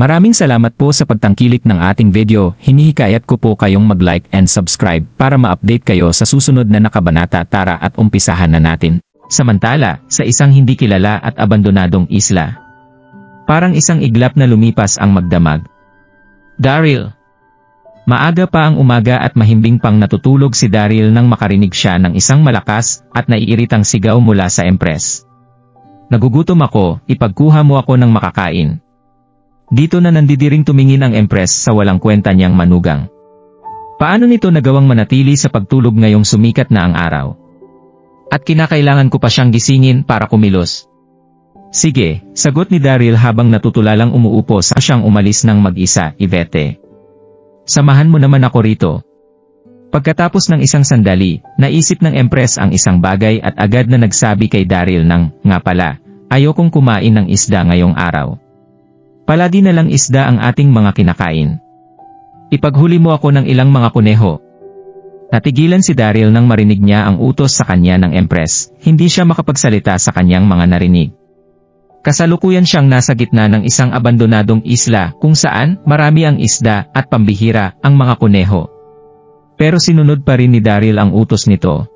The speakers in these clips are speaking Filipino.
Maraming salamat po sa pagtangkilik ng ating video. Hinihikayat ko po kayong mag-like and subscribe para ma-update kayo sa susunod na nakabanata. Tara at umpisahan na natin. Samantala, sa isang hindi kilala at abandonadong isla, parang isang iglap na lumipas ang magdamag. Daryl. Maaga pa ang umaga at mahimbing pang natutulog si Daryl nang makarinig siya ng isang malakas at naiiritang sigaw mula sa Empress. Nagugutom ako, ipagkuha mo ako ng makakain. Dito na nandidiring tumingin ang Empress sa walang kwenta niyang manugang. Paano nito nagawang manatili sa pagtulog ngayong sumikat na ang araw? At kinakailangan ko pa siyang gisingin para kumilos. Sige, sagot ni Daryl habang natutulalang umuupo sa siyang umalis ng mag-isa. Yvette, samahan mo naman ako rito. Pagkatapos ng isang sandali, naisip ng Empress ang isang bagay at agad na nagsabi kay Daryl nga pala, ayokong kumain ng isda ngayong araw. Palagi na lang isda ang ating mga kinakain. Ipaghuli mo ako ng ilang mga kuneho. Natigilan si Daryl nang marinig niya ang utos sa kanya ng Empress, hindi siya makapagsalita sa kanyang mga narinig. Kasalukuyan siyang nasa gitna ng isang abandonadong isla kung saan marami ang isda at pambihira ang mga kuneho. Pero sinunod pa rin ni Daryl ang utos nito.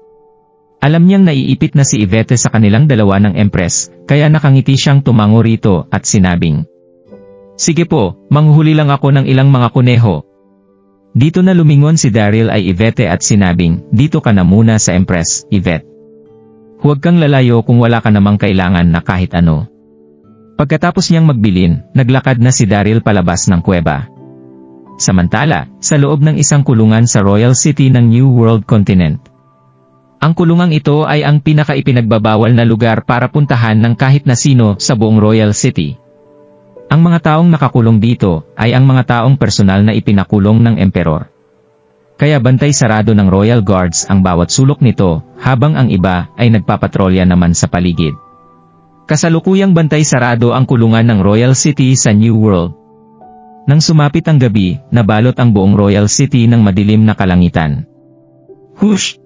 Alam niyang naiipit na si Yvette sa kanilang dalawa ng Empress, kaya nakangiti siyang tumango rito at sinabing, sige po, manghuhuli lang ako ng ilang mga kuneho. Dito na lumingon si Daryl ay Yvette at sinabing, dito ka na muna sa Empress, Yvette. Huwag kang lalayo kung wala ka namang kailangan na kahit ano. Pagkatapos niyang magbilin, naglakad na si Daryl palabas ng kuweba. Samantala, sa loob ng isang kulungan sa Royal City ng New World Continent. Ang kulungang ito ay ang pinaka-ipinagbabawal na lugar para puntahan ng kahit na sino sa buong Royal City. Ang mga taong nakakulong dito ay ang mga taong personal na ipinakulong ng emperor. Kaya bantay sarado ng Royal Guards ang bawat sulok nito, habang ang iba ay nagpapatrolya naman sa paligid. Kasalukuyang bantay sarado ang kulungan ng Royal City sa New World. Nang sumapit ang gabi, nabalot ang buong Royal City ng madilim na kalangitan. Hush!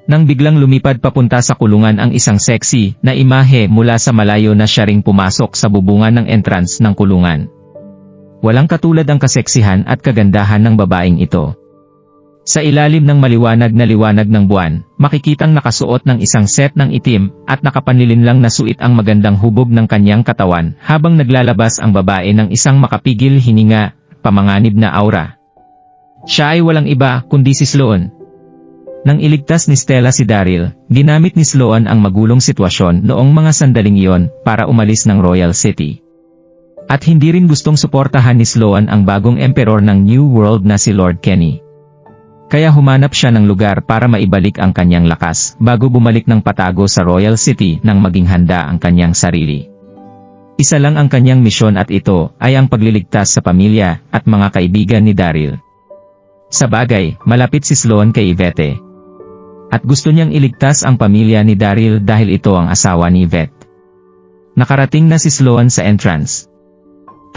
Nang biglang lumipad papunta sa kulungan ang isang sexy na imahe mula sa malayo na siya ring pumasok sa bubungan ng entrance ng kulungan. Walang katulad ang kaseksihan at kagandahan ng babaeng ito. Sa ilalim ng maliwanag na liwanag ng buwan, makikitang nakasuot ng isang set ng itim at nakapanlilinlang na suit ang magandang hubog ng kanyang katawan habang naglalabas ang babae ng isang makapigil hininga, pamanganib na aura. Siya ay walang iba kundi si Sloan. Nang iligtas ni Stella si Daryl, ginamit ni Sloan ang magulong sitwasyon noong mga sandaling iyon para umalis ng Royal City. At hindi rin gustong suportahan ni Sloan ang bagong emperor ng New World na si Lord Kenny. Kaya humanap siya ng lugar para maibalik ang kanyang lakas bago bumalik ng patago sa Royal City nang maging handa ang kanyang sarili. Isa lang ang kanyang misyon at ito ay ang pagliligtas sa pamilya at mga kaibigan ni Daryl. Sa bagay, malapit si Sloan kay Yvette. At gusto niyang iligtas ang pamilya ni Daryl dahil ito ang asawa ni Yvette. Nakarating na si Sloan sa entrance.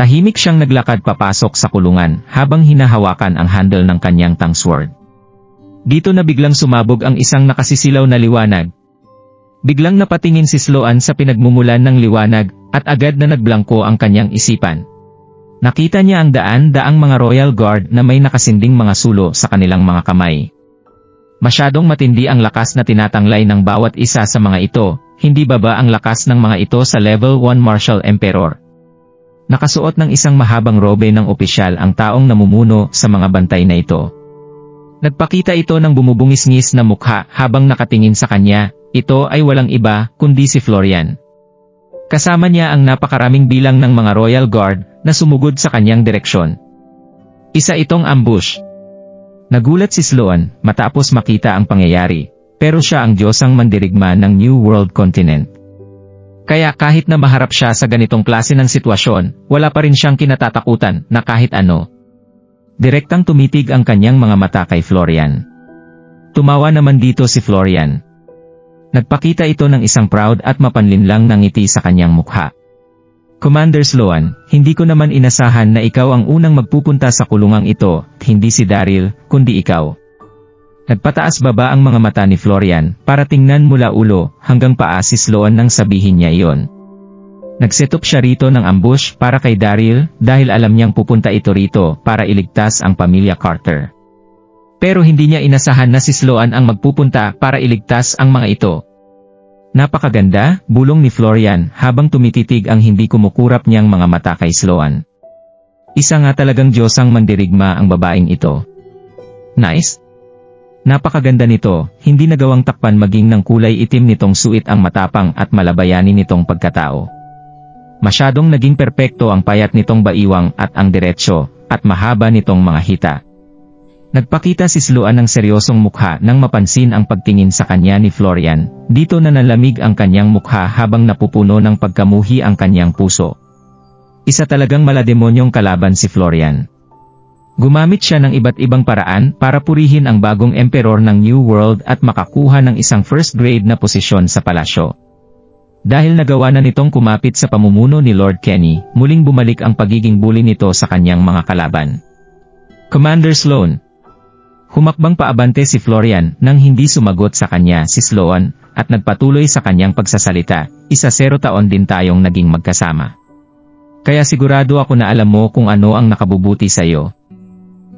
Tahimik siyang naglakad papasok sa kulungan habang hinahawakan ang handle ng kanyang tangsword. Dito na biglang sumabog ang isang nakasisilaw na liwanag. Biglang napatingin si Sloan sa pinagmumulan ng liwanag at agad na nagblangko ang kanyang isipan. Nakita niya ang daan-daang mga Royal Guard na may nakasinding mga sulo sa kanilang mga kamay. Masyadong matindi ang lakas na tinatanglay ng bawat isa sa mga ito, hindi baba ang lakas ng mga ito sa level 1 Martial Emperor. Nakasuot ng isang mahabang robe ng opisyal ang taong namumuno sa mga bantay na ito. Nagpakita ito ng bumubungis-ngis na mukha habang nakatingin sa kanya, ito ay walang iba kundi si Florian. Kasama niya ang napakaraming bilang ng mga Royal Guard na sumugod sa kanyang direksyon. Isa itong ambush. Nagulat si Sloan matapos makita ang pangyayari, pero siya ang Diyosang mandirigma ng New World Continent. Kaya kahit na maharap siya sa ganitong klase ng sitwasyon, wala pa rin siyang kinatatakutan na kahit ano. Direktang tumitig ang kanyang mga mata kay Florian. Tumawa naman dito si Florian. Nagpakita ito ng isang proud at mapanlinlang na ngiti sa kanyang mukha. Commander Sloan, hindi ko naman inasahan na ikaw ang unang magpupunta sa kulungang ito, hindi si Daryl, kundi ikaw. Nagpataas baba ang mga mata ni Florian, para tingnan mula ulo hanggang paa si Sloan nang sabihin niya iyon. Nagsetup siya rito ng ambush para kay Daryl dahil alam niyang pupunta ito rito para iligtas ang pamilya Carter. Pero hindi niya inasahan na si Sloan ang magpupunta para iligtas ang mga ito. Napakaganda, bulong ni Florian habang tumititig ang hindi kumukurap niyang mga mata kay Sloan. Isa nga talagang Diyosang mandirigma ang babaeng ito. Nice? Napakaganda nito, hindi nagawang takpan maging ng kulay itim nitong suit ang matapang at malabayanin nitong pagkatao. Masyadong naging perpekto ang payat nitong baiwang at ang diretsyo, at mahaba nitong mga hita. Nagpakita si Sloan ng seryosong mukha nang mapansin ang pagtingin sa kanya ni Florian. Dito na nalamig ang kanyang mukha habang napupuno ng pagkamuhi ang kanyang puso. Isa talagang malademonyong kalaban si Florian. Gumamit siya ng iba't ibang paraan para purihin ang bagong emperor ng New World at makakuha ng isang first grade na posisyon sa palasyo. Dahil nagawa na nitong kumapit sa pamumuno ni Lord Kenny, muling bumalik ang pagiging bully nito sa kanyang mga kalaban. Commander Sloan. Humakbang paabante si Florian nang hindi sumagot sa kanya si Sloan at nagpatuloy sa kanyang pagsasalita. 10 taon din tayong naging magkasama. Kaya sigurado ako na alam mo kung ano ang nakabubuti sa iyo.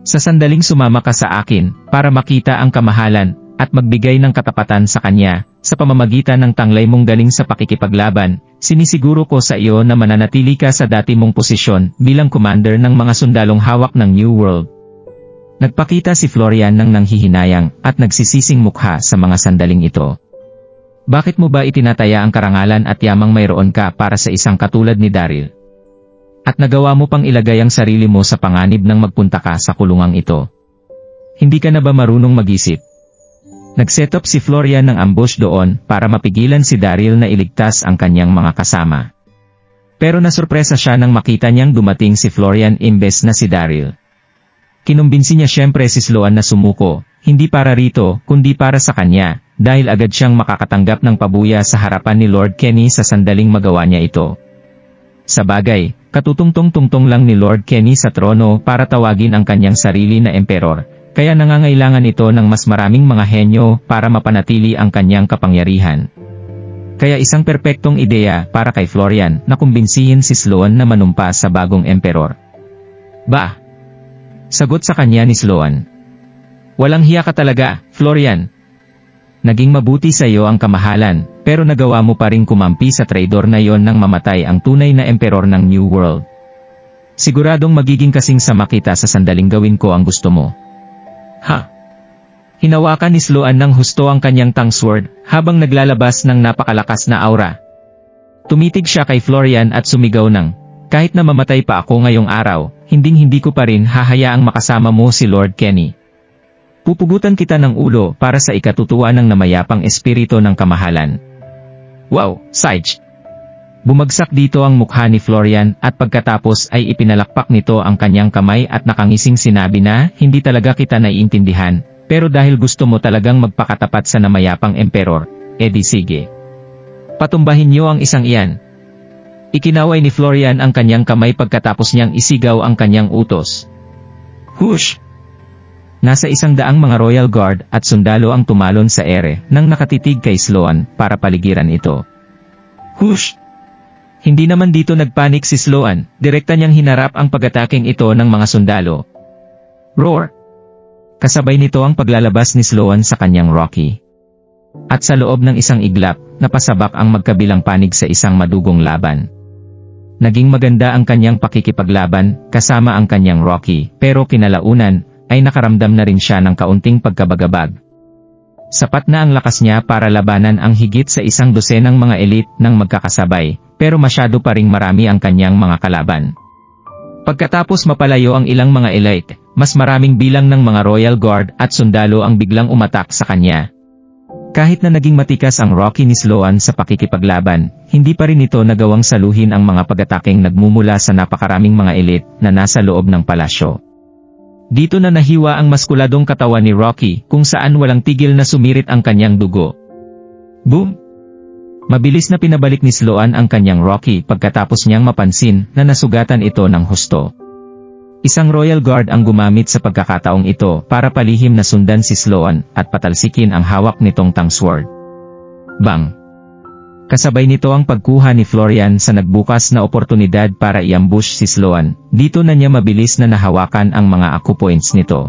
Sa sandaling sumama ka sa akin para makita ang kamahalan at magbigay ng katapatan sa kanya, sa pamamagitan ng tanglay mong galing sa pakikipaglaban, sinisiguro ko sa iyo na mananatili ka sa dati mong posisyon bilang commander ng mga sundalong hawak ng New World. Nagpakita si Florian ng nanghihinayang at nagsisising mukha sa mga sandaling ito. Bakit mo ba itinataya ang karangalan at yamang mayroon ka para sa isang katulad ni Daryl? At nagawa mo pang ilagay ang sarili mo sa panganib nang magpunta ka sa kulungang ito. Hindi ka na ba marunong mag-isip? Nagset up si Florian ng ambush doon para mapigilan si Daryl na iligtas ang kanyang mga kasama. Pero nasurpresa siya nang makita niyang dumating si Florian imbes na si Daryl. Kinumbinsi niya siyempre si Sloan na sumuko, hindi para rito kundi para sa kanya, dahil agad siyang makakatanggap ng pabuya sa harapan ni Lord Kenny sa sandaling magawa niya ito. Sa bagay, katutungtong-tungtong lang ni Lord Kenny sa trono para tawagin ang kanyang sarili na emperor. Kaya nangangailangan ito ng mas maraming mga henyo para mapanatili ang kanyang kapangyarihan. Kaya isang perpektong ideya para kay Florian na kumbinsihin si Sloan na manumpa sa bagong emperor. Bah! Sagot sa kanya ni Sloan. Walang hiya ka talaga, Florian. Naging mabuti sa iyo ang kamahalan, pero nagawa mo pa ring kumampi sa traidor na yon nang mamatay ang tunay na emperor ng New World. Siguradong magiging kasing sama kita sa sandaling gawin ko ang gusto mo. Ha! Hinawakan ni Sloan ng husto ang kanyang tongue sword habang naglalabas ng napakalakas na aura. Tumitig siya kay Florian at sumigaw ng, kahit na mamatay pa ako ngayong araw, hinding-hindi ko pa rin hahayaang makasama mo si Lord Kenny. Pupugutan kita ng ulo para sa ikatutuwa ng namayapang espiritu ng kamahalan. Wow, Sage! Bumagsak dito ang mukha ni Florian at pagkatapos ay ipinalakpak nito ang kanyang kamay at nakangising sinabi na, hindi talaga kita naiintindihan, pero dahil gusto mo talagang magpakatapat sa namayapang emperor, edi sige. Patumbahin niyo ang isang iyan. Ikinaway ni Florian ang kanyang kamay pagkatapos niyang isigaw ang kanyang utos. Hush! Nasa 100 mga Royal Guard at sundalo ang tumalon sa ere nang nakatitig kay Sloan para paligiran ito. Hush! Hindi naman dito nagpanik si Sloan, direkta niyang hinarap ang pag-ataking ito ng mga sundalo. Roar! Kasabay nito ang paglalabas ni Sloan sa kanyang Rocky. At sa loob ng isang iglap, napasabak ang magkabilang panig sa isang madugong laban. Naging maganda ang kanyang pakikipaglaban, kasama ang kanyang Rocky, pero kinalaunan, ay nakaramdam na rin siya ng kaunting pagkabagabag. Sapat na ang lakas niya para labanan ang higit sa 100 mga elite ng magkakasabay, pero masyado pa ring marami ang kanyang mga kalaban. Pagkatapos mapalayo ang ilang mga elite, mas maraming bilang ng mga Royal Guard at sundalo ang biglang umatak sa kanya. Kahit na naging matikas ang Rocky ni Sloan sa pakikipaglaban, hindi pa rin ito nagawang saluhin ang mga pag-ataking nagmumula sa napakaraming mga elite na nasa loob ng palasyo. Dito na nahiwa ang maskuladong katawan ni Rocky kung saan walang tigil na sumirit ang kanyang dugo. Boom! Mabilis na pinabalik ni Sloan ang kanyang Rocky pagkatapos niyang mapansin na nasugatan ito ng husto. Isang Royal Guard ang gumamit sa pagkakataong ito para palihim na sundan si Sloan at patalsikin ang hawak nitong tongue sword. Bang! Kasabay nito ang pagkuha ni Florian sa nagbukas na oportunidad para i-ambush si Sloan. Dito na niya mabilis na nahawakan ang mga points nito.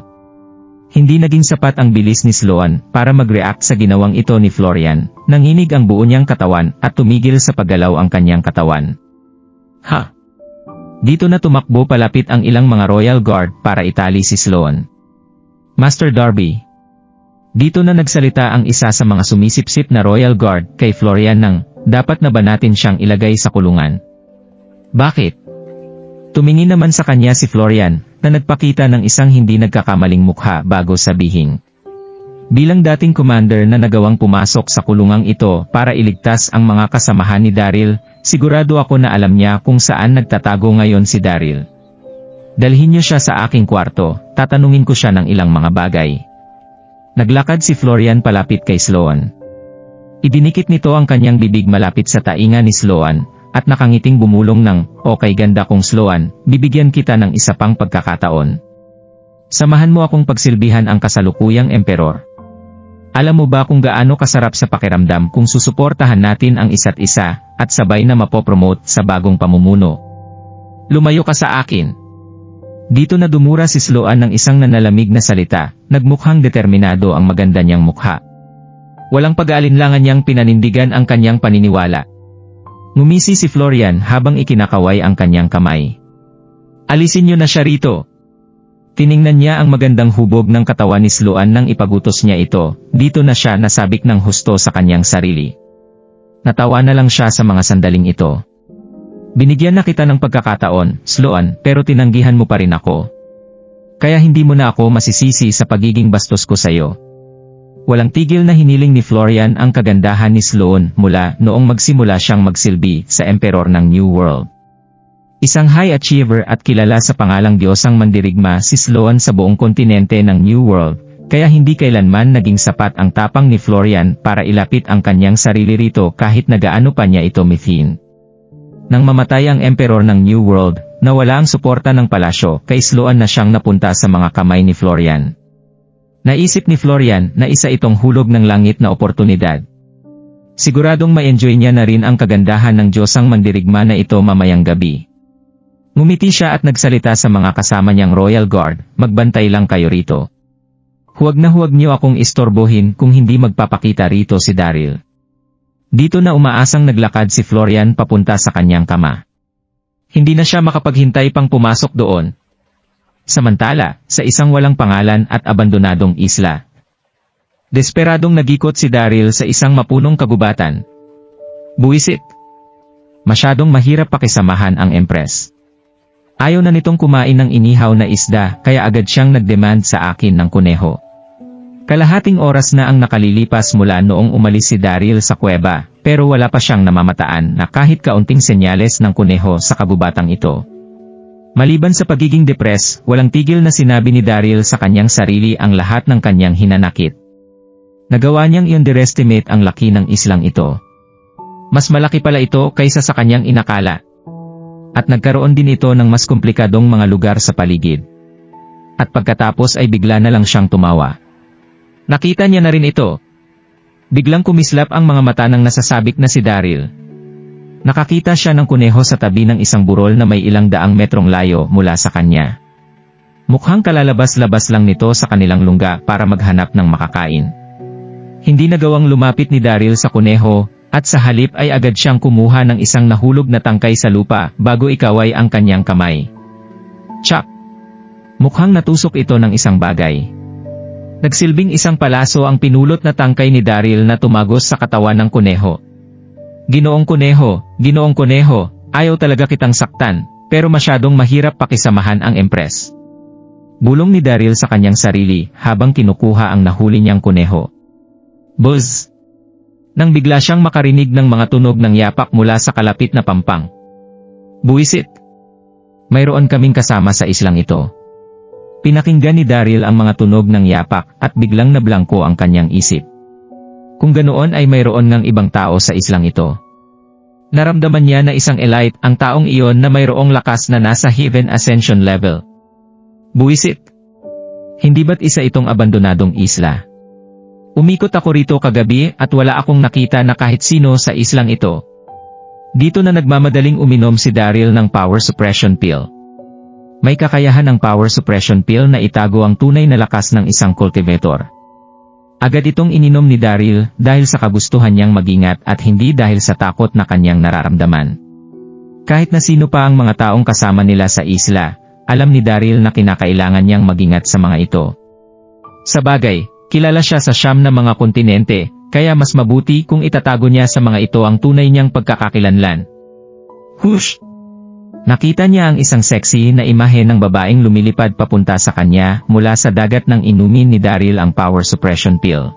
Hindi naging sapat ang bilis ni Sloan para mag-react sa ginawang ito ni Florian. Nanginig ang buo niyang katawan at tumigil sa paggalaw ang kanyang katawan. Dito na tumakbo palapit ang ilang mga Royal Guard para itali si Sloan. Master Darby. Dito na nagsalita ang isa sa mga sumisipsip na Royal Guard kay Florian nang dapat na ba natin siyang ilagay sa kulungan? Bakit? Tumingin naman sa kanya si Florian na nagpakita ng isang hindi nagkakamaling mukha bago sabihin. Bilang dating commander na nagawang pumasok sa kulungang ito para iligtas ang mga kasamahan ni Daryl, sigurado ako na alam niya kung saan nagtatago ngayon si Daryl. Dalhin niyo siya sa aking kwarto, tatanungin ko siya ng ilang mga bagay. Naglakad si Florian palapit kay Sloan. Idinikit nito ang kanyang bibig malapit sa tainga ni Sloan, at nakangiting bumulong ng, "Okay ganda kong Sloan, bibigyan kita ng isa pang pagkakataon. Samahan mo akong pagsilbihan ang kasalukuyang emperor. Alam mo ba kung gaano kasarap sa pakiramdam kung susuportahan natin ang isa't isa, at sabay na mapopromote sa bagong pamumuno? Lumayo ka sa akin." Dito na dumura si Sloan ng isang nanalamig na salita, nagmukhang determinado ang maganda niyang mukha. Walang pag-aalinlangan niyang pinanindigan ang kanyang paniniwala. Ngumisi si Florian habang ikinakaway ang kanyang kamay. "Alisin niyo na siya rito." Tiningnan niya ang magandang hubog ng katawan ni Sloan nang ipagutos niya ito. Dito na siya nasabik ng husto sa kanyang sarili. Natawa na lang siya sa mga sandaling ito. "Binigyan na kita ng pagkakataon, Sloan, pero tinanggihan mo pa rin ako. Kaya hindi mo na ako masisisi sa pagiging bastos ko sa'yo." Walang tigil na hiniling ni Florian ang kagandahan ni Sloan mula noong magsimula siyang magsilbi sa Emperor ng New World. Isang high achiever at kilala sa pangalang Diyosang Mandirigma si Sloan sa buong kontinente ng New World, kaya hindi kailanman naging sapat ang tapang ni Florian para ilapit ang kanyang sarili rito kahit na gaano pa niya ito mithin. Nang mamatay ang Emperor ng New World, nawala ang suporta ng palasyo, kay Sloan na siyang napunta sa mga kamay ni Florian. Naisip ni Florian na isa itong hulog ng langit na oportunidad. Siguradong ma-enjoy niya na rin ang kagandahan ng Diyosang Mandirigma na ito mamayang gabi. Ngumiti siya at nagsalita sa mga kasama niyang Royal Guard, "Magbantay lang kayo rito. Huwag niyo akong istorbohin kung hindi magpapakita rito si Daryl." Dito na umaasang naglakad si Florian papunta sa kanyang kama. Hindi na siya makapaghintay pang pumasok doon. Samantala, sa isang walang pangalan at abandonadong isla, desperadong nagikot si Daryl sa isang mapunong kagubatan. Buwisit. Masyadong mahirap pakisamahan ang Empress. Ayaw na nitong kumain ng inihaw na isda, kaya agad siyang nagdemand sa akin ng kuneho. Kalahating oras na ang nakalilipas mula noong umalis si Daryl sa kuweba, pero wala pa siyang namamataan na kahit kaunting senyales ng kuneho sa kagubatang ito. Maliban sa pagiging depres, walang tigil na sinabi ni Daryl sa kanyang sarili ang lahat ng kanyang hinanakit. Nagawa niyang i-underestimate ang laki ng islang ito. Mas malaki pala ito kaysa sa kanyang inakala. At nagkaroon din ito ng mas komplikadong mga lugar sa paligid. At pagkatapos ay bigla na lang siyang tumawa. Nakita niya na rin ito. Biglang kumislap ang mga mata ng nasasabik na si Daryl. Nakakita siya ng kuneho sa tabi ng isang burol na may ilang daang metrong layo mula sa kanya. Mukhang kalalabas-labas lang nito sa kanilang lungga para maghanap ng makakain. Hindi nagawang lumapit ni Daryl sa kuneho, at sa halip ay agad siyang kumuha ng isang nahulog na tangkay sa lupa bago ikaway ang kanyang kamay. Chak! Mukhang natusok ito ng isang bagay. Nagsilbing isang palaso ang pinulot na tangkay ni Daryl na tumagos sa katawan ng kuneho. Ginoong kuneho, ayaw talaga kitang saktan, pero masyadong mahirap pakisamahan ang Empress. Bulong ni Daryl sa kanyang sarili habang kinukuha ang nahuli niyang kuneho. Buzz! Nang bigla siyang makarinig ng mga tunog ng yapak mula sa kalapit na pampang. Buwisit! Mayroon kaming kasama sa islang ito. Pinakinggan ni Daryl ang mga tunog ng yapak at biglang nablangko ang kanyang isip. Kung ganoon ay mayroon ngang ibang tao sa islang ito. Naramdaman niya na isang elite ang taong iyon na mayroong lakas na nasa Heaven Ascension level. Buwisit! Hindi ba't isa itong abandonadong isla? Umikot ako rito kagabi at wala akong nakita na kahit sino sa islang ito. Dito na nagmamadaling uminom si Daryl ng power suppression pill. May kakayahan ang power suppression pill na itago ang tunay na lakas ng isang cultivator. Agad itong ininom ni Daryl dahil sa kagustuhan niyang magingat at hindi dahil sa takot na kanyang nararamdaman. Kahit na sino pa ang mga taong kasama nila sa isla, alam ni Daryl na kinakailangan niyang magingat sa mga ito. Sa bagay, kilala siya sa 9 na mga kontinente, kaya mas mabuti kung itatago niya sa mga ito ang tunay niyang pagkakakilanlan. Hush! Nakita niya ang isang sexy na imahe ng babaeng lumilipad papunta sa kanya mula sa dagat nang inumin ni Daryl ang power suppression pill.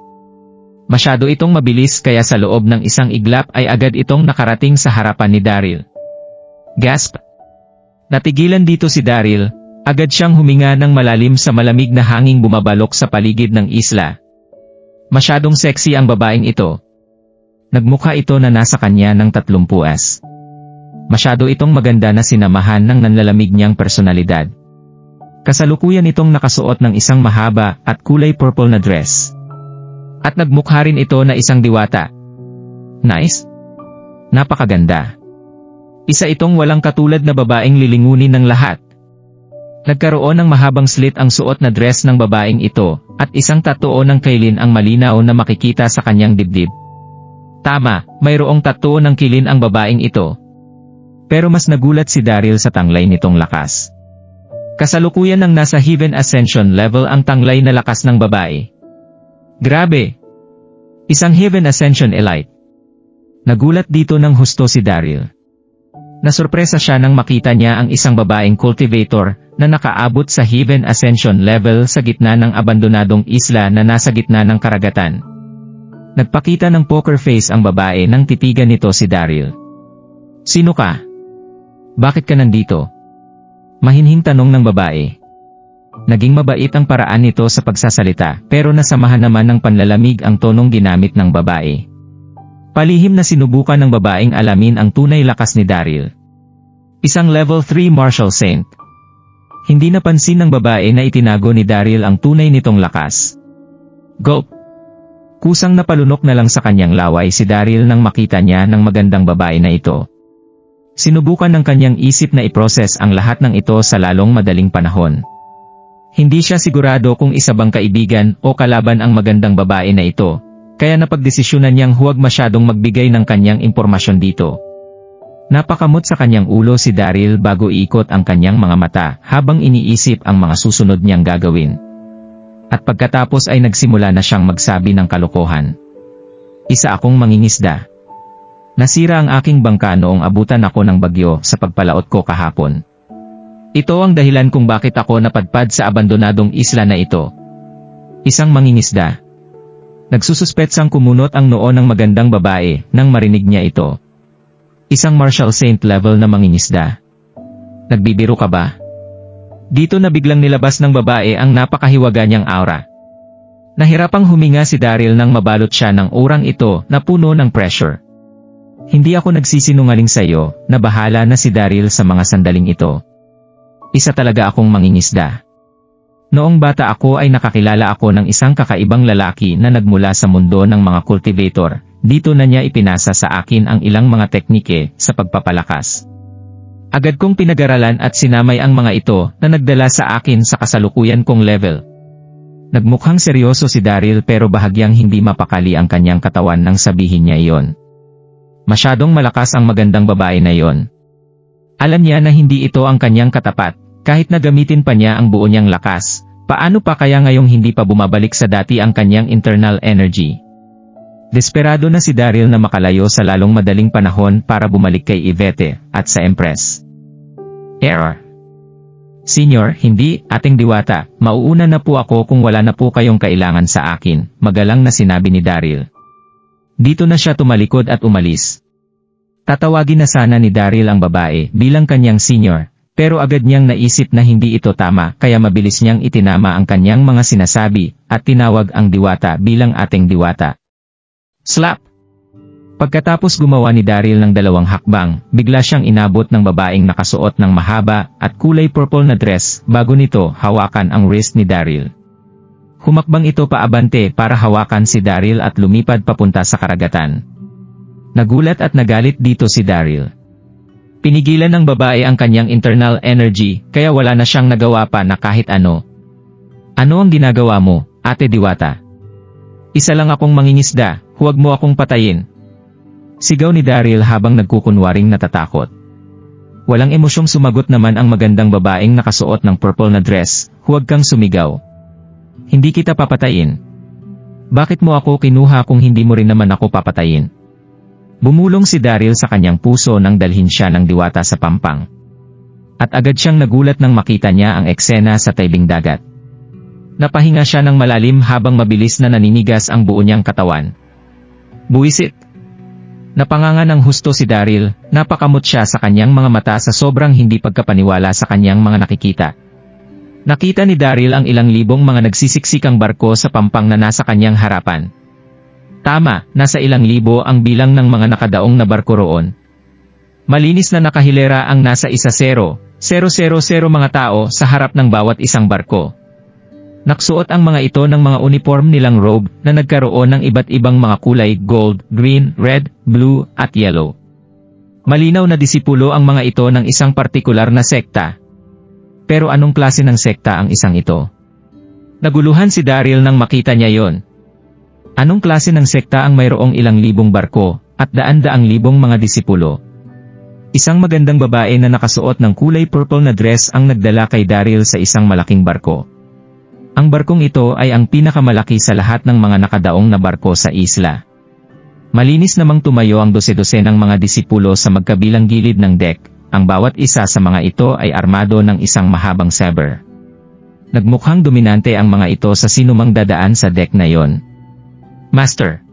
Masyado itong mabilis kaya sa loob ng isang iglap ay agad itong nakarating sa harapan ni Daryl. Gasp! Natigilan dito si Daryl, agad siyang huminga ng malalim sa malamig na hanging bumabalok sa paligid ng isla. Masyadong sexy ang babaeng ito. Nagmukha ito na nasa kanya ng 30 puas. Masyado itong maganda na sinamahan ng nanlalamig niyang personalidad. Kasalukuyan itong nakasuot ng isang mahaba at kulay purple na dress. At nagmukha rin ito na isang diwata. Nice? Napakaganda. Isa itong walang katulad na babaeng lilingunin ng lahat. Nagkaroon ng mahabang slit ang suot na dress ng babaeng ito, at isang tattoo ng kailin ang malinaw na makikita sa kanyang dibdib. Tama, mayroong tattoo ng kilin ang babaeng ito. Pero mas nagulat si Daryl sa tanglay nitong lakas. Kasalukuyan ng nasa Heaven Ascension level ang tanglay na lakas ng babae. Grabe! Isang Heaven Ascension Elite. Nagulat dito ng husto si Daryl. Nasurpresa siya nang makita niya ang isang babaeng cultivator na nakaabot sa Heaven Ascension level sa gitna ng abandonadong isla na nasa gitna ng karagatan. Nagpakita ng poker face ang babae nang titigan nito si Daryl. Sino ka? Bakit ka nandito? Mahinhing tanong ng babae. Naging mabait ang paraan nito sa pagsasalita pero nasamahan naman ng panlalamig ang tonong ginamit ng babae. Palihim na sinubukan ng babaeng alamin ang tunay lakas ni Daryl. Isang level 3 martial saint. Hindi napansin ng babae na itinago ni Daryl ang tunay nitong lakas. Gulp! Kusang napalunok na lang sa kanyang laway si Daryl nang makita niya ng magandang babae na ito. Sinubukan ng kanyang isip na i-process ang lahat ng ito sa lalong madaling panahon. Hindi siya sigurado kung isa bang kaibigan o kalaban ang magandang babae na ito, kaya napagdesisyonan niyang huwag masyadong magbigay ng kanyang impormasyon dito. Napakamot sa kanyang ulo si Daryl bago iikot ang kanyang mga mata habang iniisip ang mga susunod niyang gagawin. At pagkatapos ay nagsimula na siyang magsabi ng kalokohan. Isa akong mangingisda. Nasira ang aking bangka noong abutan ako ng bagyo sa pagpalaot ko kahapon. Ito ang dahilan kung bakit ako napadpad sa abandonadong isla na ito. Isang mangingisda. Nagsususpetsang kumunot ang noo ng magandang babae nang marinig niya ito. Isang martial saint level na mangingisda. Nagbibiro ka ba? Dito na biglang nilabas ng babae ang napakahiwaga niyang aura. Nahirapang huminga si Daryl nang mabalot siya ng aurang ito na puno ng pressure. Hindi ako nagsisinungaling sa iyo, na bahala na si Daryl sa mga sandaling ito. Isa talaga akong mangingisda. Noong bata ako ay nakakilala ako ng isang kakaibang lalaki na nagmula sa mundo ng mga cultivator. Dito na niya ipinasa sa akin ang ilang mga teknike sa pagpapalakas. Agad kong pinag-aralan at sinamay ang mga ito na nagdala sa akin sa kasalukuyan kong level. Nagmukhang seryoso si Daryl pero bahagyang hindi mapakali ang kanyang katawan nang sabihin niya iyon. Masyadong malakas ang magandang babae na iyon. Alam niya na hindi ito ang kanyang katapat, kahit na gamitin pa niya ang buo niyang lakas, paano pa kaya ngayong hindi pa bumabalik sa dati ang kanyang internal energy? Desperado na si Daryl na makalayo sa lalong madaling panahon para bumalik kay Yvette at sa Empress. Error. Senior, hindi, ating diwata, mauuna na po ako kung wala na po kayong kailangan sa akin, magalang na sinabi ni Daryl. Dito na siya tumalikod at umalis. Tatawagin na sana ni Daryl ang babae bilang kanyang senior, pero agad niyang naisip na hindi ito tama kaya mabilis niyang itinama ang kanyang mga sinasabi at tinawag ang diwata bilang ating diwata. Slap! Pagkatapos gumawa ni Daryl ng 2 hakbang, bigla siyang inabot ng babaeng nakasuot ng mahaba at kulay purple na dress bago nito hawakan ang wrist ni Daryl. Humakbang ito paabante para hawakan si Daryl at lumipad papunta sa karagatan. Nagulat at nagalit dito si Daryl. Pinigilan ng babae ang kanyang internal energy, kaya wala na siyang nagawa pa na kahit ano. Ano ang ginagawa mo, Ate Diwata? Isa lang akong mangingisda, huwag mo akong patayin. Sigaw ni Daryl habang nagkukunwaring natatakot. Walang emosyong sumagot naman ang magandang babaeng nakasuot ng purple na dress, huwag kang sumigaw. Hindi kita papatayin. Bakit mo ako kinuha kung hindi mo rin naman ako papatayin? Bumulong si Daryl sa kanyang puso nang dalhin siya ng Diwata sa pampang. At agad siyang nagulat nang makita niya ang eksena sa taibing dagat. Napahinga siya ng malalim habang mabilis na naninigas ang buo niyang katawan. Buwisit! Napanganga ng husto si Daryl, napakamot siya sa kanyang mga mata sa sobrang hindi pagkapaniwala sa kanyang mga nakikita. Nakita ni Daryl ang ilang libong mga nagsisiksikang barko sa pampang na nasa kanyang harapan. Tama, nasa ilang libo ang bilang ng mga nakadaong na barko roon. Malinis na nakahilera ang nasa 1,000,000 mga tao sa harap ng bawat isang barko. Naksuot ang mga ito ng mga uniform nilang robe na nagkaroon ng iba't ibang mga kulay gold, green, red, blue, at yellow. Malinaw na disipulo ang mga ito ng isang partikular na sekta. Pero anong klase ng sekta ang isang ito? Naguluhan si Daryl nang makita niya yon. Anong klase ng sekta ang mayroong ilang libong barko at daan-daang libong mga disipulo? Isang magandang babae na nakasuot ng kulay purple na dress ang nagdala kay Daryl sa isang malaking barko. Ang barkong ito ay ang pinakamalaki sa lahat ng mga nakadaong na barko sa isla. Malinis namang tumayo ang dose-dose ng mga disipulo sa magkabilang gilid ng deck, ang bawat isa sa mga ito ay armado ng isang mahabang saber. Nagmukhang dominante ang mga ito sa sinumang dadaan sa deck na yon. Master!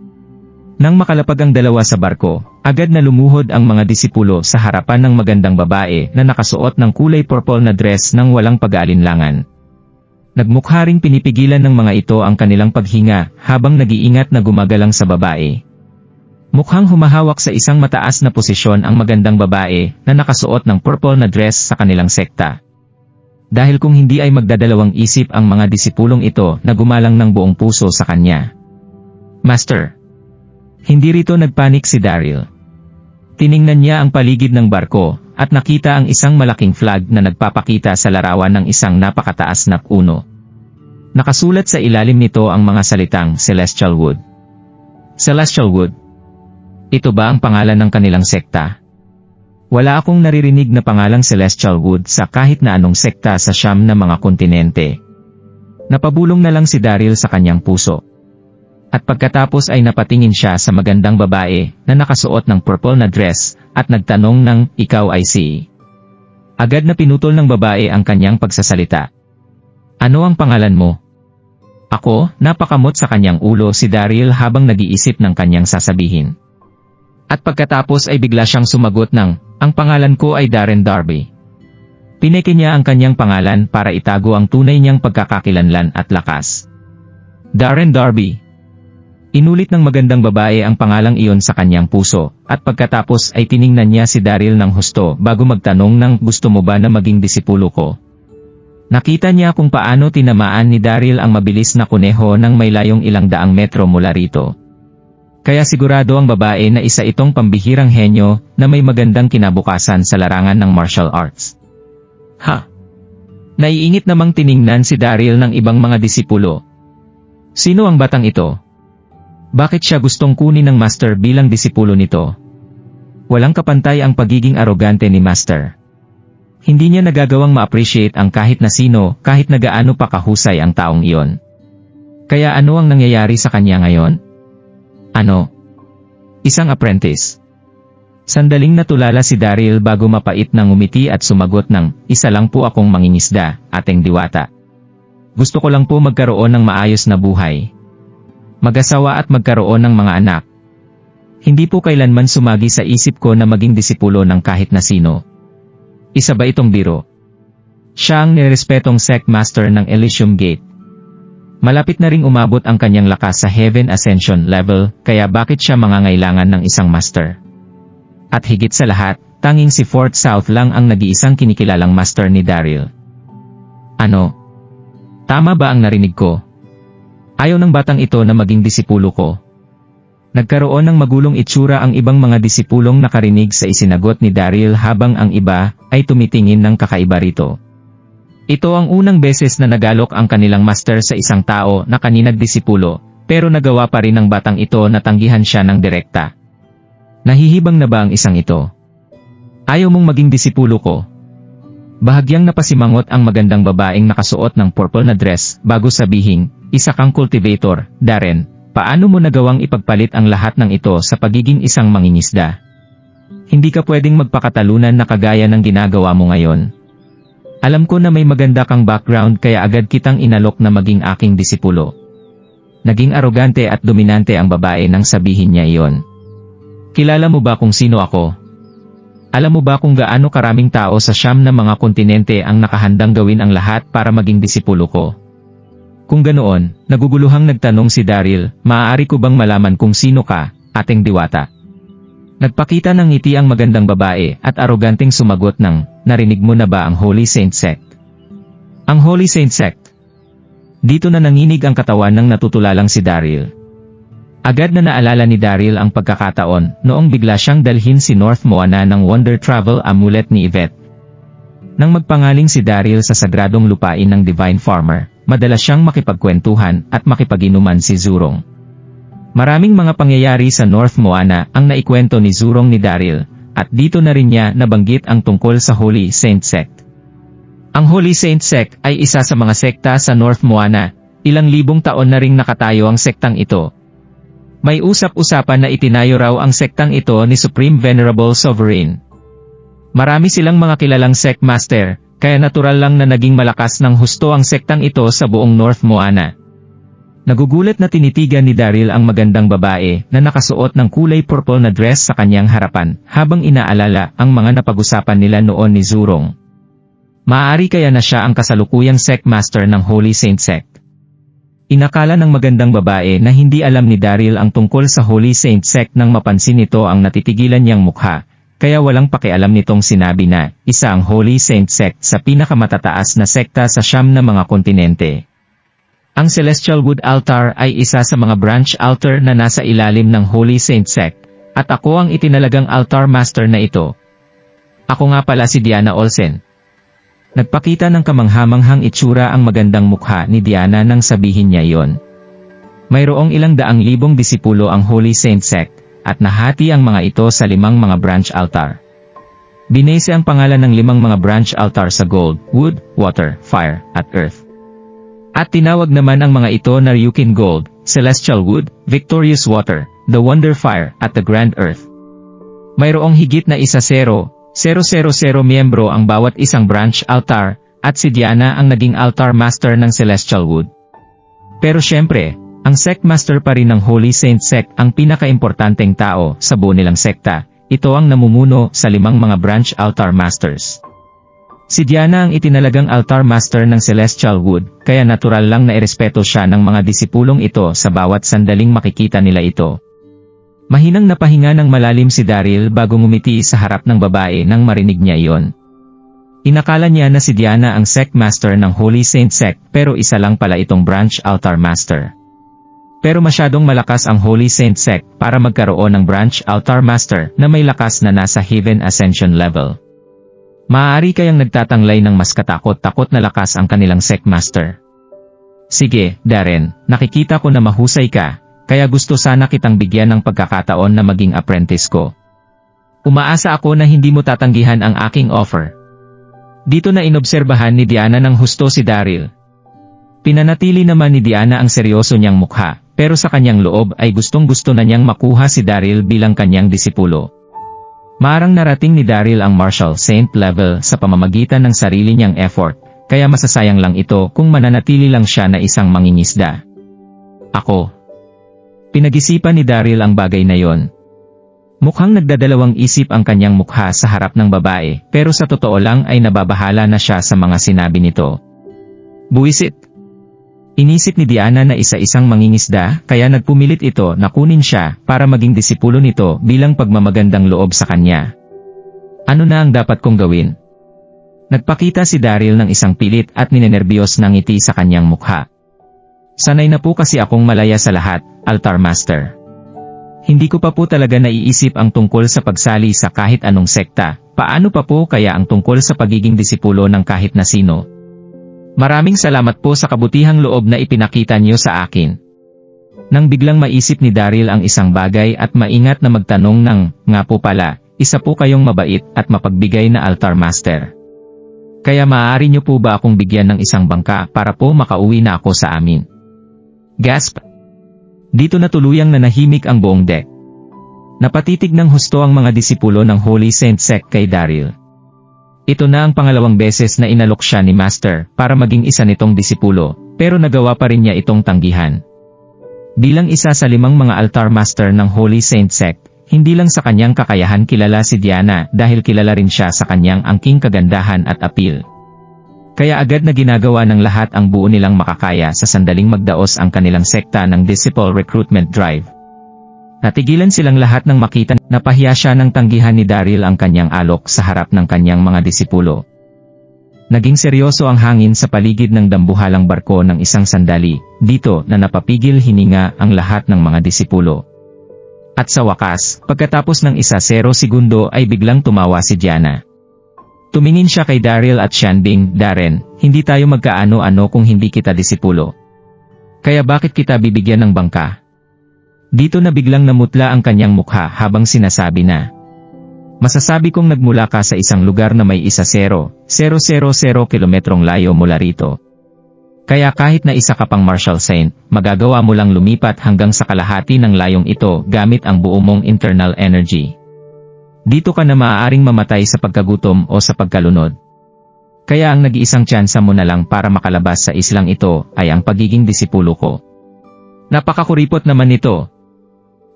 Nang makalapag ang dalawa sa barko, agad na lumuhod ang mga disipulo sa harapan ng magandang babae na nakasuot ng kulay purple na dress nang walang pag-aalinlangan. Nagmukha ring pinipigilan ng mga ito ang kanilang paghinga habang nag-iingat na gumagalang sa babae. Mukhang humahawak sa isang mataas na posisyon ang magandang babae na nakasuot ng purple na dress sa kanilang sekta. Dahil kung hindi ay magdadalawang isip ang mga disipulong ito na gumalang ng buong puso sa kanya. Master! Hindi rito nagpanik si Daryl. Tiningnan niya ang paligid ng barko, at nakita ang isang malaking flag na nagpapakita sa larawan ng isang napakataas na puno. Nakasulat sa ilalim nito ang mga salitang Celestial Wood. Celestial Wood. Ito ba ang pangalan ng kanilang sekta? Wala akong naririnig na pangalang Celestial Wood sa kahit na anong sekta sa siyam na mga kontinente. Napabulong na lang si Daryl sa kanyang puso. At pagkatapos ay napatingin siya sa magandang babae na nakasuot ng purple na dress at nagtanong ng, ikaw ay si? Agad na pinutol ng babae ang kanyang pagsasalita. Ano ang pangalan mo? Ako, napakamot sa kanyang ulo si Daryl habang nag-iisip ng kanyang sasabihin. At pagkatapos ay bigla siyang sumagot ng, ang pangalan ko ay Darren Darby. Pineke niya ang kanyang pangalan para itago ang tunay niyang pagkakakilanlan at lakas. Darren Darby. Inulit ng magandang babae ang pangalang iyon sa kanyang puso, at pagkatapos ay tiningnan niya si Daryl ng husto bago magtanong ng gusto mo ba na maging disipulo ko. Nakita niya kung paano tinamaan ni Daryl ang mabilis na kuneho ng may layong ilang daang metro mula rito. Kaya sigurado ang babae na isa itong pambihirang henyo na may magandang kinabukasan sa larangan ng martial arts. Ha! Naiingit namang tiningnan si Daryl ng ibang mga disipulo. Sino ang batang ito? Bakit siya gustong kunin ng Master bilang disipulo nito? Walang kapantay ang pagiging arogante ni Master. Hindi niya nagagawang ma-appreciate ang kahit na sino kahit na gaano pa kahusay ang taong iyon. Kaya ano ang nangyayari sa kanya ngayon? Ano? Isang apprentice. Sandaling natulala si Daryl bago mapait na ngumiti at sumagot ng, isa lang po akong mangingisda, ating diwata. Gusto ko lang po magkaroon ng maayos na buhay. Mag-asawa at magkaroon ng mga anak. Hindi po kailanman sumagi sa isip ko na maging disipulo ng kahit na sino. Isa ba itong biro? Siya ang nirespetong sect master ng Elysium Gate. Malapit na ring umabot ang kanyang lakas sa Heaven Ascension level, kaya bakit siya mangangailangan ng isang master? At higit sa lahat, tanging si Fort South lang ang nag-iisang kinikilalang master ni Daryl. Ano? Tama ba ang narinig ko? Ayaw ng batang ito na maging disipulo ko. Nagkaroon ng magulong itsura ang ibang mga disipulong nakarinig sa isinagot ni Daryl habang ang iba ay tumitingin ng kakaiba rito. Ito ang unang beses na nagalok ang kanilang master sa isang tao na kaninang disipulo, pero nagawa pa rin ng batang ito na tanggihan siya ng direkta. Nahihibang na ba ang isang ito? Ayaw mong maging disipulo ko? Bahagyang napasimangot ang magandang babaeng nakasuot ng purple na dress bago sabihin, isa kang cultivator, Darren, paano mo nagawang ipagpalit ang lahat ng ito sa pagiging isang mangingisda? Hindi ka pwedeng magpakatalunan na kagaya ng ginagawa mo ngayon. Alam ko na may maganda kang background kaya agad kitang inalok na maging aking disipulo. Naging arogante at dominante ang babae nang sabihin niya iyon. Kilala mo ba kung sino ako? Alam mo ba kung gaano karaming tao sa siyam na mga kontinente ang nakahandang gawin ang lahat para maging disipulo ko? Kung ganoon, naguguluhang nagtanong si Daryl, maaari ko bang malaman kung sino ka, ating diwata? Nagpakita ng ngiti ang magandang babae at aroganteng sumagot ng, narinig mo na ba ang Holy Saint Sect? Ang Holy Saint Sect? Dito na nanginig ang katawan ng natutulalang si Daryl. Agad na naalala ni Daryl ang pagkakataon noong bigla siyang dalhin si North Moana ng Wonder Travel Amulet ni Yvette. Nang magpangaling si Daryl sa sagradong lupain ng Divine Farmer, madalas siyang makipagkwentuhan at makipaginuman si Zurong. Maraming mga pangyayari sa North Moana ang naikwento ni Zurong ni Daryl, at dito na rin niya nabanggit ang tungkol sa Holy Saint Sect. Ang Holy Saint Sect ay isa sa mga sekta sa North Moana, ilang libong taon na ring nakatayo ang sektang ito. May usap-usapan na itinayo raw ang sektang ito ni Supreme Venerable Sovereign. Marami silang mga kilalang sect master, kaya natural lang na naging malakas ng husto ang sektang ito sa buong North Moana. Nagugulat na tinitigan ni Daryl ang magandang babae na nakasuot ng kulay purple na dress sa kanyang harapan habang inaalala ang mga napag-usapan nila noon ni Zurong. Maaari kaya na siya ang kasalukuyang sect master ng Holy Saint Sect. Inakala ng magandang babae na hindi alam ni Daryl ang tungkol sa Holy Saint Sect nang mapansin nito ang natitigilan niyang mukha, kaya walang pakialam nitong sinabi na, isa ang Holy Saint Sect sa pinakamatataas na sekta sa siyam na mga kontinente. Ang Celestial Wood Altar ay isa sa mga branch altar na nasa ilalim ng Holy Saint Sect, at ako ang itinalagang altar master na ito. Ako nga pala si Diana Olsen. Nagpakita ng kamanghamanghang itsura ang magandang mukha ni Diana nang sabihin niya iyon. Mayroong ilang daang libong disipulo ang Holy Saint Sect, at nahati ang mga ito sa 5 mga branch altar. Binase ang pangalan ng 5 mga branch altar sa gold, wood, water, fire, at earth. At tinawag naman ang mga ito na Ryukin Gold, Celestial Wood, Victorious Water, The Wonder Fire, at The Grand Earth. Mayroong higit na 1,000 miyembro ang bawat isang branch altar, at si Diana ang naging altar master ng Celestial Wood. Pero syempre, ang sect master pa rin ng Holy Saint Sect ang pinakaimportanteng tao sa buo nilang sekta. Ito ang namumuno sa 5 mga branch altar masters. Si Diana ang itinalagang altar master ng Celestial Wood, kaya natural lang na irespeto siya ng mga disipulong ito sa bawat sandaling makikita nila ito. Mahinang napahinga ng malalim si Daryl bago ngumiti sa harap ng babae nang marinig niya iyon. Inakala niya na si Diana ang sect master ng Holy Saint Sect pero isa lang pala itong branch altar master. Pero masyadong malakas ang Holy Saint Sect para magkaroon ng branch altar master na may lakas na nasa Heaven Ascension level. Maaari kayang nagtatanglay ng mas katakot-takot na lakas ang kanilang sect master. Sige, Darren, nakikita ko na mahusay ka. Kaya gusto sana kitang bigyan ng pagkakataon na maging apprentice ko. Umaasa ako na hindi mo tatanggihan ang aking offer. Dito na inobserbahan ni Diana ng husto si Daryl. Pinanatili naman ni Diana ang seryoso niyang mukha, pero sa kanyang loob ay gustong-gusto na niyang makuha si Daryl bilang kanyang disipulo. Marang narating ni Daryl ang Martial Saint level sa pamamagitan ng sarili niyang effort, kaya masasayang lang ito kung mananatili lang siya na isang mangingisda. Ako. Pinag-isipan ni Daryl ang bagay na yon. Mukhang nagdadalawang isip ang kanyang mukha sa harap ng babae, pero sa totoo lang ay nababahala na siya sa mga sinabi nito. Buwisit. Inisip ni Diana na isa-isang mangingisda, kaya nagpumilit ito na kunin siya para maging disipulo nito bilang pagmamagandang loob sa kanya. Ano na ang dapat kong gawin? Nagpakita si Daryl ng isang pilit at ninenerbiyos na ngiti sa kanyang mukha. Sanay na po kasi akong malaya sa lahat, Altar Master. Hindi ko pa po talaga naiisip ang tungkol sa pagsali sa kahit anong sekta, paano pa po kaya ang tungkol sa pagiging disipulo ng kahit na sino. Maraming salamat po sa kabutihang loob na ipinakita niyo sa akin. Nang biglang maisip ni Daryl ang isang bagay at maingat na magtanong ng, nga po pala, isa po kayong mabait at mapagbigay na Altar Master. Kaya maaari niyo po ba akong bigyan ng isang bangka para po makauwi na ako sa amin? Gasp! Dito na tuluyang nanahimik ang buong deck. Napatitig ng husto ang mga disipulo ng Holy Saint Sect kay Daryl. Ito na ang pangalawang beses na inalok siya ni Master para maging isa nitong disipulo, pero nagawa pa rin niya itong tanggihan. Bilang isa sa 5 mga Altar Master ng Holy Saint Sect, hindi lang sa kanyang kakayahan kilala si Diana dahil kilala rin siya sa kanyang angking kagandahan at appeal. Kaya agad na ginagawa ng lahat ang buo nilang makakaya sa sandaling magdaos ang kanilang sekta ng Disciple Recruitment Drive. Natigilan silang lahat nang makita na pahiya siya ng tanggihan ni Daryl ang kanyang alok sa harap ng kanyang mga disipulo. Naging seryoso ang hangin sa paligid ng dambuhalang barko ng isang sandali, dito na napapigil hininga ang lahat ng mga disipulo. At sa wakas, pagkatapos ng 1-0 segundo ay biglang tumawa si Diana. Tumingin siya kay Daryl at Shanbing, Darren, hindi tayo magkaano-ano kung hindi kita disipulo. Kaya bakit kita bibigyan ng bangka? Dito na biglang namutla ang kanyang mukha habang sinasabi na, masasabi kong nagmula ka sa isang lugar na may 1,000 kilometrong layo mula rito. Kaya kahit na isa ka pang Martial Saint, magagawa mo lang lumipat hanggang sa kalahati ng layong ito gamit ang buo mong internal energy. Dito ka na maaaring mamatay sa pagkagutom o sa pagkalunod. Kaya ang nag-iisang tsansa mo na lang para makalabas sa islang ito ay ang pagiging disipulo ko. Napakakuripot naman nito.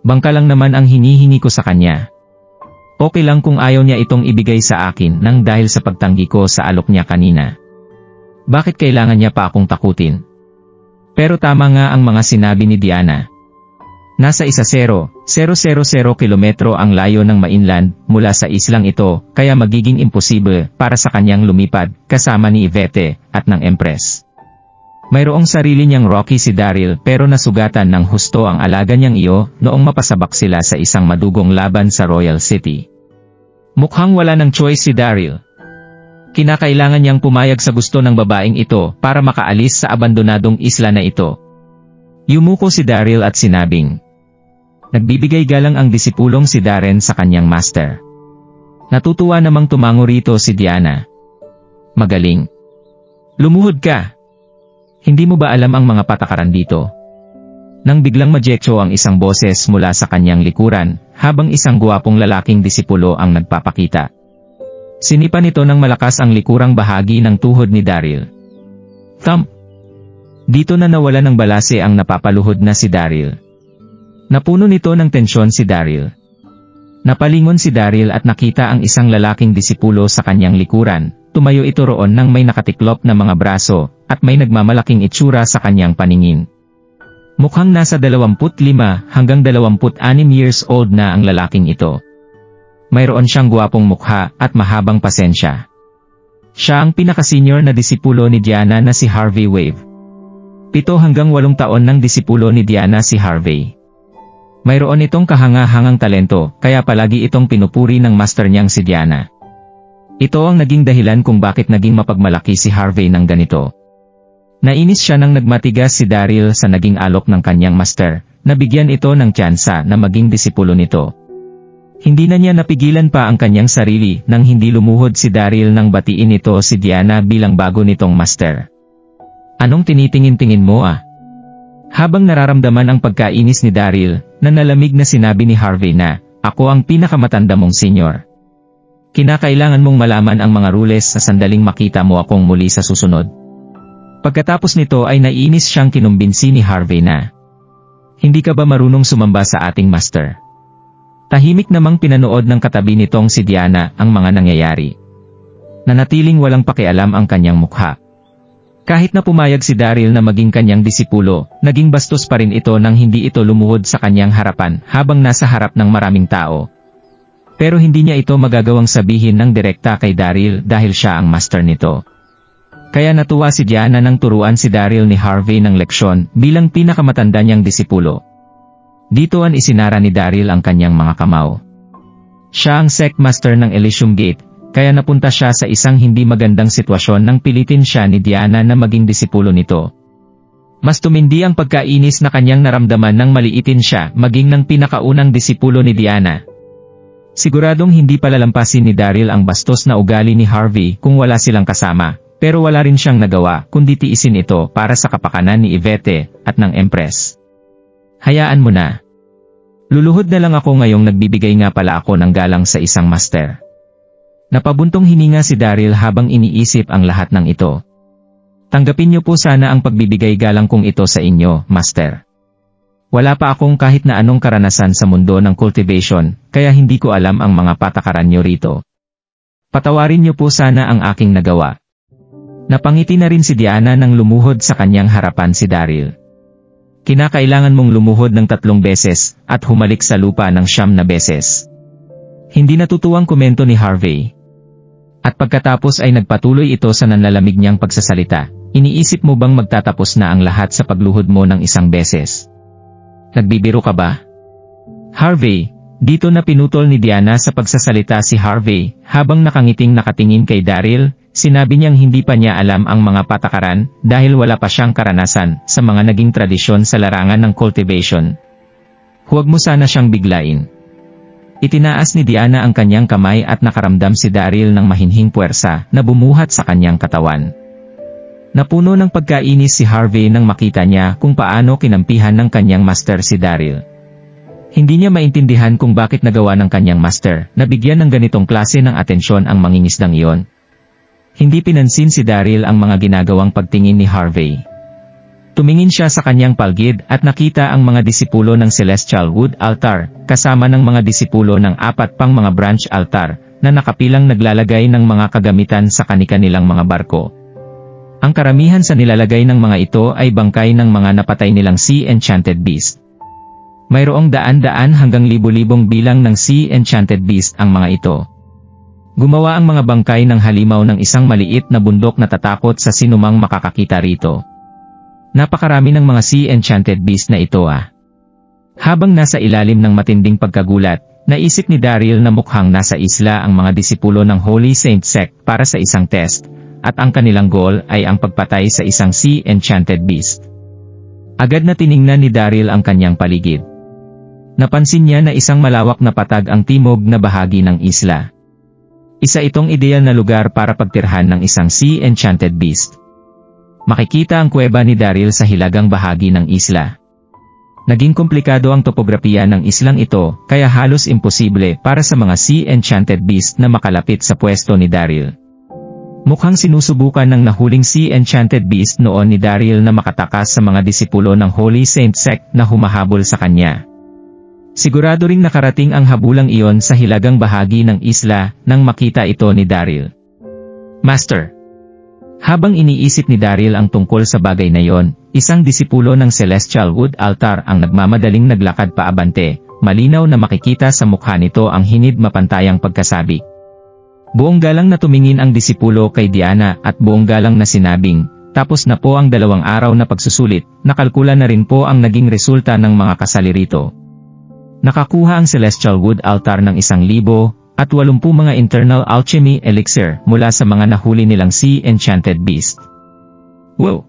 Bangka lang naman ang hinihingi ko sa kanya. Okay lang kung ayaw niya itong ibigay sa akin nang dahil sa pagtanggi ko sa alok niya kanina. Bakit kailangan niya pa akong takutin? Pero tama nga ang mga sinabi ni Diana. Nasa 1,000 kilometro ang layo ng mainland mula sa islang ito, kaya magiging imposible para sa kanyang lumipad kasama ni Yvette at ng Empress. Mayroong sarili niyang Rocky si Daryl pero nasugatan ng husto ang alaga niyang iyo noong mapasabak sila sa isang madugong laban sa Royal City. Mukhang wala ng choice si Daryl. Kinakailangan niyang pumayag sa gusto ng babaeng ito para makaalis sa abandonadong isla na ito. Yumuko si Daryl at sinabing, nagbibigay galang ang disipulong si Darren sa kanyang master. Natutuwa namang tumango rito si Diana. Magaling. Lumuhod ka. Hindi mo ba alam ang mga patakaran dito? Nang biglang majekso ang isang boses mula sa kanyang likuran, habang isang guwapong lalaking disipulo ang nagpapakita. Sinipa nito ng malakas ang likurang bahagi ng tuhod ni Daryl. Thump! Dito na nawala ng balase ang napapaluhod na si Daryl. Napuno nito ng tensyon si Daryl. Napalingon si Daryl at nakita ang isang lalaking disipulo sa kanyang likuran. Tumayo ito roon nang may nakatiklop na mga braso, at may nagmamalaking itsura sa kanyang paningin. Mukhang nasa 25 hanggang 26 years old na ang lalaking ito. Mayroon siyang guwapong mukha at mahabang pasensya. Siya ang pinaka-senior na disipulo ni Diana na si Harvey Wave. 7 hanggang 8 taon ng disipulo ni Diana si Harvey. Mayroon itong kahanga-hangang talento, kaya palagi itong pinupuri ng master niyang si Diana. Ito ang naging dahilan kung bakit naging mapagmalaki si Harvey ng ganito. Nainis siya nang nagmatigas si Daryl sa naging alok ng kanyang master, na bigyan ito ng tsansa na maging disipulo nito. Hindi na niya napigilan pa ang kanyang sarili nang hindi lumuhod si Daryl nang batiin ito si Diana bilang bago nitong master. Anong tinitingin-tingin mo ah? Habang nararamdaman ang pagkainis ni Daryl, nalamig na sinabi ni Harvey na, ako ang pinakamatanda mong senior. Kinakailangan mong malaman ang mga rules sa sandaling makita mo akong muli sa susunod. Pagkatapos nito ay naiinis siyang kinumbinsi ni Harvey na, hindi ka ba marunong sumamba sa ating master? Tahimik namang pinanood ng katabi nitong si Diana ang mga nangyayari. Nanatiling walang pakialam ang kanyang mukha. Kahit na pumayag si Daryl na maging kanyang disipulo, naging bastos pa rin ito nang hindi ito lumuhod sa kanyang harapan habang nasa harap ng maraming tao. Pero hindi niya ito magagawang sabihin ng direkta kay Daryl dahil siya ang master nito. kaya natuwa si Diana nang turuan si Daryl ni Harvey ng leksyon bilang pinakamatanda niyang disipulo. Ditoan isinara ni Daryl ang kanyang mga kamao. Siya ang sect master ng Elysium Gate, kaya napunta siya sa isang hindi magandang sitwasyon nang pilitin siya ni Diana na maging disipulo nito. Mas tumindi ang pagkainis na kanyang naramdaman nang maliitin siya maging ng pinakaunang disipulo ni Diana. Siguradong hindi palalampasin ni Daryl ang bastos na ugali ni Harvey kung wala silang kasama, pero wala rin siyang nagawa kundi tiisin ito para sa kapakanan ni Yvette at ng Empress. Hayaan mo na. Luluhod na lang ako ngayong nagbibigay nga pala ako ng galang sa isang master. Napabuntong hininga si Daryl habang iniisip ang lahat ng ito. Tanggapin niyo po sana ang pagbibigay galang kong ito sa inyo, master. Wala pa akong kahit na anong karanasan sa mundo ng cultivation, kaya hindi ko alam ang mga patakaran niyo rito. Patawarin niyo po sana ang aking nagawa. Napangiti na rin si Diana nang lumuhod sa kanyang harapan si Daryl. Kinakailangan mong lumuhod ng 3 beses at humalik sa lupa ng 9 na beses. Hindi natutuwang komento ni Harvey. At pagkatapos ay nagpatuloy ito sa nanlalamig niyang pagsasalita. Iniisip mo bang magtatapos na ang lahat sa pagluhod mo ng 1 beses? Nagbibiro ka ba? Harvey, dito na pinutol ni Diana sa pagsasalita si Harvey habang nakangiting nakatingin kay Daryl. Sinabi niyang hindi pa niya alam ang mga patakaran dahil wala pa siyang karanasan sa mga naging tradisyon sa larangan ng cultivation. Huwag mo sana siyang biglain. Itinaas ni Diana ang kanyang kamay at nakaramdam si Daryl ng mahinhing puwersa na bumuhat sa kanyang katawan. Napuno ng pagkainis si Harvey nang makita niya kung paano kinampihan ng kanyang master si Daryl. Hindi niya maintindihan kung bakit nagawa ng kanyang master na bigyan ng ganitong klase ng atensyon ang mangingisdang iyon. Hindi pinansin si Daryl ang mga ginagawang pagtingin ni Harvey. Tumingin siya sa kanyang palgid at nakita ang mga disipulo ng Celestial Wood Altar, kasama ng mga disipulo ng 4 pang mga branch altar, na nakapilang naglalagay ng mga kagamitan sa kani-kanilang mga barko. Ang karamihan sa nilalagay ng mga ito ay bangkay ng mga napatay nilang Sea Enchanted Beast. Mayroong daan-daan hanggang libo-libong bilang ng Sea Enchanted Beast ang mga ito. Gumawa ang mga bangkay ng halimaw ng isang maliit na bundok na tatakot sa sinumang makakakita rito. Napakarami ng mga Sea Enchanted Beast na ito Habang nasa ilalim ng matinding pagkagulat, naisip ni Daryl na mukhang nasa isla ang mga disipulo ng Holy Saint Sect para sa isang test, at ang kanilang goal ay ang pagpatay sa isang Sea Enchanted Beast. Agad na tiningnan ni Daryl ang kanyang paligid. Napansin niya na isang malawak na patag ang timog na bahagi ng isla. Isa itong ideal na lugar para pagtirhan ng isang Sea Enchanted Beast. Makikita ang kuweba ni Daryl sa hilagang bahagi ng isla. Naging komplikado ang topografiya ng islang ito, kaya halos imposible para sa mga Sea Enchanted Beast na makalapit sa pwesto ni Daryl. Mukhang sinusubukan ng nahuling Sea Enchanted Beast noon ni Daryl na makatakas sa mga disipulo ng Holy Saint Sect na humahabol sa kanya. Sigurado ring nakarating ang habulang iyon sa hilagang bahagi ng isla nang makita ito ni Daryl. Master. Habang iniisip ni Daryl ang tungkol sa bagay na iyon, isang disipulo ng Celestial Wood Altar ang nagmamadaling naglakad paabante, malinaw na makikita sa mukha nito ang hinid mapantayang pagkasabi. Buong galang na tumingin ang disipulo kay Diana at buong galang na sinabing, tapos na po ang 2 araw na pagsusulit, nakalkula na rin po ang naging resulta ng mga kasali rito. Nakakuha ang Celestial Wood Altar ng 1,080 mga internal alchemy elixir mula sa mga nahuli nilang Sea Enchanted Beast. Wow!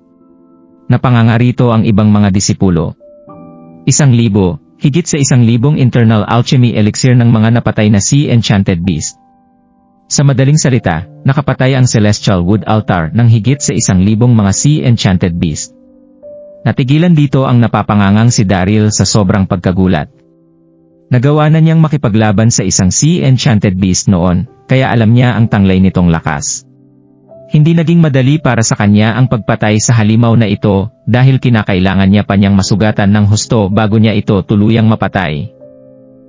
Napangangarito ang ibang mga disipulo. 1,000, higit sa 1,000 internal alchemy elixir ng mga napatay na Sea Enchanted Beast. Sa madaling salita, nakapatay ang Celestial Wood Altar ng higit sa 1,000 mga Sea Enchanted Beast. Natigilan dito ang napapangangang si Daryl sa sobrang pagkagulat. Nagawa na niyang makipaglaban sa isang Sea Enchanted Beast noon, kaya alam niya ang tanglay nitong lakas. Hindi naging madali para sa kanya ang pagpatay sa halimaw na ito, dahil kinakailangan niya pa niyang masugatan ng husto bago niya ito tuluyang mapatay.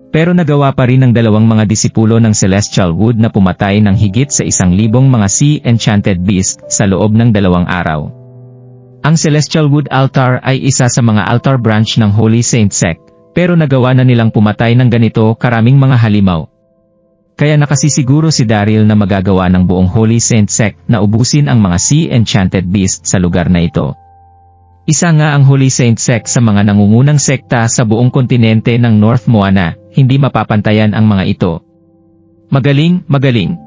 Pero nagawa pa rin ng 2 mga disipulo ng Celestial Wood na pumatay ng higit sa 1,000 mga Sea Enchanted Beast sa loob ng 2 araw. Ang Celestial Wood Altar ay isa sa mga altar branch ng Holy Saint Sect, pero nagawa na nilang pumatay ng ganito karaming mga halimaw. Kaya nakasisiguro si Daryl na magagawa ng buong Holy Saint Sect na ubusin ang mga Sea Enchanted Beast sa lugar na ito. Isa nga ang Holy Saint Sect sa mga nangungunang sekta sa buong kontinente ng North Moana, hindi mapapantayan ang mga ito. Magaling, magaling.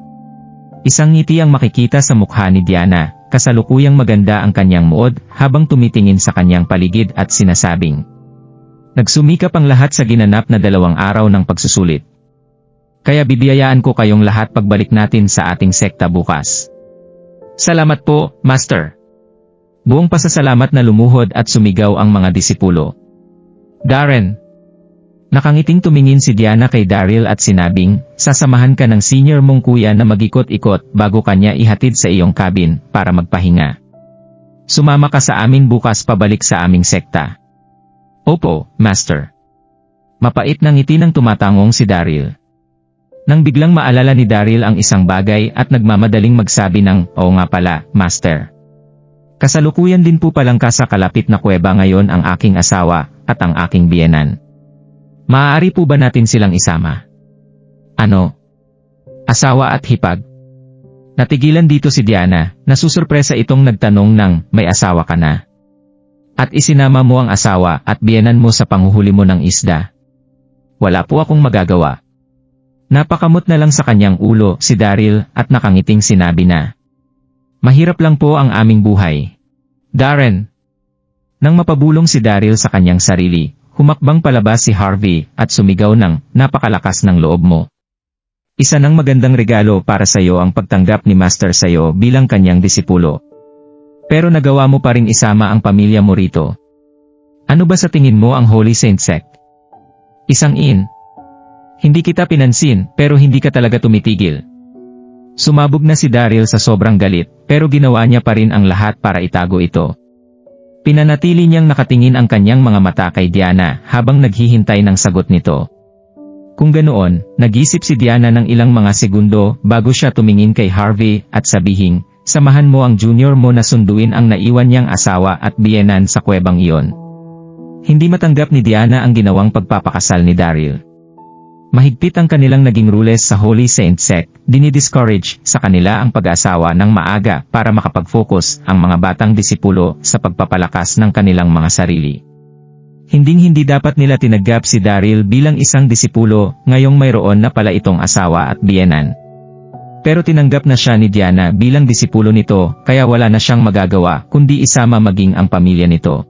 Isang ngiti ang makikita sa mukha ni Diana, kasalukuyang maganda ang kanyang muod habang tumitingin sa kanyang paligid at sinasabing. Nagsumikap ang lahat sa ginanap na 2 araw ng pagsusulit. Kaya bibiyayaan ko kayong lahat pagbalik natin sa ating sekta bukas. Salamat po, Master. Buong pasasalamat na lumuhod at sumigaw ang mga disipulo. Darren. Nakangiting tumingin si Diana kay Daryl at sinabing, sasamahan ka ng senior mong kuya na mag-ikot-ikot bago kanya ihatid sa iyong cabin para magpahinga. Sumama ka sa amin bukas pabalik sa aming sekta. Opo, Master. Mapait na ngiti ng tumatangong si Daryl. Nang biglang maalala ni Daryl ang isang bagay at nagmamadaling magsabi ng, oo nga pala, Master. Kasalukuyan din po palang sa kalapit na kuweba ngayon ang aking asawa at ang aking biyenan. Maaari po ba natin silang isama? Ano? Asawa at hipag? Natigilan dito si Diana, nasusurpresa itong nagtanong ng, may asawa ka na? At isinama mo ang asawa at biyenan mo sa panghuhuli mo ng isda. Wala po akong magagawa. Napakamot na lang sa kanyang ulo si Daryl at nakangiting sinabi na. Mahirap lang po ang aming buhay. Darren. Nang mapabulong si Daryl sa kanyang sarili, humakbang palabas si Harvey at sumigaw ng napakalakas ng loob mo. Isa ng magandang regalo para sa iyo ang pagtanggap ni Master sa iyo bilang kanyang disipulo. Pero nagawa mo pa ring isama ang pamilya mo rito. Ano ba sa tingin mo ang Holy Saint Sect? Isang Hindi kita pinansin pero hindi ka talaga tumitigil. Sumabog na si Daryl sa sobrang galit pero ginawa niya pa rin ang lahat para itago ito. Pinanatili niyang nakatingin ang kanyang mga mata kay Diana habang naghihintay ng sagot nito. Kung ganoon, nag-isip si Diana ng ilang mga segundo bago siya tumingin kay Harvey at sabihing, samahan mo ang junior mo na sunduin ang naiwan niyang asawa at biyenan sa kuwebang iyon. Hindi matanggap ni Diana ang ginawang pagpapakasal ni Daryl. Mahigpit ang kanilang naging rules sa Holy Saint Sect, dinidiscourage sa kanila ang pag-asawa ng maaga para makapag-focus ang mga batang disipulo sa pagpapalakas ng kanilang mga sarili. Hinding-hindi dapat nila tinanggap si Daryl bilang isang disipulo, ngayong mayroon na pala itong asawa at biyenan. Pero tinanggap na siya ni Diana bilang disipulo nito, kaya wala na siyang magagawa kundi isama maging ang pamilya nito.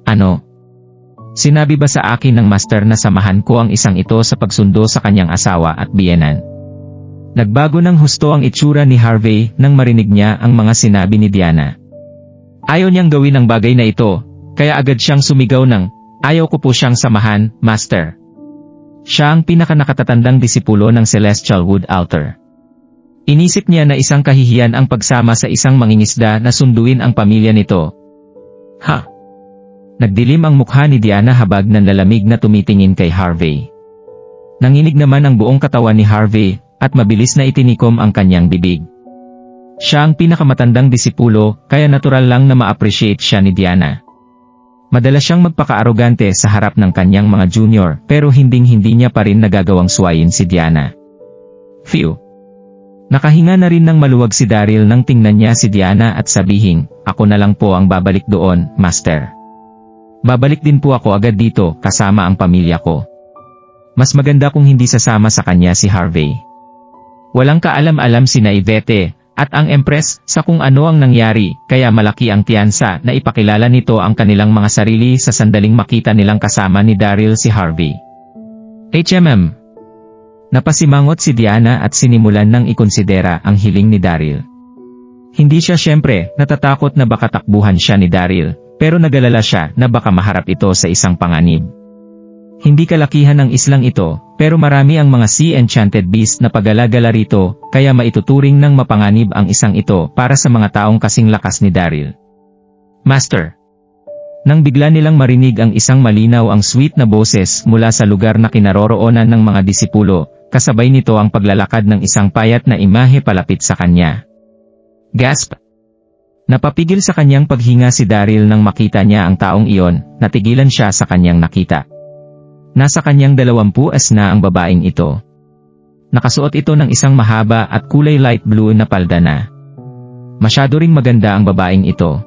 Ano? Sinabi ba sa akin ng Master na samahan ko ang isang ito sa pagsundo sa kanyang asawa at biyenan? Nagbago ng husto ang itsura ni Harvey nang marinig niya ang mga sinabi ni Diana. Ayaw niyang gawin ang bagay na ito, kaya agad siyang sumigaw ng, ayaw ko po siyang samahan, Master. Siya ang pinakanakatatandang disipulo ng Celestial Wood Altar. Inisip niya na isang kahihiyan ang pagsama sa isang mangingisda na sunduin ang pamilya nito. Ha? Nagdilim ang mukha ni Diana habag ng lalamig na tumitingin kay Harvey. Nanginig naman ang buong katawan ni Harvey, at mabilis na itinikom ang kanyang bibig. Siya ang pinakamatandang disipulo, kaya natural lang na ma-appreciate siya ni Diana. Madalas siyang magpaka-arogante sa harap ng kanyang mga junior, pero hinding-hindi niya pa rin nagagawang suwayin si Diana. Phew! Nakahinga na rin ng maluwag si Daryl nang tingnan niya si Diana at sabihing, ako na lang po ang babalik doon, Master. Babalik din po ako agad dito kasama ang pamilya ko. Mas maganda kung hindi sasama sa kanya si Harvey. Walang kaalam-alam si Yvette at ang Empress sa kung ano ang nangyari, kaya malaki ang tiyansa na ipakilala nito ang kanilang mga sarili sa sandaling makita nilang kasama ni Daryl si Harvey. HMM. Napasimangot si Diana at sinimulan ng ikonsidera ang hiling ni Daryl. Hindi siya siyempre natatakot na baka takbuhan siya ni Daryl, pero nagalala siya na baka maharap ito sa isang panganib. Hindi kalakihan ng islang ito, pero marami ang mga Sea Enchanted Beast na pagala-gala rito, kaya maituturing ng mapanganib ang isang ito para sa mga taong kasing lakas ni Daryl. Master. Nang bigla nilang marinig ang isang malinaw ang sweet na boses mula sa lugar na kinaroroonan ng mga disipulo, kasabay nito ang paglalakad ng isang payat na imahe palapit sa kanya. Gasp! Napapigil sa kanyang paghinga si Daryl nang makita niya ang taong iyon, natigilan siya sa kanyang nakita. Nasa kanyang 20 na ang babaeng ito. Nakasuot ito ng isang mahaba at kulay light blue na palda na. Masyado ring maganda ang babaeng ito.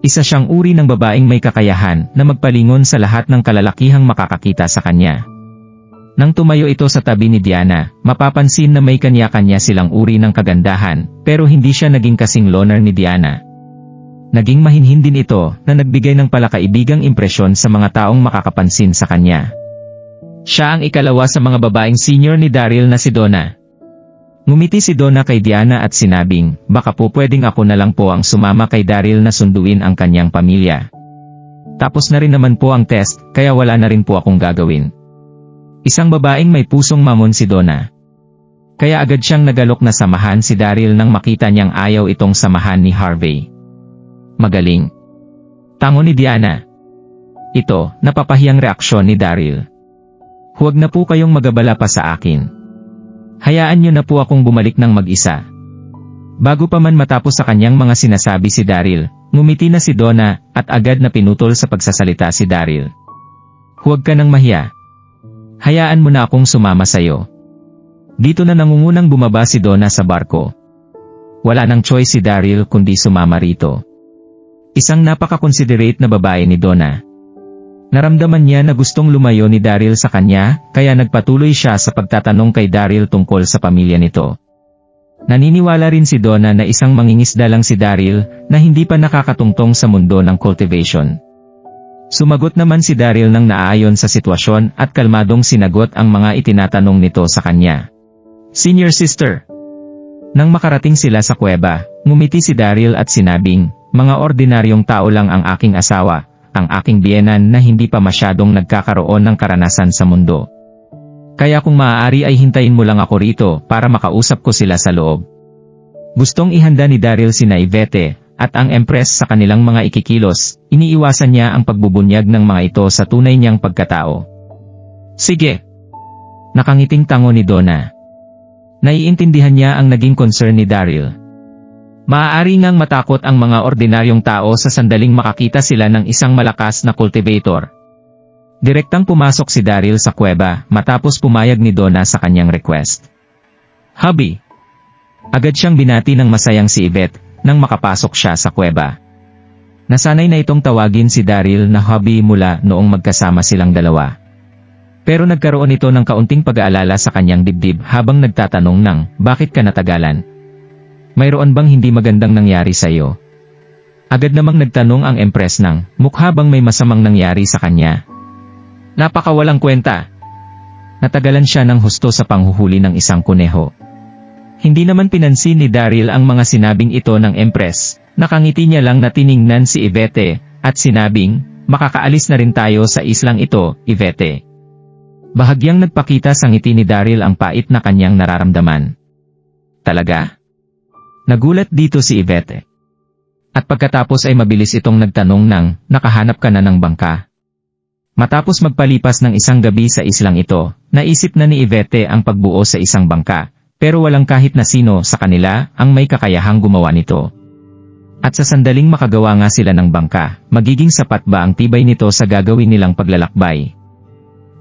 Isa siyang uri ng babaeng may kakayahan na magpalingon sa lahat ng kalalakihang makakakita sa kanya. Nang tumayo ito sa tabi ni Diana, mapapansin na may kanya-kanya silang uri ng kagandahan, pero hindi siya naging kasing loner ni Diana. Naging mahinhin din ito na nagbigay ng palakaibigang impresyon sa mga taong makakapansin sa kanya. Siya ang ikalawa sa mga babaeng senior ni Daryl na si Donna. Ngumiti si Donna kay Diana at sinabing, baka po pwedeng ako na lang po ang sumama kay Daryl na sunduin ang kanyang pamilya. Tapos na rin naman po ang test, kaya wala na rin po akong gagawin. Isang babaeng may pusong mamon si Donna. Kaya agad siyang nagalok na samahan si Daryl nang makita niyang ayaw itong samahan ni Harvey. Magaling. Tango ni Diana. Ito, napapahiyang reaksyon ni Daryl. Huwag na po kayong magabala pa sa akin. Hayaan niyo na po akong bumalik ng mag-isa. Bago pa man matapos sa kanyang mga sinasabi si Daryl, ngumiti na si Donna at agad na pinutol sa pagsasalita si Daryl. Huwag ka nang mahiya. Hayaan mo na akong sumama sa'yo. Dito na nangungunang bumaba si Donna sa barko. Wala nang choice si Daryl kundi sumama rito. Isang napaka-considerate na babae ni Donna. Naramdaman niya na gustong lumayo ni Daryl sa kanya, kaya nagpatuloy siya sa pagtatanong kay Daryl tungkol sa pamilya nito. Naniniwala rin si Donna na isang mangingisda lang si Daryl na hindi pa nakakatungtong sa mundo ng cultivation. Sumagot naman si Daryl nang naaayon sa sitwasyon at kalmadong sinagot ang mga itinatanong nito sa kanya. Senior sister. Nang makarating sila sa kuweba, ngumiti si Daryl at sinabing, mga ordinaryong tao lang ang aking asawa, ang aking biyenan na hindi pa masyadong nagkakaroon ng karanasan sa mundo. Kaya kung maaari ay hintayin mo lang ako rito para makausap ko sila sa loob. Gustong ihanda ni Daryl sina Yvette at ang Empress sa kanilang mga ikikilos, iniiwasan niya ang pagbubunyag ng mga ito sa tunay niyang pagkatao. Sige. Nakangiting tango ni Donna. Naiintindihan niya ang naging concern ni Daryl. Maaari ngang matakot ang mga ordinaryong tao sa sandaling makakita sila ng isang malakas na cultivator. Direktang pumasok si Daryl sa kuweba matapos pumayag ni Donna sa kanyang request. Hubby. Agad siyang binati ng masayang si Yvette nang makapasok siya sa kuweba. Nasanay na itong tawagin si Daryl na hubby mula noong magkasama silang dalawa. Pero nagkaroon ito ng kaunting pag-aalala sa kanyang dibdib habang nagtatanong ng, bakit ka natagalan? Mayroon bang hindi magandang nangyari sa iyo? Agad namang nagtanong ang Empress ng, mukha bang may masamang nangyari sa kanya? Napakawalang kwenta. Natagalan siya ng husto sa panghuhuli ng isang kuneho. Hindi naman pinansin ni Daryl ang mga sinabing ito ng Empress. Nakangiti niya lang na tiningnan si Yvette at sinabing, makakaalis na rin tayo sa islang ito, Yvette. Bahagyang nagpakita sa ngiti ni Daryl ang pait na kanyang nararamdaman. Talaga? Nagulat dito si Yvette. At pagkatapos ay mabilis itong nagtanong ng, nakahanap ka na ng bangka? Matapos magpalipas ng isang gabi sa islang ito, naisip na ni Yvette ang pagbuo sa isang bangka, pero walang kahit na sino sa kanila ang may kakayahang gumawa nito. At sa sandaling makagawa nga sila ng bangka, magiging sapat ba ang tibay nito sa gagawin nilang paglalakbay?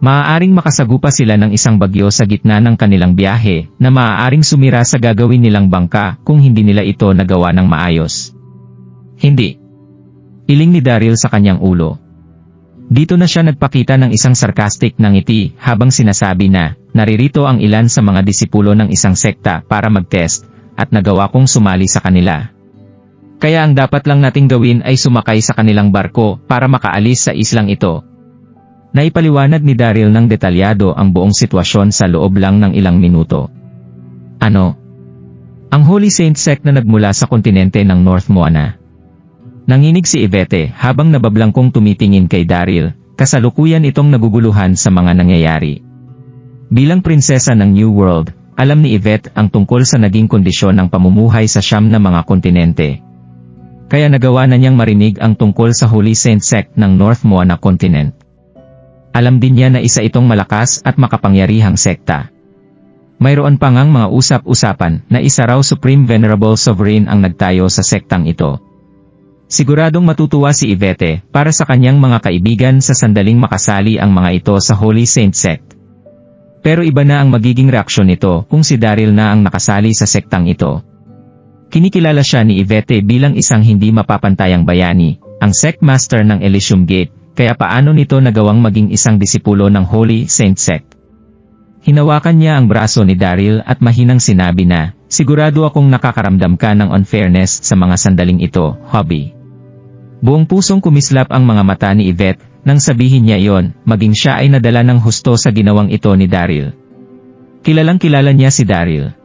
Maaaring makasagupa sila ng isang bagyo sa gitna ng kanilang biyahe na maaaring sumira sa gagawin nilang bangka kung hindi nila ito nagawa ng maayos. Hindi. Iling ni Daryl sa kanyang ulo. Dito na siya nagpakita ng isang sarcastic na ngiti habang sinasabi na, naririto ang ilan sa mga disipulo ng isang sekta para mag-test at nagawa kong sumali sa kanila. Kaya ang dapat lang nating gawin ay sumakay sa kanilang barko para makaalis sa islang ito. Naipaliwanag ni Daryl ng detalyado ang buong sitwasyon sa loob lang ng ilang minuto. Ano? Ang Holy Saint Sect na nagmula sa kontinente ng North Moana. Nanginig si Yvette habang nabablangkong tumitingin kay Daryl, kasalukuyan itong naguguluhan sa mga nangyayari. Bilang prinsesa ng New World, alam ni Yvette ang tungkol sa naging kondisyon ng pamumuhay sa siyam na mga kontinente. Kaya nagawa na niyang marinig ang tungkol sa Holy Saint Sect ng North Moana Continent. Alam din niya na isa itong malakas at makapangyarihang sekta. Mayroon pa ngang mga usap-usapan na isa raw Supreme Venerable Sovereign ang nagtayo sa sektang ito. Siguradong matutuwa si Yvette para sa kanyang mga kaibigan sa sandaling makasali ang mga ito sa Holy Saint Sect. Pero iba na ang magiging reaksyon nito kung si Daryl na ang nakasali sa sektang ito. Kinikilala siya ni Yvette bilang isang hindi mapapantayang bayani, ang sect master ng Elysium Gate, kaya paano nito nagawang maging isang disipulo ng Holy Saint Sect? Hinawakan niya ang braso ni Daryl at mahinang sinabi na, sigurado akong nakakaramdam ka ng unfairness sa mga sandaling ito, hubby. Buong pusong kumislap ang mga mata ni Yvette, nang sabihin niya iyon, maging siya ay nadala ng husto sa ginawang ito ni Daryl. Kilalang kilala niya si Daryl.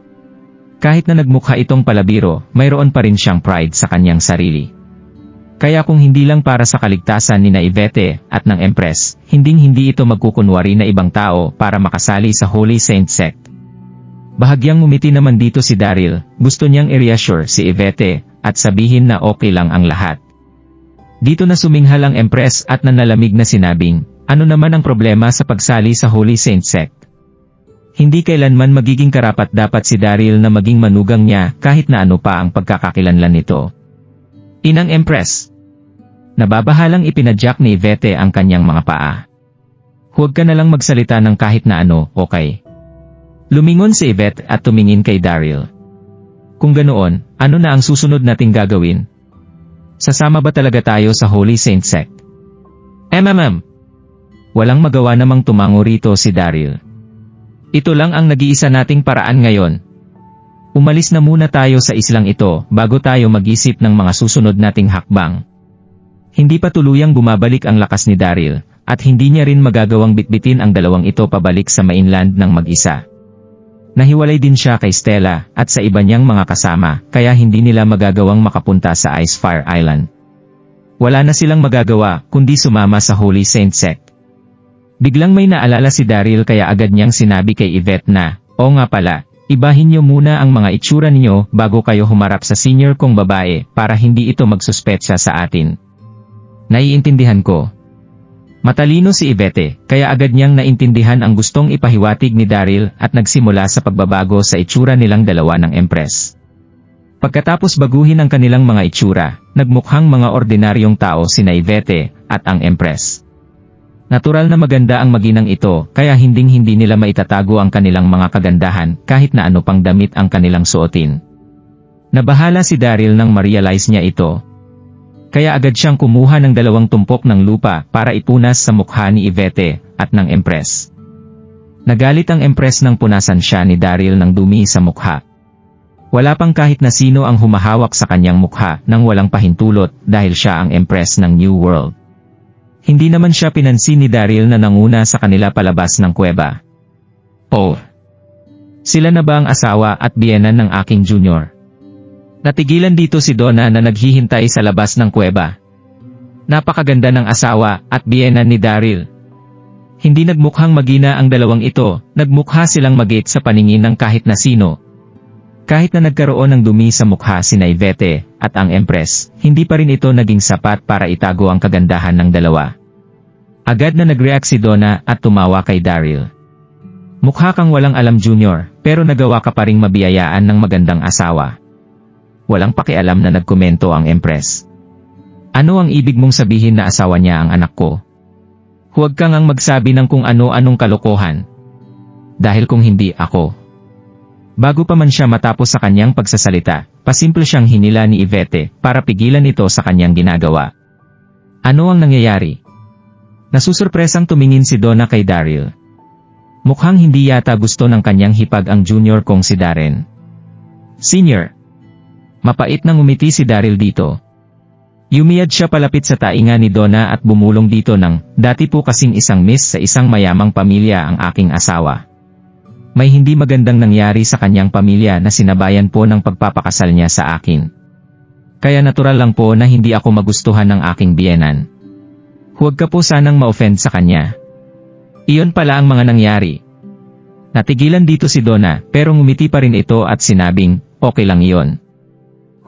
Kahit na nagmukha itong palabiro, mayroon pa rin siyang pride sa kanyang sarili. Kaya kung hindi lang para sa kaligtasan ni na Yvette at ng Empress, hindi ito magkukunwari na ibang tao para makasali sa Holy Saint Sect. Bahagyang ngumiti naman dito si Daryl, gusto niyang i-reassure si Yvette at sabihin na okay lang ang lahat. Dito na suminghal ang Empress at nanalamig na sinabing, ano naman ang problema sa pagsali sa Holy Saint Sect? Hindi kailanman magiging karapat-dapat si Daryl na maging manugang niya kahit na ano pa ang pagkakakilanlan nito. Inang Empress. Nababahalang ipinadyak ni Yvette ang kanyang mga paa. Huwag ka na lang magsalita ng kahit na ano, okay? Lumingon si Yvette at tumingin kay Daryl. Kung ganoon, ano na ang susunod nating gagawin? Sasama ba talaga tayo sa Holy Saint Sect? Walang magawa namang tumango rito si Daryl. Ito lang ang nag-iisa nating paraan ngayon. Umalis na muna tayo sa islang ito bago tayo mag-isip ng mga susunod nating hakbang. Hindi pa tuluyang bumabalik ang lakas ni Daryl, at hindi niya rin magagawang bitbitin ang dalawang ito pabalik sa mainland ng mag-isa. Nahiwalay din siya kay Stella at sa iba niyang mga kasama, kaya hindi nila magagawang makapunta sa Icefire Island. Wala na silang magagawa kundi sumama sa Holy Saint Sect. Biglang may naalala si Daryl kaya agad niyang sinabi kay Yvette na, o nga pala, ibahin niyo muna ang mga itsura niyo bago kayo humarap sa senior kong babae para hindi ito magsuspetsa sa atin. Naiintindihan ko. Matalino si Yvette, kaya agad niyang naintindihan ang gustong ipahiwatig ni Daryl at nagsimula sa pagbabago sa itsura nilang dalawa ng Empress. Pagkatapos baguhin ang kanilang mga itsura, nagmukhang mga ordinaryong tao sina Yvette at ang Empress. Natural na maganda ang maginang ito, kaya hindi nila maitatago ang kanilang mga kagandahan kahit na ano pang damit ang kanilang suotin. Nabahala si Daryl nang ma-realize niya ito. Kaya agad siyang kumuha ng 2 tumpok ng lupa para ipunas sa mukha ni Yvette at ng Empress. Nagalit ang Empress nang punasan siya ni Daryl ng dumi sa mukha. Wala pang kahit na sino ang humahawak sa kanyang mukha nang walang pahintulot dahil siya ang Empress ng New World. Hindi naman siya pinansin ni Daryl na nanguna sa kanila palabas ng kuweba. Oh! Sila na ba ang asawa at biyenan ng aking junior? Natigilan dito si Donna na naghihintay sa labas ng kuweba. Napakaganda ng asawa at biyenan ni Daryl. Hindi nagmukhang magina ang dalawang ito, nagmukha silang magit sa paningin ng kahit na sino. Kahit na nagkaroon ng dumi sa mukha sina Yvette at ang Empress, hindi pa rin ito naging sapat para itago ang kagandahan ng dalawa. Agad na nag-react si Donna at tumawa kay Daryl. Mukha kang walang alam junior, pero nagawa ka pa ring mabiyayaan ng magandang asawa. Walang pakialam na nagkomento ang Empress. Ano ang ibig mong sabihin na asawa niya ang anak ko? Huwag kang ang magsabi ng kung ano-anong kalokohan. Dahil kung hindi ako. Bago pa man siya matapos sa kanyang pagsasalita, pasimple siyang hinila ni Yvette para pigilan ito sa kanyang ginagawa. Ano ang nangyayari? Nasusurpresang tumingin si Donna kay Daryl. Mukhang hindi yata gusto ng kanyang hipag ang junior kong si Darren. Senior. Mapait nang umiti si Daryl dito. Yumiyad siya palapit sa tainga ni Donna at bumulong dito ng, dati po kasing isang miss sa isang mayamang pamilya ang aking asawa. May hindi magandang nangyari sa kanyang pamilya na sinabayan po ng pagpapakasal niya sa akin. Kaya natural lang po na hindi ako magustuhan ng aking biyenan. Huwag ka po sanang ma-offend sa kanya. Iyon pala ang mga nangyari. Natigilan dito si Donna pero ngumiti pa rin ito at sinabing, okay lang iyon.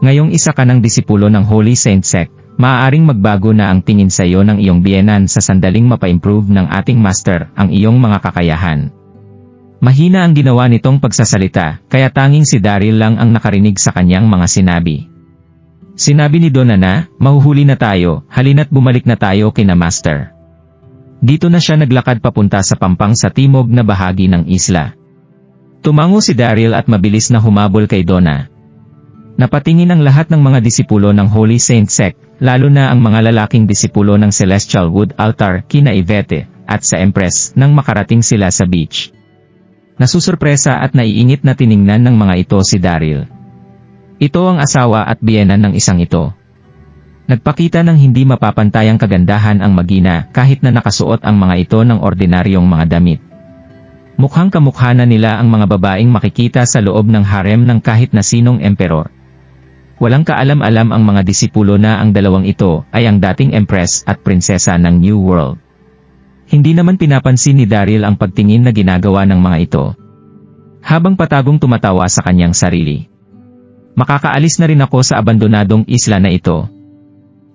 Ngayong isa ka ng disipulo ng Holy Saint Sect, maaaring magbago na ang tingin sa iyo ng iyong biyenan sa sandaling mapa-improve ng ating master ang iyong mga kakayahan. Mahina ang ginawa nitong pagsasalita, kaya tanging si Daryl lang ang nakarinig sa kanyang mga sinabi. Sinabi ni Donna na, mahuhuli na tayo, halina't bumalik na tayo kina master. Dito na siya naglakad papunta sa pampang sa timog na bahagi ng isla. Tumango si Daryl at mabilis na humabol kay Donna. Napatingin ang lahat ng mga disipulo ng Holy Saint Sect, lalo na ang mga lalaking disipulo ng Celestial Wood Altar, kina Yvette, at sa Empress, nang makarating sila sa beach. Nasusurpresa at naiinit na tiningnan ng mga ito si Daryl. Ito ang asawa at biyenan ng isang ito. Nagpakita ng hindi mapapantayang kagandahan ang magina kahit na nakasuot ang mga ito ng ordinaryong mga damit. Mukhang kamukha na nila ang mga babaeng makikita sa loob ng harem ng kahit na sinong emperor. Walang kaalam-alam ang mga disipulo na ang dalawang ito ay ang dating empress at prinsesa ng New World. Hindi naman pinapansin ni Daryl ang pagtingin na ginagawa ng mga ito. Habang patagong tumatawa sa kanyang sarili. Makakaalis na rin ako sa abandonadong isla na ito.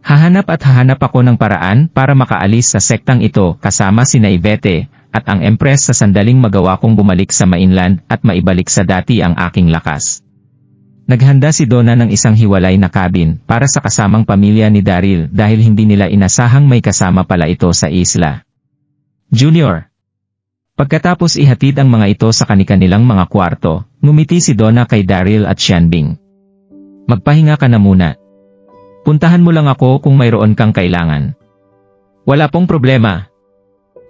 Hahanap ako ng paraan para makaalis sa sektang ito kasama sina Yvette at ang empress sa sandaling magawa kong bumalik sa mainland at maibalik sa dati ang aking lakas. Naghanda si Donna ng isang hiwalay na cabin para sa kasamang pamilya ni Daryl dahil hindi nila inasahang may kasama pala ito sa isla. Junior. Pagkatapos ihatid ang mga ito sa kanilang mga kwarto, ngumiti si Donna kay Daryl at Xianbing. Magpahinga ka na muna. Puntahan mo lang ako kung mayroon kang kailangan. Wala pong problema.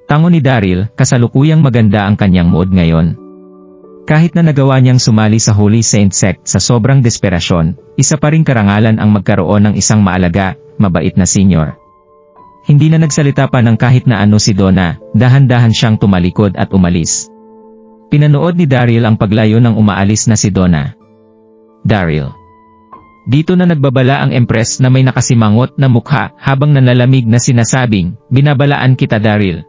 Tango ni Daryl, kasalukuyang maganda ang kanyang mood ngayon. Kahit na nagawa niyang sumali sa Holy Saint Sect sa sobrang desperasyon, isa pa ring karangalan ang magkaroon ng isang maalaga, mabait na senior. Hindi na nagsalita pa ng kahit na ano si Donna, dahan-dahan siyang tumalikod at umalis. Pinanood ni Daryl ang paglayo ng umaalis na si Donna. Daryl. Dito na nagbabala ang empress na may nakasimangot na mukha habang nanlalamig na sinasabing, binabalaan kita Daryl.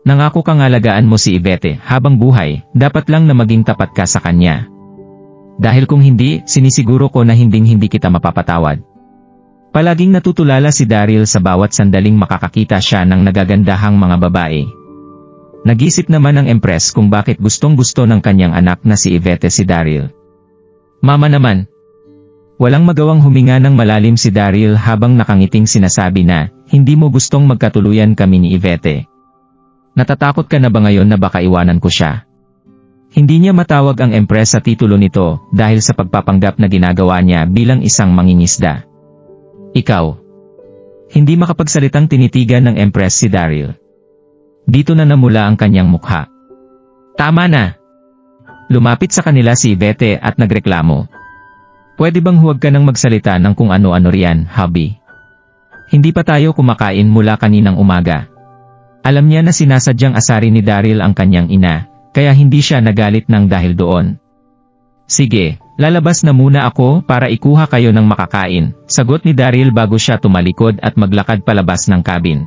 Nangako kang alagaan mo si Yvette habang buhay, dapat lang na maging tapat ka sa kanya. Dahil kung hindi, sinisiguro ko na hinding-hindi kita mapapatawad. Palaging natutulala si Daryl sa bawat sandaling makakakita siya ng nagagandahang mga babae. Nag-isip naman ang empress kung bakit gustong-gusto ng kanyang anak na si Yvette si Daryl. Mama naman. Walang magawang huminga ng malalim si Daryl habang nakangiting sinasabi na, hindi mo gustong magkatuluyan kami ni Yvette. Natatakot ka na ba ngayon na baka iwanan ko siya? Hindi niya matawag ang empress sa titulo nito dahil sa pagpapanggap na ginagawa niya bilang isang mangingisda. Ikaw. Hindi makapagsalitang tinitigan ng empress si Daryl. Dito na namula ang kanyang mukha. Tama na. Lumapit sa kanila si Yvette at nagreklamo. Pwede bang huwag ka nang magsalita ng kung ano-ano riyan, hubby? Hindi pa tayo kumakain mula kaninang umaga. Alam niya na sinasadyang asarin ni Daryl ang kanyang ina, kaya hindi siya nagalit ng dahil doon. Sige, lalabas na muna ako para ikuha kayo ng makakain, sagot ni Daryl bago siya tumalikod at maglakad palabas ng cabin.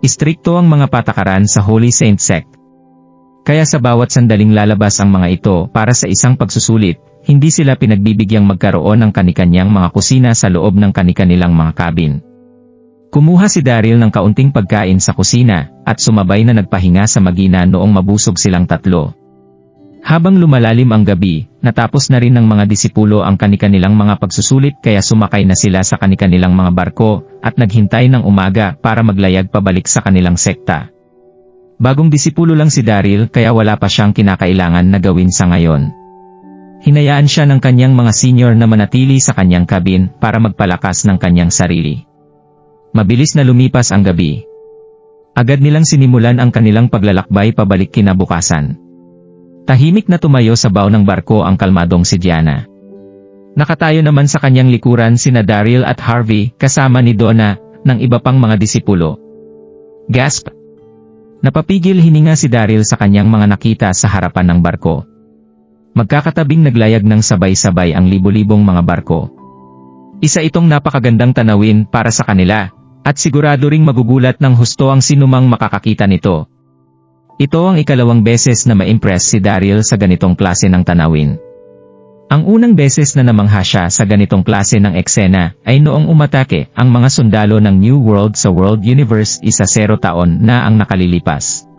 Istrikto ang mga patakaran sa Holy Saint Sect. Kaya sa bawat sandaling lalabas ang mga ito para sa isang pagsusulit, hindi sila pinagbibigyang magkaroon ng kanikanyang mga kusina sa loob ng kanikanilang mga cabin. Kumuha si Daryl ng kaunting pagkain sa kusina, at sumabay na nagpahinga sa magina noong mabusog silang tatlo. Habang lumalalim ang gabi, natapos na rin ng mga disipulo ang kanikanilang mga pagsusulit kaya sumakay na sila sa kanikanilang mga barko, at naghintay ng umaga para maglayag pabalik sa kanilang sekta. Bagong disipulo lang si Daryl kaya wala pa siyang kinakailangan na gawin sa ngayon. Hinayaan siya ng kanyang mga senior na manatili sa kanyang cabin para magpalakas ng kanyang sarili. Mabilis na lumipas ang gabi. Agad nilang sinimulan ang kanilang paglalakbay pabalik kinabukasan. Tahimik na tumayo sa baw ng barko ang kalmadong si Diana. Nakatayo naman sa kanyang likuran sina Daryl at Harvey kasama ni Donna ng iba pang mga disipulo. Gasp! Napapigil hininga si Daryl sa kanyang mga nakita sa harapan ng barko. Magkakatabing naglayag ng sabay-sabay ang libo-libong mga barko. Isa itong napakagandang tanawin para sa kanila, at sigurado ring magugulat ng husto ang sinumang makakakita nito. Ito ang ikalawang beses na ma-impress si Daryl sa ganitong klase ng tanawin. Ang unang beses na namangha siya sa ganitong klase ng eksena ay noong umatake ang mga sundalo ng New World sa World Universe 10 taon na ang nakalilipas.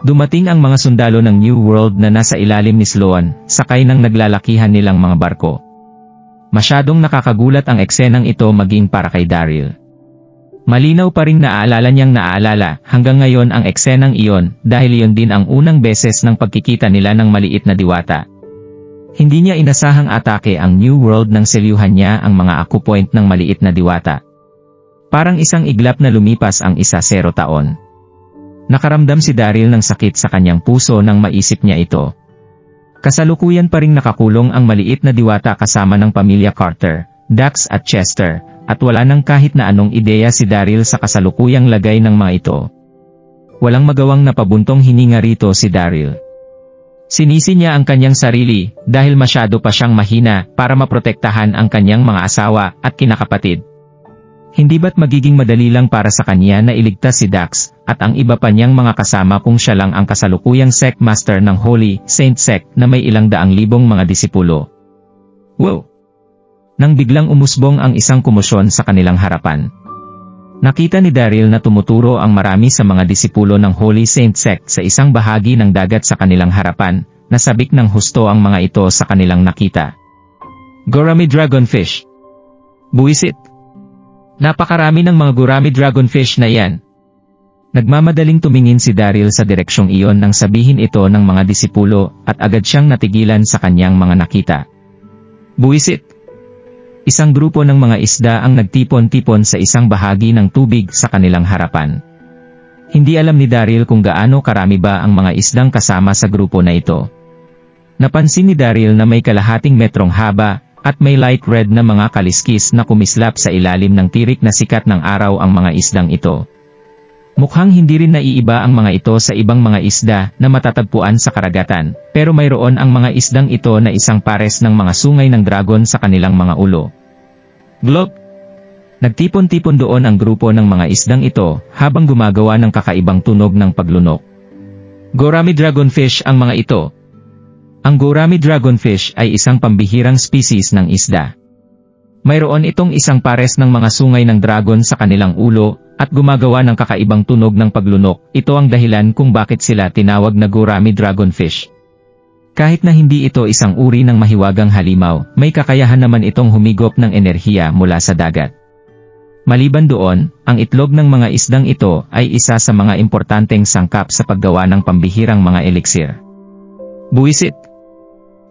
Dumating ang mga sundalo ng New World na nasa ilalim ni Sloan, sakay ng naglalakihan nilang mga barko. Masyadong nakakagulat ang eksenang ito maging para kay Daryl. Malinaw pa ring naaalala niyang naaalala hanggang ngayon ang eksenang iyon dahil iyon din ang unang beses ng pagkikita nila ng maliit na diwata. Hindi niya inasahang atake ang New World nang selyuhan niya ang mga acupoint ng maliit na diwata. Parang isang iglap na lumipas ang 10 taon. Nakaramdam si Daryl ng sakit sa kanyang puso nang maisip niya ito. Kasalukuyan pa ring nakakulong ang maliit na diwata kasama ng pamilya Carter, Dax at Chester, at wala nang kahit na anong ideya si Daryl sa kasalukuyang lagay ng mga ito. Walang magawang napabuntong hininga rito si Daryl. Sinisi niya ang kanyang sarili dahil masyado pa siyang mahina para maprotektahan ang kanyang mga asawa at kinakapatid. Hindi ba't magiging madali lang para sa kanya na iligtas si Dax at ang iba pa niyang mga kasama kung siya lang ang kasalukuyang sect master ng Holy Saint Sect na may ilang daang libong mga disipulo? Wow! Nang biglang umusbong ang isang komosyon sa kanilang harapan. Nakita ni Daryl na tumuturo ang marami sa mga disipulo ng Holy Saint Sect sa isang bahagi ng dagat sa kanilang harapan, nasabik ng husto ang mga ito sa kanilang nakita. Gourami Dragonfish! Buwisit! Napakarami ng mga Gourami Dragonfish na yan. Nagmamadaling tumingin si Daryl sa direksyong iyon nang sabihin ito ng mga disipulo at agad siyang natigilan sa kanyang mga nakita. Buwisit! Isang grupo ng mga isda ang nagtipon-tipon sa isang bahagi ng tubig sa kanilang harapan. Hindi alam ni Daryl kung gaano karami ba ang mga isdang kasama sa grupo na ito. Napansin ni Daryl na may kalahating metrong haba at may light red na mga kaliskis na kumislap sa ilalim ng tirik na sikat ng araw ang mga isdang ito. Mukhang hindi rin naiiba ang mga ito sa ibang mga isda na matatagpuan sa karagatan, pero mayroon ang mga isdang ito na isang pares ng mga sungay ng dragon sa kanilang mga ulo. Glop! Nagtipon-tipon doon ang grupo ng mga isdang ito habang gumagawa ng kakaibang tunog ng paglunok. Gourami Dragonfish ang mga ito. Ang Gourami Dragonfish ay isang pambihirang species ng isda. Mayroon itong isang pares ng mga sungay ng dragon sa kanilang ulo at gumagawa ng kakaibang tunog ng paglunok. Ito ang dahilan kung bakit sila tinawag na Gourami Dragonfish. Kahit na hindi ito isang uri ng mahiwagang halimaw, may kakayahan naman itong humigop ng enerhiya mula sa dagat. Maliban doon, ang itlog ng mga isdang ito ay isa sa mga importanteng sangkap sa paggawa ng pambihirang mga elixir. Buwisit!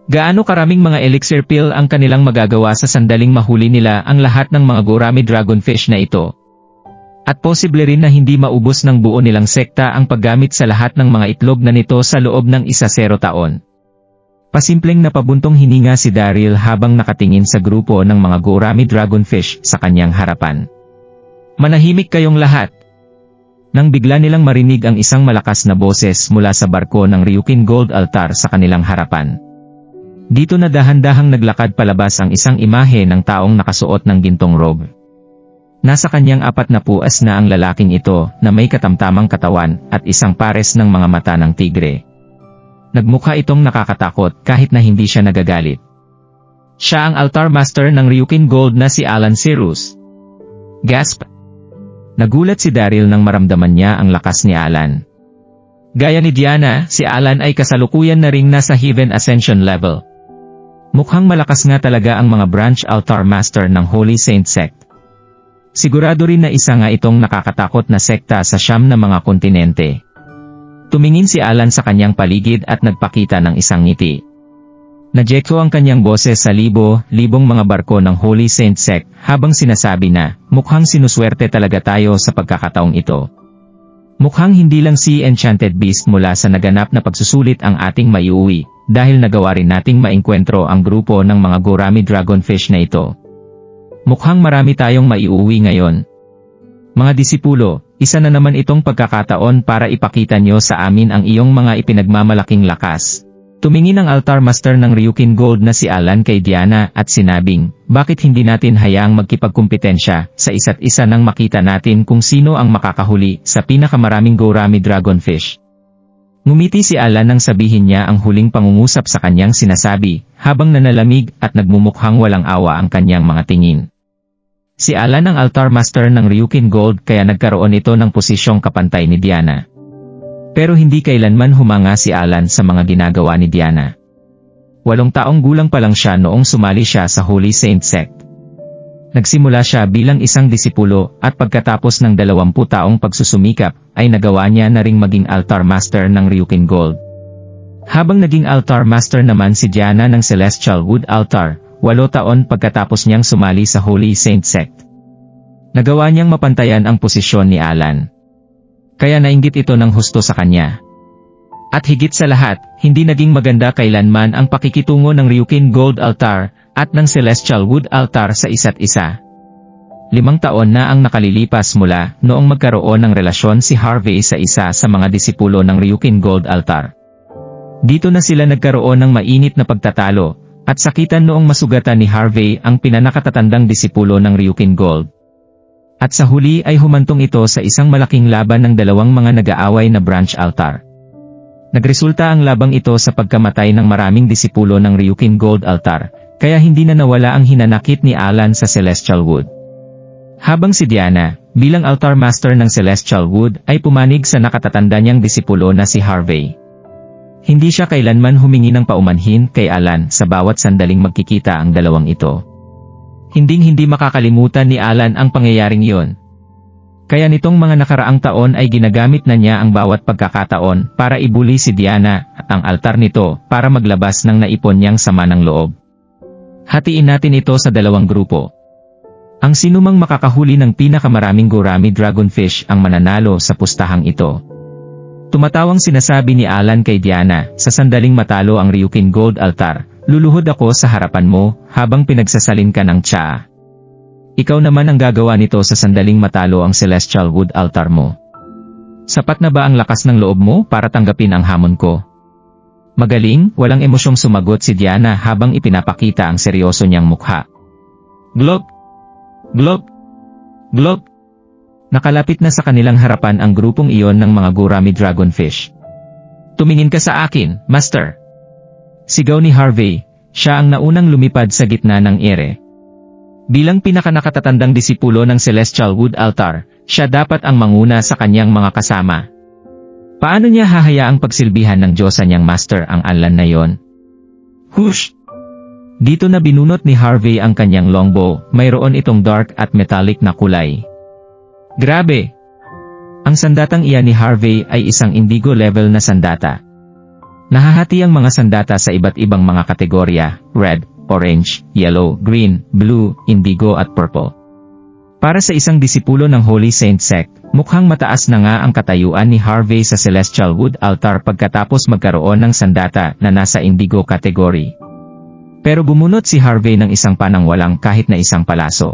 Gaano karaming mga elixir pill ang kanilang magagawa sa sandaling mahuli nila ang lahat ng mga Gourami Dragonfish na ito? At posible rin na hindi maubos ng buo nilang sekta ang paggamit sa lahat ng mga itlog na nito sa loob ng 10 taon. Pasimpleng napabuntong hininga si Daryl habang nakatingin sa grupo ng mga Gourami Dragonfish sa kanyang harapan. Manahimik kayong lahat! Nang bigla nilang marinig ang isang malakas na boses mula sa barko ng Ryukin Gold Altar sa kanilang harapan. Dito na dahan-dahang naglakad palabas ang isang imahe ng taong nakasuot ng gintong robe. Nasa kanyang 40 na ang lalaking ito na may katamtamang katawan at isang pares ng mga mata ng tigre. Nagmukha itong nakakatakot kahit na hindi siya nagagalit. Siya ang altar master ng Ryukin Gold na si Alan Sirus. Gasp! Nagulat si Daryl nang maramdaman niya ang lakas ni Alan. Gaya ni Diana, si Alan ay kasalukuyan na ring nasa Heaven Ascension level. Mukhang malakas nga talaga ang mga branch altar master ng Holy Saint Sect. Sigurado rin na isa nga itong nakakatakot na sekta sa 9 na mga kontinente. Tumingin si Alan sa kanyang paligid at nagpakita ng isang ngiti. Najekto ang kanyang boses sa libo-libong mga barko ng Holy Saint Sect habang sinasabi na, mukhang sinuswerte talaga tayo sa pagkakataong ito. Mukhang hindi lang si Enchanted Beast mula sa naganap na pagsusulit ang ating maiuwi, dahil nagawa rin nating maengkwentro ang grupo ng mga Gourami Dragonfish na ito. Mukhang marami tayong maiuwi ngayon. Mga disipulo, isa na naman itong pagkakataon para ipakita nyo sa amin ang iyong mga ipinagmamalaking lakas. Tumingin ang altar master ng Ryukin Gold na si Alan kay Diana at sinabing, bakit hindi natin hayaang magkipagkumpetensya sa isa't isa nang makita natin kung sino ang makakahuli sa pinakamaraming Gourami Dragonfish. Ngumiti si Alan nang sabihin niya ang huling pangungusap sa kanyang sinasabi, habang nanalamig at nagmumukhang walang awa ang kanyang mga tingin. Si Alan ang altar master ng Ryukin Gold kaya nagkaroon ito ng posisyong kapantay ni Diana. Pero hindi kailanman humanga si Alan sa mga ginagawa ni Diana. 8 taong gulang pa lang siya noong sumali siya sa Holy Saint Sect. Nagsimula siya bilang isang disipulo at pagkatapos ng 20 taong pagsusumikap ay nagawa niya na ring maging altar master ng Ryukin Gold. Habang naging altar master naman si Diana ng Celestial Wood Altar, 8 taon pagkatapos niyang sumali sa Holy Saint Sect. Nagawa niyang mapantayan ang posisyon ni Alan. Kaya nainggit ito ng husto sa kanya. At higit sa lahat, hindi naging maganda kailanman ang pakikitungo ng Ryukin Gold Altar at ng Celestial Wood Altar sa isa't isa. 5 taon na ang nakalilipas mula noong magkaroon ng relasyon si Harvey sa isa sa mga disipulo ng Ryukin Gold Altar. Dito na sila nagkaroon ng mainit na pagtatalo, at sakitan noong masugatan ni Harvey ang pinanakatatandang disipulo ng Ryukin Gold. At sa huli ay humantong ito sa isang malaking laban ng dalawang mga nag-aaway na branch altar. Nagresulta ang labang ito sa pagkamatay ng maraming disipulo ng Ryukin Gold Altar, kaya hindi na nawala ang hinanakit ni Alan sa Celestial Wood. Habang si Diana, bilang altar master ng Celestial Wood ay pumanig sa nakatatanda niyang disipulo na si Harvey. Hindi siya kailanman humingi ng paumanhin kay Alan sa bawat sandaling magkikita ang dalawang ito. Hinding-hindi makakalimutan ni Alan ang pangyayaring iyon. Kaya nitong mga nakaraang taon ay ginagamit na niya ang bawat pagkakataon para ibuli si Diana at ang altar nito para maglabas ng naipon niyang sama ng loob. Hatiin natin ito sa 2 grupo. Ang sinumang makakahuli ng pinakamaraming gurami dragonfish ang mananalo sa pustahang ito. Tumatawang sinasabi ni Alan kay Diana, sa sandaling matalo ang Ryukin Gold Altar, luluhod ako sa harapan mo habang pinagsasalin ka ng tsaa. Ikaw naman ang gagawa nito sa sandaling matalo ang Celestial Wood Altar mo. Sapat na ba ang lakas ng loob mo para tanggapin ang hamon ko? Magaling, walang emosyong sumagot si Diana habang ipinapakita ang seryoso niyang mukha. Glop! Glop! Glop! Nakalapit na sa kanilang harapan ang grupong iyon ng mga gurami dragonfish. Tumingin ka sa akin, Master! Sigaw ni Harvey, siya ang naunang lumipad sa gitna ng ere. Bilang pinakanakatatandang disipulo ng Celestial Wood Altar, siya dapat ang manguna sa kanyang mga kasama. Paano niya hahayaang pagsilbihan ng Diyosa niyang Master ang Alan na yon? Hush! Dito na binunot ni Harvey ang kanyang longbow, mayroon itong dark at metallic na kulay. Grabe! Ang sandatang iyan ni Harvey ay isang indigo level na sandata. Nahahati ang mga sandata sa iba't ibang mga kategorya, red, orange, yellow, green, blue, indigo at purple. Para sa isang disipulo ng Holy Saint Sect, mukhang mataas na nga ang katayuan ni Harvey sa Celestial Wood Altar pagkatapos magkaroon ng sandata na nasa indigo category. Pero bumunot si Harvey ng isang panang walang kahit na isang palaso.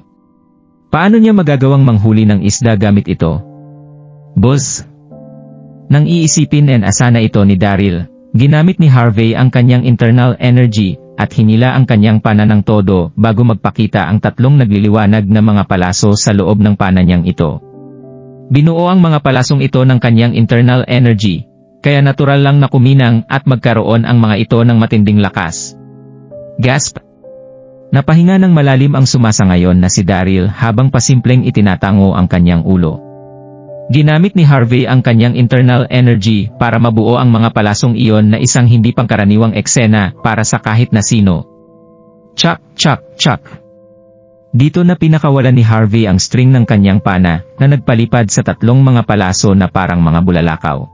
Paano niya magagawang manghuli ng isda gamit ito? Buzz! Nang iisipin and asana ito ni Daryl, ginamit ni Harvey ang kanyang internal energy at hinila ang kanyang pana ng todo bago magpakita ang 3 nagliliwanag na mga palaso sa loob ng pana niyang ito. Binuo ang mga palasong ito ng kanyang internal energy, kaya natural lang na kuminang at magkaroon ang mga ito ng matinding lakas. Gasp! Napahinga ng malalim ang sumasangayon na si Daryl habang pasimpleng itinatango ang kanyang ulo. Ginamit ni Harvey ang kanyang internal energy para mabuo ang mga palasong iyon na isang hindi pangkaraniwang eksena para sa kahit na sino. Chak, chak, chak. Dito na pinakawalan ni Harvey ang string ng kanyang pana na nagpalipad sa 3 mga palaso na parang mga bulalakaw.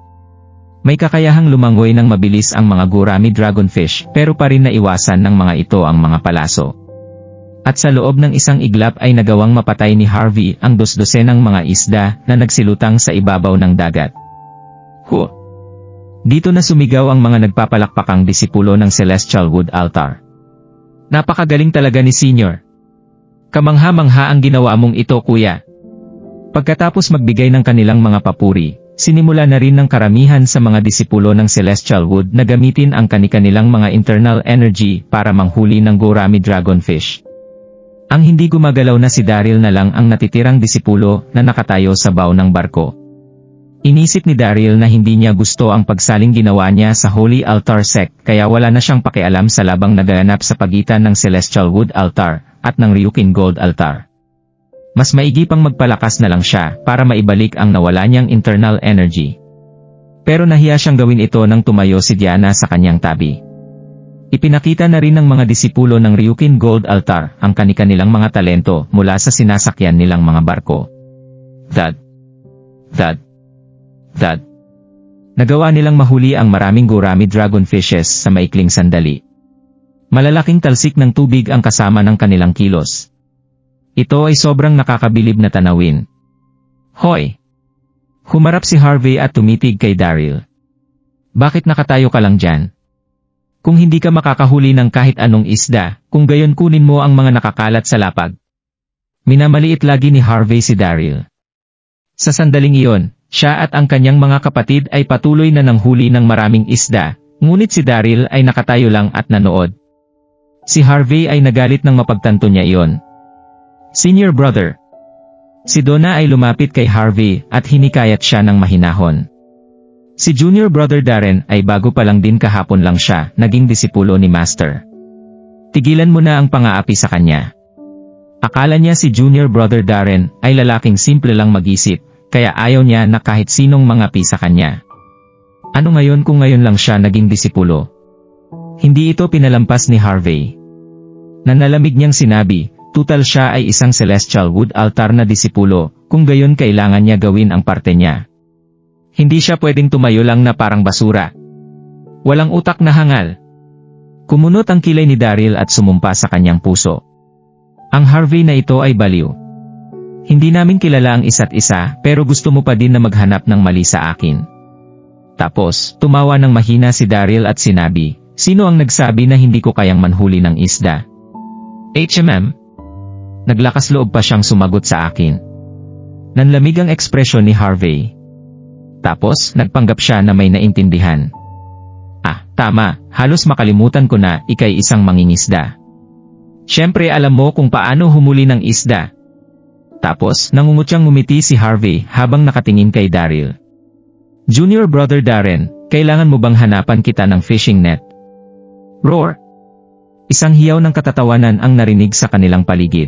May kakayahang lumangoy ng mabilis ang mga gurami dragonfish pero pa rin naiwasan ng mga ito ang mga palaso. At sa loob ng isang iglap ay nagawang mapatay ni Harvey ang 12 mga isda na nagsilutang sa ibabaw ng dagat. Dito na sumigaw ang mga nagpapalakpakang disipulo ng Celestial Wood Altar. Napakagaling talaga ni Senior. Kamangha-mangha ang ginawa mong ito, kuya. Pagkatapos magbigay ng kanilang mga papuri, sinimula na rin ng karamihan sa mga disipulo ng Celestial Wood na gamitin ang kani-kanilang mga internal energy para manghuli ng gurami dragonfish. Ang hindi gumagalaw na si Daryl na lang ang natitirang disipulo na nakatayo sa baw ng barko. Inisip ni Daryl na hindi niya gusto ang pagsaling ginawa niya sa Holy Altar Sect kaya wala na siyang pakialam sa labang naganap sa pagitan ng Celestial Wood Altar at ng Ryukin Gold Altar. Mas maigi pang magpalakas na lang siya para maibalik ang nawala niyang internal energy. Pero nahiya siyang gawin ito nang tumayo si Diana sa kanyang tabi. Ipinakita na rin ng mga disipulo ng Ryukin Gold Altar ang kani-kanilang mga talento mula sa sinasakyan nilang mga barko. Thud. Nagawa nilang mahuli ang maraming gurami dragonfishes sa maikling sandali. Malalaking talsik ng tubig ang kasama ng kanilang kilos. Ito ay sobrang nakakabilib na tanawin. Hoy! Humarap si Harvey at tumitig kay Daryl. Bakit nakatayo ka lang dyan? Kung hindi ka makakahuli ng kahit anong isda, kung gayon kunin mo ang mga nakakalat sa lapag. Minamaliit lagi ni Harvey si Daryl. Sa sandaling iyon, siya at ang kanyang mga kapatid ay patuloy na nanghuli ng maraming isda, ngunit si Daryl ay nakatayo lang at nanood. Si Harvey ay nagalit nang mapagtanto niya iyon. Senior brother. Si Donna ay lumapit kay Harvey at hinikayat siya ng mahinahon. Si Junior Brother Darren ay bago pa lang din kahapon lang siya naging disipulo ni Master. Tigilan mo na ang pang-aapi sa kanya. Akala niya si Junior Brother Darren ay lalaking simple lang mag-isip, kaya ayaw niya na kahit sinong mangapi sa kanya. Ano ngayon kung ngayon lang siya naging disipulo? Hindi ito pinalampas ni Harvey. Nanalamig niyang sinabi, tutal siya ay isang Celestial Wood Altar na disipulo, kung gayon kailangan niya gawin ang parte niya. Hindi siya pwedeng tumayo lang na parang basura. Walang utak na hangal. Kumunot ang kilay ni Daryl at sumumpa sa kanyang puso. Ang Harvey na ito ay baliw. Hindi namin kilala ang isa't isa pero gusto mo pa din na maghanap ng mali sa akin. Tapos, tumawa ng mahina si Daryl at sinabi, sino ang nagsabi na hindi ko kayang manhuli ng isda? HMM? Naglakas loob pa siyang sumagot sa akin. Nanlamig ang ekspresyon ni Harvey. Tapos, nagpanggap siya na may naintindihan. Tama, halos makalimutan ko na ikay isang mangingisda. Siyempre alam mo kung paano humuli ng isda. Tapos, nangungutyang ngumiti si Harvey habang nakatingin kay Daryl. Junior Brother Darren, kailangan mo bang hanapan kita ng fishing net? Roar! Isang hiyaw ng katatawanan ang narinig sa kanilang paligid.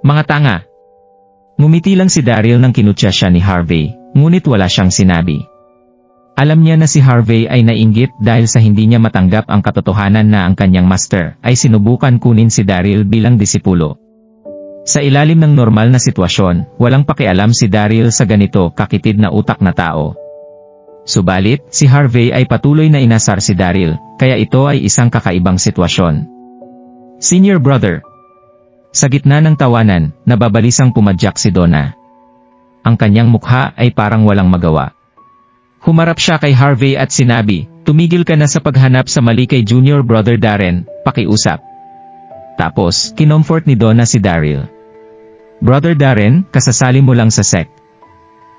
Mga tanga! Ngumiti lang si Daryl nang kinutya siya ni Harvey. Ngunit wala siyang sinabi. Alam niya na si Harvey ay nainggit dahil sa hindi niya matanggap ang katotohanan na ang kanyang master ay sinubukan kunin si Daryl bilang disipulo. Sa ilalim ng normal na sitwasyon, walang pakialam si Daryl sa ganito kakitid na utak na tao. Subalit, si Harvey ay patuloy na inasar si Daryl, kaya ito ay isang kakaibang sitwasyon. Senior brother. Sa gitna ng tawanan, nababalisang pumadyak si Donna. Ang kanyang mukha ay parang walang magawa. Humarap siya kay Harvey at sinabi, tumigil ka na sa paghanap sa mali kay Junior Brother Darren, pakiusap. Tapos, kinomfort ni Donna si Daryl. Brother Darren, kasasali mo lang sa sect.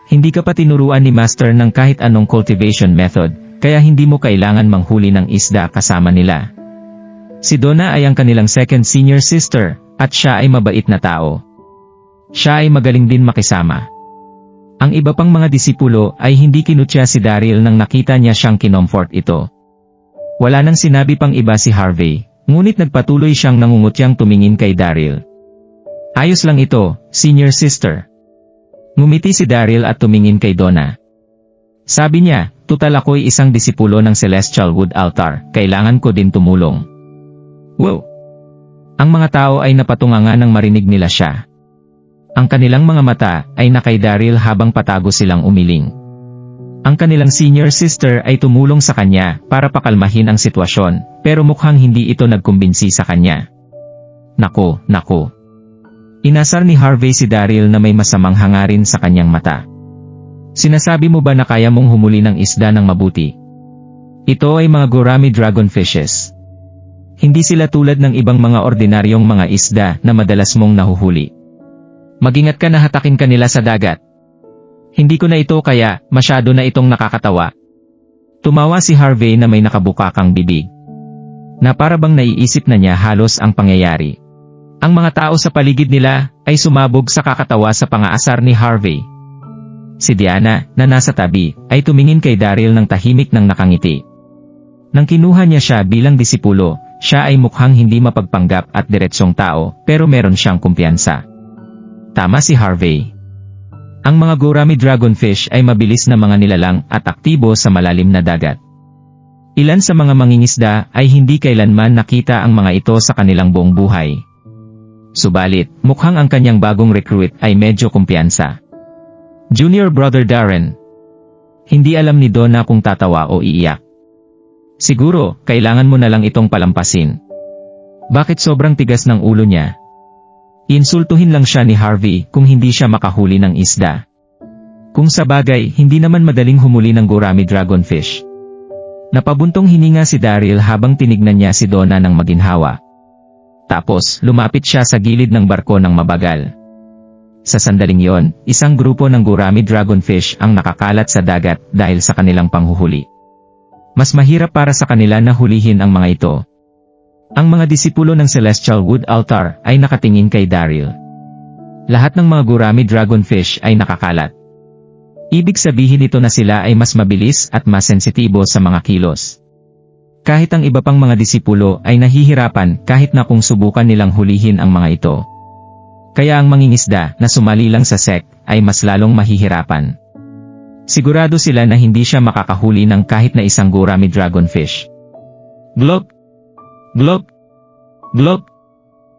Hindi ka pa tinuruan ni Master ng kahit anong cultivation method, kaya hindi mo kailangan manghuli ng isda kasama nila. Si Donna ay ang kanilang second senior sister, at siya ay mabait na tao. Siya ay magaling din makisama. Ang iba pang mga disipulo ay hindi kinutya si Daryl nang nakita niya siyang kinomfort ito. Wala nang sinabi pang iba si Harvey, ngunit nagpatuloy siyang nangungutyang tumingin kay Daryl. Ayos lang ito, senior sister. Ngumiti si Daryl at tumingin kay Donna. Sabi niya, tutal ako'y isang disipulo ng Celestial Wood Altar, kailangan ko din tumulong. Wow! Ang mga tao ay napatunganga nang marinig nila siya. Ang kanilang mga mata ay nakay Daryl habang patago silang umiling. Ang kanilang senior sister ay tumulong sa kanya para pakalmahin ang sitwasyon, pero mukhang hindi ito nagkumbinsi sa kanya. Nako. Inasar ni Harvey si Daryl na may masamang hangarin sa kanyang mata. Sinasabi mo ba na kaya mong humuli ng isda ng mabuti? Ito ay mga gourami dragonfishes. Hindi sila tulad ng ibang mga ordinaryong mga isda na madalas mong nahuhuli. Mag-ingat ka na hatakin ka nila sa dagat. Hindi ko na ito kaya, masyado na itong nakakatawa. Tumawa si Harvey na may nakabukakang bibig. Na para bang naiisip na niya halos ang pangyayari. Ang mga tao sa paligid nila ay sumabog sa kakatawa sa pangaasar ni Harvey. Si Diana, na nasa tabi, ay tumingin kay Daryl ng tahimik ng nakangiti. Nang kinuha niya siya bilang disipulo, siya ay mukhang hindi mapagpanggap at diretsyong tao, pero meron siyang kumpiyansa. Tama si Harvey. Ang mga gourami dragonfish ay mabilis na mga nilalang at aktibo sa malalim na dagat. Ilan sa mga mangingisda ay hindi kailanman nakita ang mga ito sa kanilang buong buhay. Subalit, mukhang ang kanyang bagong recruit ay medyo kumpiyansa. Junior brother Darren. Hindi alam ni Donna kung tatawa o iiyak. Siguro, kailangan mo na lang itong palampasin. Bakit sobrang tigas ng ulo niya? Insultuhin lang siya ni Harvey kung hindi siya makahuli ng isda. Kung sa bagay, hindi naman madaling humuli ng gurami dragonfish. Napabuntong hininga si Daryl habang tinignan niya si Donna ng maginhawa. Tapos, lumapit siya sa gilid ng barko ng mabagal. Sa sandaling yon, isang grupo ng gurami dragonfish ang nakakalat sa dagat dahil sa kanilang panghuhuli. Mas mahirap para sa kanila na hulihin ang mga ito. Ang mga disipulo ng Celestial Wood Altar ay nakatingin kay Daryl. Lahat ng mga gurami dragonfish ay nakakalat. Ibig sabihin ito na sila ay mas mabilis at mas sensitibo sa mga kilos. Kahit ang iba pang mga disipulo ay nahihirapan kahit na kung subukan nilang hulihin ang mga ito. Kaya ang mangingisda na sumali lang sa sect ay mas lalong mahihirapan. Sigurado sila na hindi siya makakahuli ng kahit na isang gurami dragonfish. Glop! Glop! Glop!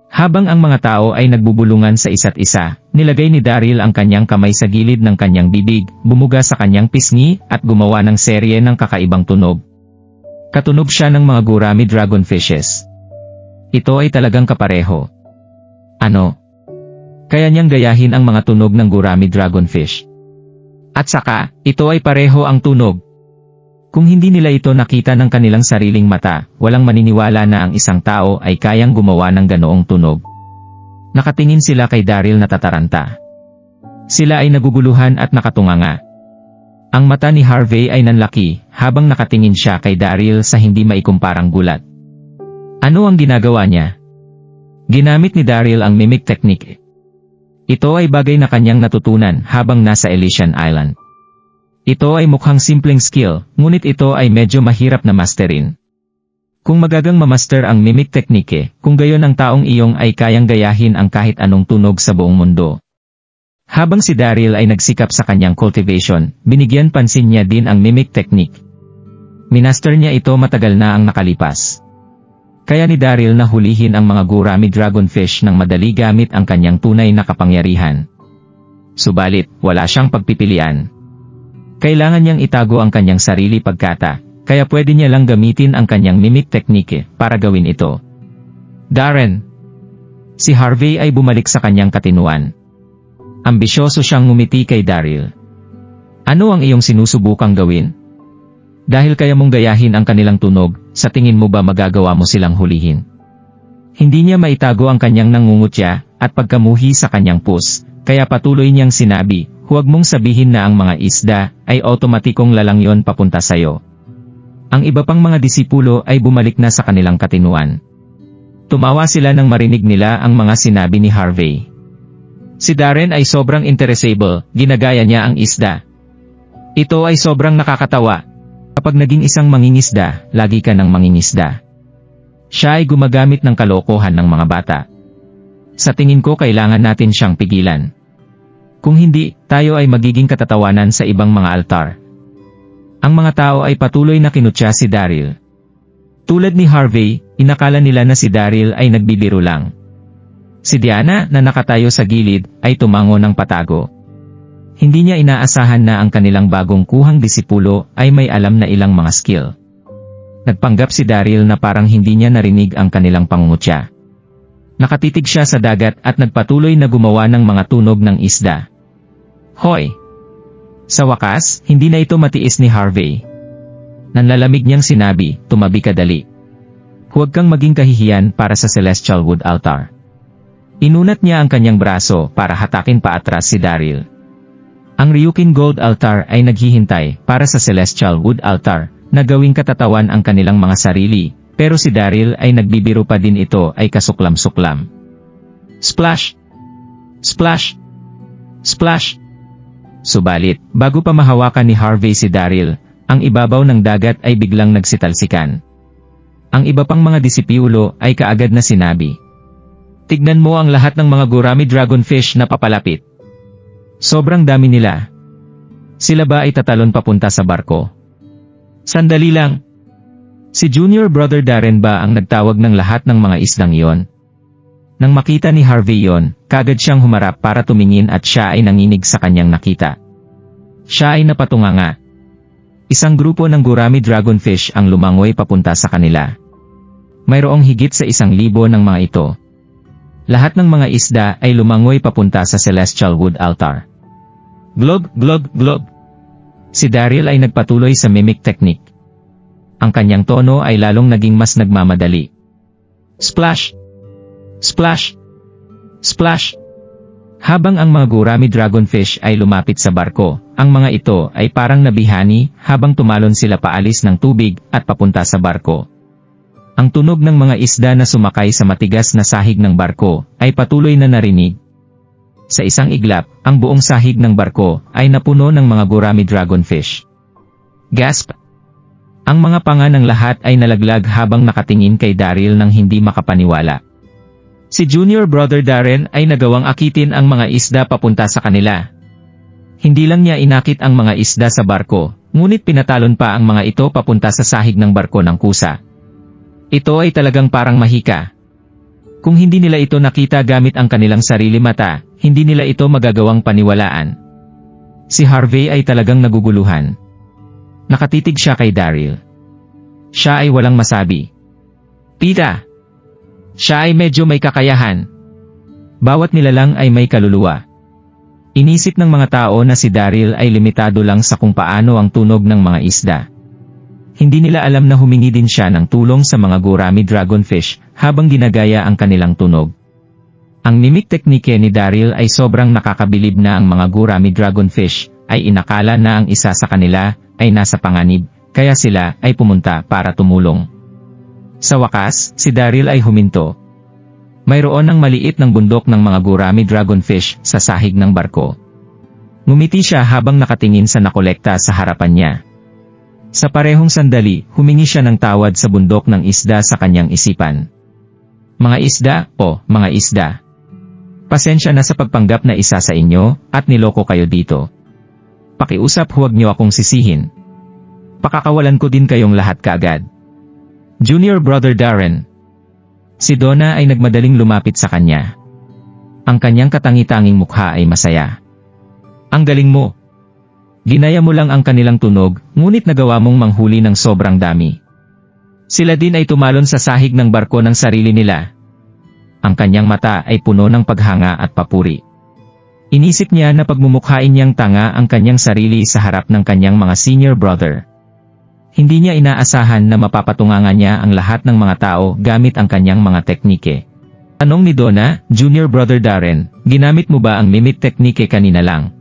Habang ang mga tao ay nagbubulungan sa isa't isa, nilagay ni Daryl ang kanyang kamay sa gilid ng kanyang bibig, bumuga sa kanyang pisngi, at gumawa ng serye ng kakaibang tunog. Katunog siya ng mga gurami dragonfishes. Ito ay talagang kapareho. Ano? Kaya niyang gayahin ang mga tunog ng gurami dragonfish. At saka, ito ay pareho ang tunog. Kung hindi nila ito nakita ng kanilang sariling mata, walang maniniwala na ang isang tao ay kayang gumawa ng ganoong tunog. Nakatingin sila kay Daryl na tataranta. Sila ay naguguluhan at nakatunganga. Ang mata ni Harvey ay nanlaki, habang nakatingin siya kay Daryl sa hindi maikumparang gulat. Ano ang ginagawa niya? Ginamit ni Daryl ang mimic technique. Ito ay bagay na kanyang natutunan habang nasa Elysian Island. Ito ay mukhang simpleng skill, ngunit ito ay medyo mahirap na masterin. Kung magagang mamaster ang mimic technique, kung gayon ang taong iyong ay kayang gayahin ang kahit anong tunog sa buong mundo. Habang si Daryl ay nagsikap sa kanyang cultivation, binigyan pansin niya din ang mimic technique. Minaster niya ito matagal na ang nakalipas. Kaya ni Daryl na hulihin ang mga gurami dragonfish ng madali gamit ang kanyang tunay na kapangyarihan. Subalit, wala siyang pagpipilian. Kailangan niyang itago ang kanyang sarili pagkata, kaya pwede niya lang gamitin ang kanyang mimic technique para gawin ito. Darren! Si Harvey ay bumalik sa kanyang katinuan. Ambisyoso siyang ngumiti kay Daryl. Ano ang iyong sinusubukang gawin? Dahil kaya mong gayahin ang kanilang tunog, sa tingin mo ba magagawa mo silang hulihin? Hindi niya maitago ang kanyang nangungutya at pagkamuhi sa kanyang pus, kaya patuloy niyang sinabi, huwag mong sabihin na ang mga isda ay otomatikong lalangyon papunta sayo. Ang iba pang mga disipulo ay bumalik na sa kanilang katinuan. Tumawa sila nang marinig nila ang mga sinabi ni Harvey. Si Darren ay sobrang interesable, ginagaya niya ang isda. Ito ay sobrang nakakatawa. Kapag naging isang mangingisda, lagi ka ng mangingisda. Siya ay gumagamit ng kalokohan ng mga bata. Sa tingin ko kailangan natin siyang pigilan. Kung hindi, tayo ay magiging katatawanan sa ibang mga altar. Ang mga tao ay patuloy na kinutya si Daryl. Tulad ni Harvey, inakala nila na si Daryl ay nagbibiro lang. Si Diana, na nakatayo sa gilid, ay tumango ng patago. Hindi niya inaasahan na ang kanilang bagong kuhang disipulo ay may alam na ilang mga skill. Nagpanggap si Daryl na parang hindi niya narinig ang kanilang pangungutya. Nakatitig siya sa dagat at nagpatuloy na gumawa ng mga tunog ng isda. Hoy! Sa wakas, hindi na ito matiis ni Harvey. Nanlalamig niyang sinabi, tumabi ka dali. Huwag kang maging kahihiyan para sa Celestial Wood Altar. Inunat niya ang kanyang braso para hatakin paatras si Daryl. Ang Ryukin Gold Altar ay naghihintay para sa Celestial Wood Altar na gawing katatawan ang kanilang mga sarili, pero si Daryl ay nagbibiro pa din ito ay kasuklam-suklam. Splash! Splash! Splash! Subalit, bago pa mahawakan ni Harvey si Daryl, ang ibabaw ng dagat ay biglang nagsitalsikan. Ang iba pang mga disipulo ay kaagad na sinabi, tignan mo ang lahat ng mga gurami dragonfish na papalapit. Sobrang dami nila. Sila ba ay tatalon papunta sa barko? Sandali lang. Si Junior Brother Darren ba ang nagtawag ng lahat ng mga isdang iyon? Nang makita ni Harvey yon, kagad siyang humarap para tumingin at siya ay nanginig sa kanyang nakita. Siya ay napatunganga. Isang grupo ng gurami dragonfish ang lumangoy papunta sa kanila. Mayroong higit sa 1,000 ng mga ito. Lahat ng mga isda ay lumangoy papunta sa Celestial Wood Altar. Glog, glog, glog. Si Daryl ay nagpatuloy sa mimic technique. Ang kanyang tono ay lalong naging mas nagmamadali. Splash! Splash! Splash! Habang ang mga gurami dragonfish ay lumapit sa barko, ang mga ito ay parang nabihani habang tumalon sila paalis ng tubig at papunta sa barko. Ang tunog ng mga isda na sumakay sa matigas na sahig ng barko ay patuloy na narinig. Sa isang iglap, ang buong sahig ng barko ay napuno ng mga gurami dragonfish. Gasp! Ang mga panga ng lahat ay nalaglag habang nakatingin kay Daryl nang hindi makapaniwala. Si Junior Brother Darren ay nagawang akitin ang mga isda papunta sa kanila. Hindi lang niya inakit ang mga isda sa barko, ngunit pinatalon pa ang mga ito papunta sa sahig ng barko ng kusa. Ito ay talagang parang mahika. Kung hindi nila ito nakita gamit ang kanilang sarili mata, hindi nila ito magagawang paniwalaan. Si Harvey ay talagang naguguluhan. Nakatitig siya kay Daryl. Siya ay walang masabi. Pita! Siya ay medyo may kakayahan. Bawat nilalang ay may kaluluwa. Inisip ng mga tao na si Daryl ay limitado lang sa kung paano ang tunog ng mga isda. Hindi nila alam na humingi din siya ng tulong sa mga gurami dragonfish habang ginagaya ang kanilang tunog. Ang mimic technique ni Daryl ay sobrang nakakabilib na ang mga gurami dragonfish ay inakala na ang isa sa kanila ay nasa panganib, kaya sila ay pumunta para tumulong. Sa wakas, si Daryl ay huminto. Mayroon ang maliit ng bundok ng mga gurami dragonfish sa sahig ng barko. Ngumiti siya habang nakatingin sa nakolekta sa harapan niya. Sa parehong sandali, humingi siya ng tawad sa bundok ng isda sa kanyang isipan. Mga isda, mga isda. Pasensya na sa pagpanggap na isa sa inyo, at niloko kayo dito. Pakiusap, huwag niyo akong sisihin. Pakakawalan ko din kayong lahat kaagad. Junior Brother Darren. Si Donna ay nagmadaling lumapit sa kanya. Ang kanyang katangi-tanging mukha ay masaya. Ang galing mo. Ginaya mo lang ang kanilang tunog, ngunit nagawa mong manghuli ng sobrang dami. Sila din ay tumalon sa sahig ng barko ng sarili nila. Ang kanyang mata ay puno ng paghanga at papuri. Inisip niya na pagmumukhain niyang tanga ang kanyang sarili sa harap ng kanyang mga senior brother. Hindi niya inaasahan na mapapatungangan niya ang lahat ng mga tao gamit ang kanyang mga teknike. Tanong ni Donna, Junior Brother Darren, ginamit mo ba ang mimic teknike kanina lang?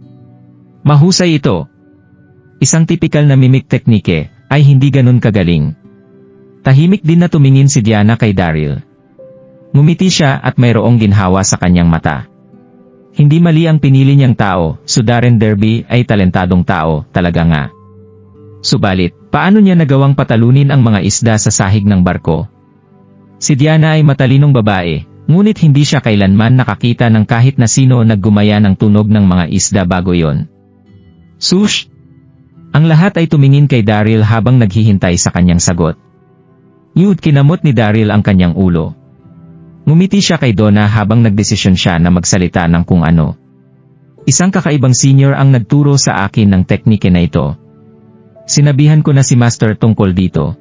Mahusay ito. Isang tipikal na mimic teknike ay hindi ganun kagaling. Tahimik din na tumingin si Diana kay Daryl. Ngumiti siya at mayroong ginhawa sa kanyang mata. Hindi mali ang pinili niyang tao, so Darren Derby ay talentadong tao, talaga nga. Subalit, paano niya nagawang patalunin ang mga isda sa sahig ng barko? Si Diana ay matalinong babae, ngunit hindi siya kailanman nakakita ng kahit na sino naggumaya ng tunog ng mga isda bago yon. Sush! Ang lahat ay tumingin kay Daryl habang naghihintay sa kanyang sagot. Nude, kinamot ni Daryl ang kanyang ulo. Ngumiti siya kay Donna habang nagdesisyon siya na magsalita ng kung ano. Isang kakaibang senior ang nagturo sa akin ng teknike na ito. Sinabihan ko na si Master tungkol dito.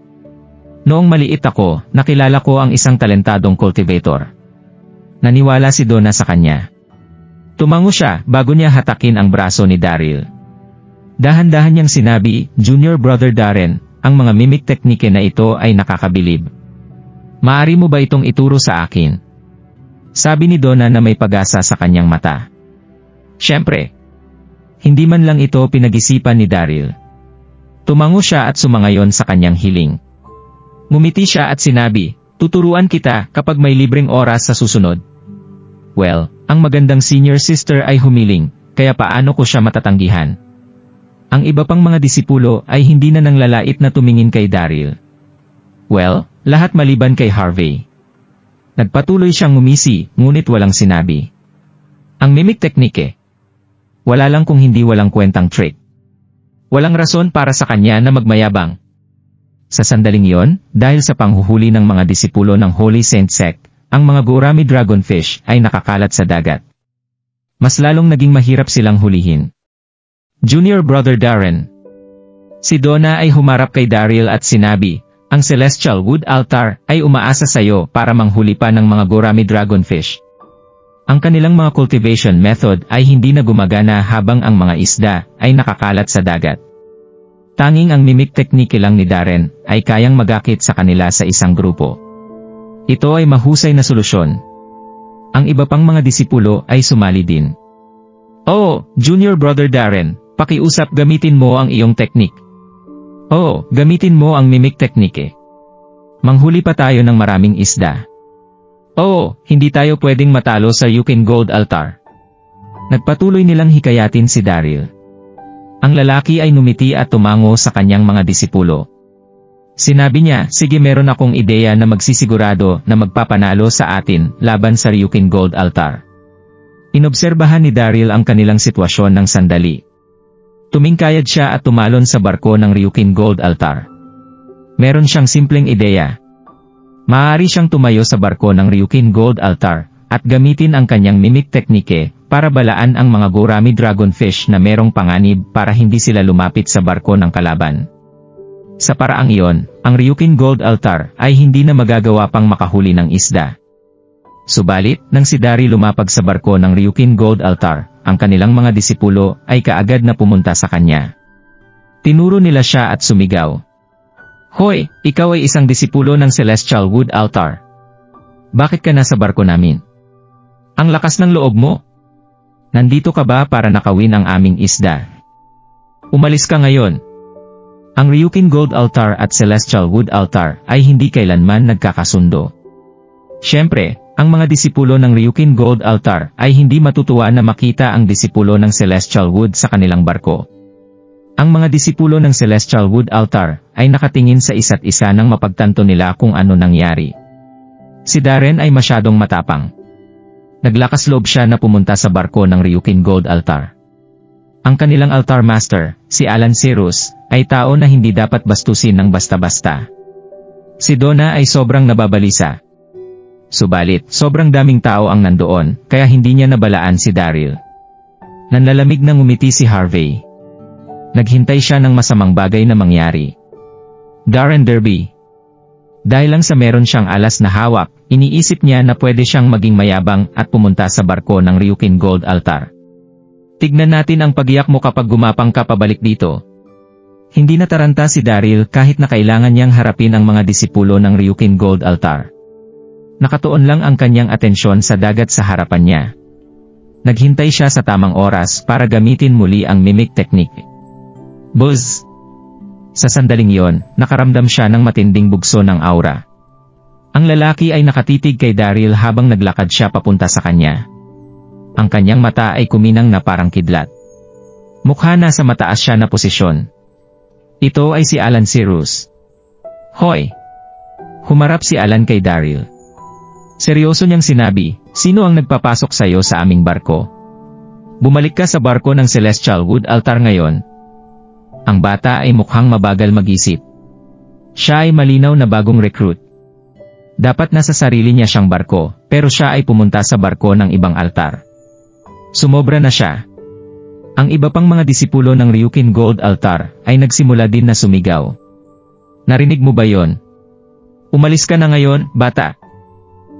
Noong maliit ako, nakilala ko ang isang talentadong cultivator. Naniwala si Donna sa kanya. Tumango siya bago niya hatakin ang braso ni Daryl. Dahan-dahan niyang sinabi, Junior Brother Darren, ang mga mimic teknike na ito ay nakakabilib. Maari mo ba itong ituro sa akin? Sabi ni Donna na may pag-asa sa kanyang mata. Siyempre. Hindi man lang ito pinag-isipan ni Daryl. Tumango siya at sumangayon sa kanyang hiling. Ngumiti siya at sinabi, tuturuan kita kapag may libreng oras sa susunod. Well, ang magandang senior sister ay humiling, kaya paano ko siya matatanggihan? Ang iba pang mga disipulo ay hindi na nanglalait na tumingin kay Daryl. Well, lahat maliban kay Harvey. Nagpatuloy siyang ngumisi, ngunit walang sinabi. Ang mimic teknike. Wala lang kung hindi walang kwentang trick. Walang rason para sa kanya na magmayabang. Sa sandaling iyon, dahil sa panghuhuli ng mga disipulo ng Holy Saint Sect, ang mga gurami dragonfish ay nakakalat sa dagat. Mas lalong naging mahirap silang hulihin. Junior Brother Darren. Si Donna ay humarap kay Daryl at sinabi, ang Celestial Wood Altar ay umaasa sa iyo para manghuli pa ng mga gurami dragonfish. Ang kanilang mga cultivation method ay hindi na gumagana habang ang mga isda ay nakakalat sa dagat. Tanging ang mimic technique lang ni Darren ay kayang magakit sa kanila sa isang grupo. Ito ay mahusay na solusyon. Ang iba pang mga disipulo ay sumali din. Oh, Junior Brother Darren, pakiusap gamitin mo ang iyong technique. Oh, gamitin mo ang mimic technique. Manghuli pa tayo ng maraming isda. Oh, hindi tayo pwedeng matalo sa Yukon Gold Altar. Nagpatuloy nilang hikayatin si Daryl. Ang lalaki ay numiti at tumango sa kanyang mga disipulo. Sinabi niya, sige meron akong ideya na magsisigurado na magpapanalo sa atin laban sa Ryukin Gold Altar. Inobserbahan ni Daryl ang kanilang sitwasyon ng sandali. Tumingkayad siya at tumalon sa barko ng Ryukin Gold Altar. Meron siyang simpleng ideya. Maaari siyang tumayo sa barko ng Ryukin Gold Altar at gamitin ang kanyang mimic technique para balaan ang mga gurami dragonfish na merong panganib para hindi sila lumapit sa barko ng kalaban. Sa paraang iyon, ang Ryukin Gold Altar ay hindi na magagawa pang makahuli ng isda. Subalit, nang si Daryl lumapag sa barko ng Ryukin Gold Altar, ang kanilang mga disipulo ay kaagad na pumunta sa kanya. Tinuro nila siya at sumigaw. Hoy, ikaw ay isang disipulo ng Celestial Wood Altar. Bakit ka nasa barko namin? Ang lakas ng loob mo. Nandito ka ba para nakawin ang aming isda? Umalis ka ngayon. Ang Ryukin Gold Altar at Celestial Wood Altar ay hindi kailanman nagkakasundo. Siyempre, ang mga disipulo ng Ryukin Gold Altar ay hindi matutuwa na makita ang disipulo ng Celestial Wood sa kanilang barko. Ang mga disipulo ng Celestial Wood Altar ay nakatingin sa isa't isa nang mapagtanto nila kung ano nangyari. Si Darren ay masyadong matapang. Naglakas loob siya na pumunta sa barko ng Ryukin Gold Altar. Ang kanilang altar master, si Alan Cyrus, ay tao na hindi dapat bastusin ng basta-basta. Si Donna ay sobrang nababalisa. Subalit, sobrang daming tao ang nandoon, kaya hindi niya nabalaan si Daryl. Nanlalamig na ngumiti si Harvey. Naghintay siya ng masamang bagay na mangyari. Darren Derby. Dahil lang sa meron siyang alas na hawak, iniisip niya na pwede siyang maging mayabang at pumunta sa barko ng Ryukin Gold Altar. Tignan natin ang pagiyak mo kapag gumapang ka pabalik dito. Hindi nataranta si Daryl kahit na kailangan niyang harapin ang mga disipulo ng Ryukin Gold Altar. Nakatuon lang ang kanyang atensyon sa dagat sa harapan niya. Naghintay siya sa tamang oras para gamitin muli ang mimic technique. Buzz! Sa sandaling iyon, nakaramdam siya ng matinding bugso ng aura. Ang lalaki ay nakatitig kay Daryl habang naglakad siya papunta sa kanya. Ang kanyang mata ay kuminang na parang kidlat. Mukha na sa mataas siya na posisyon. Ito ay si Alan Cyrus. Hoy! Humarap si Alan kay Daryl. Seryoso niyang sinabi, sino ang nagpapasok sa iyo sa aming barko? Bumalik ka sa barko ng Celestial Wood Altar ngayon. Ang bata ay mukhang mabagal mag-isip. Siya ay malinaw na bagong recruit. Dapat nasa sarili niya siyang barko, pero siya ay pumunta sa barko ng ibang altar. Sumobra na siya. Ang iba pang mga disipulo ng Ryukin Gold Altar ay nagsimula din na sumigaw. Narinig mo ba yon? Umalis ka na ngayon, bata.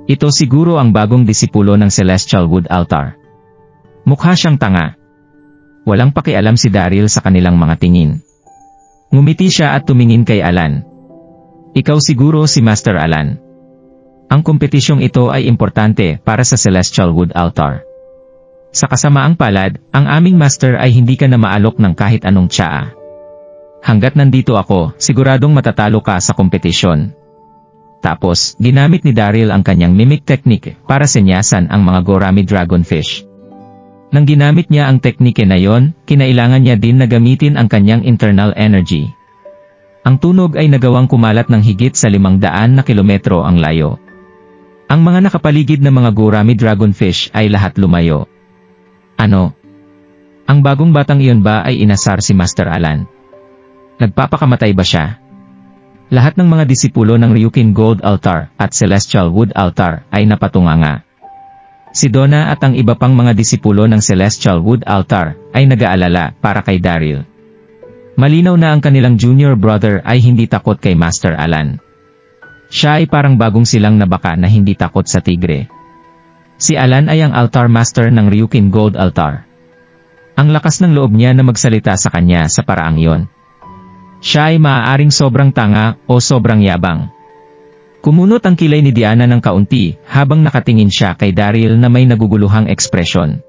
Ito siguro ang bagong disipulo ng Celestial Wood Altar. Mukha siyang tanga. Walang pakialam si Daryl sa kanilang mga tingin. Ngumiti siya at tumingin kay Alan. Ikaw siguro si Master Alan. Ang kompetisyong ito ay importante para sa Celestial Wood Altar. Sa kasamaang palad, ang aming master ay hindi ka na maalok ng kahit anong tsaa. Hanggat nandito ako, siguradong matatalo ka sa kompetisyon. Tapos, ginamit ni Daryl ang kanyang mimic technique para senyasan ang mga gurami dragonfish. Nang ginamit niya ang teknike na yon, kinailangan niya din na gamitin ang kanyang internal energy. Ang tunog ay nagawang kumalat ng higit sa 500 na kilometro ang layo. Ang mga nakapaligid na mga gurami dragonfish ay lahat lumayo. Ano? Ang bagong batang iyon ba ay inasar si Master Alan? Nagpapakamatay ba siya? Lahat ng mga disipulo ng Ryukin Gold Altar at Celestial Wood Altar ay napatunganga. Si Donna at ang iba pang mga disipulo ng Celestial Wood Altar ay nag-aalala para kay Daryl. Malinaw na ang kanilang junior brother ay hindi takot kay Master Alan. Siya ay parang bagong silang na baka na hindi takot sa tigre. Si Alan ay ang Altar Master ng Ryukin Gold Altar. Ang lakas ng loob niya na magsalita sa kanya sa paraang iyon. Siya ay maaaring sobrang tanga o sobrang yabang. Kumunot ang kilay ni Diana ng kaunti habang nakatingin siya kay Daryl na may naguguluhang ekspresyon.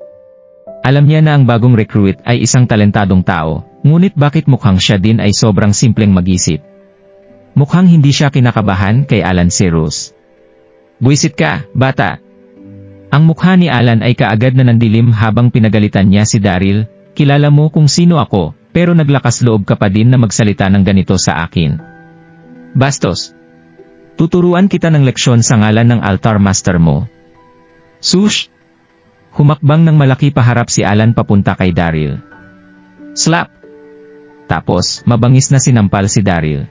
Alam niya na ang bagong recruit ay isang talentadong tao, ngunit bakit mukhang siya din ay sobrang simpleng mag-isip? Mukhang hindi siya kinakabahan kay Alan Sirus. Buisit ka, bata. Ang mukha ni Alan ay kaagad na nandilim habang pinagalitan niya si Daryl. Kilala mo kung sino ako, pero naglakas loob ka pa din na magsalita ng ganito sa akin. Bastos. Tuturuan kita ng leksyon sa ngalan ng Altar Master mo. Sush! Humakbang ng malaki paharap si Alan papunta kay Daryl. Slap! Tapos, mabangis na sinampal si Daryl.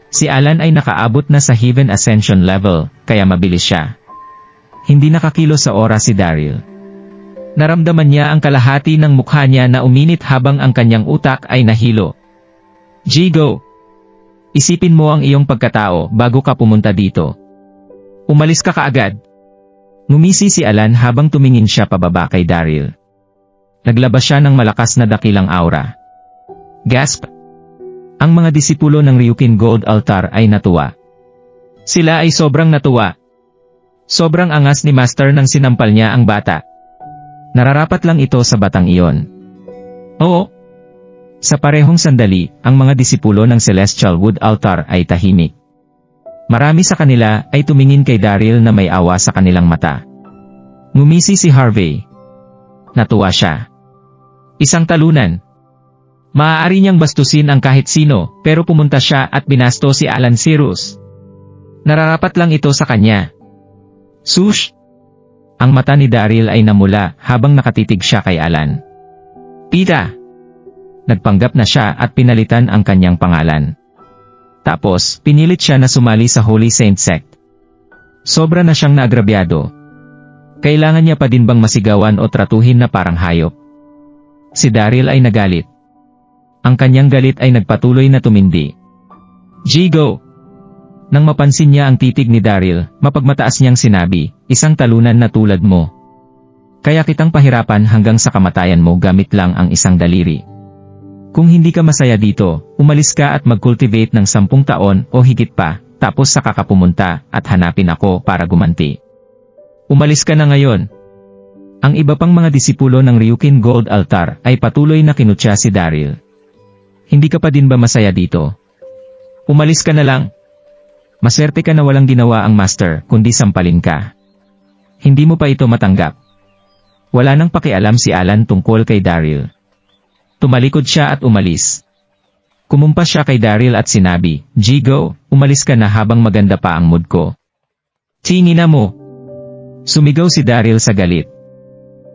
Si Alan ay nakaabot na sa Heaven Ascension level, kaya mabilis siya. Hindi nakakilos sa oras si Daryl. Naramdaman niya ang kalahati ng mukha niya na uminit habang ang kanyang utak ay nahilo. Jigo! Isipin mo ang iyong pagkatao bago ka pumunta dito. Umalis ka kaagad. Ngumisi si Alan habang tumingin siya pababa kay Daryl. Naglabas siya ng malakas na dakilang aura. Gasp! Ang mga disipulo ng Ryukin Gold Altar ay natuwa. Sila ay sobrang natuwa. Sobrang angas ni Master nang sinampal niya ang bata. Nararapat lang ito sa batang iyon. Oo. Sa parehong sandali, ang mga disipulo ng Celestial Wood Altar ay tahimik. Marami sa kanila ay tumingin kay Daryl na may awa sa kanilang mata. Ngumisi si Harvey. Natuwa siya. Isang talunan. Maaari niyang bastusin ang kahit sino, pero pumunta siya at binasto si Alan Sirus. Nararapat lang ito sa kanya. Sush! Ang mata ni Daryl ay namula habang nakatitig siya kay Alan. Pita! Nagpanggap na siya at pinalitan ang kanyang pangalan. Tapos, pinilit siya na sumali sa Holy Saint Sect. Sobra na siyang naagrabyado. Kailangan niya pa din bang masigawan o tratuhin na parang hayop? Si Daryl ay nagalit. Ang kanyang galit ay nagpatuloy na tumindi. Jigo! Nang mapansin niya ang titig ni Daryl, mapagmataas niyang sinabi, isang talunan na tulad mo. Kaya kitang pahirapan hanggang sa kamatayan mo gamit lang ang isang daliri. Kung hindi ka masaya dito, umalis ka at mag-cultivate ng 10 taon o higit pa, tapos saka ka pumunta at hanapin ako para gumanti. Umalis ka na ngayon. Ang iba pang mga disipulo ng Ryukin Gold Altar ay patuloy na kinutya si Daryl. Hindi ka pa din ba masaya dito? Umalis ka na lang. Maswerte ka na walang ginawa ang Master, kundi sampalin ka. Hindi mo pa ito matanggap. Wala nang pakialam si Alan tungkol kay Daryl. Tumalikod siya at umalis. Kumumpas siya kay Daryl at sinabi, Jigo, umalis ka na habang maganda pa ang mood ko. Tingin na mo. Sumigaw si Daryl sa galit.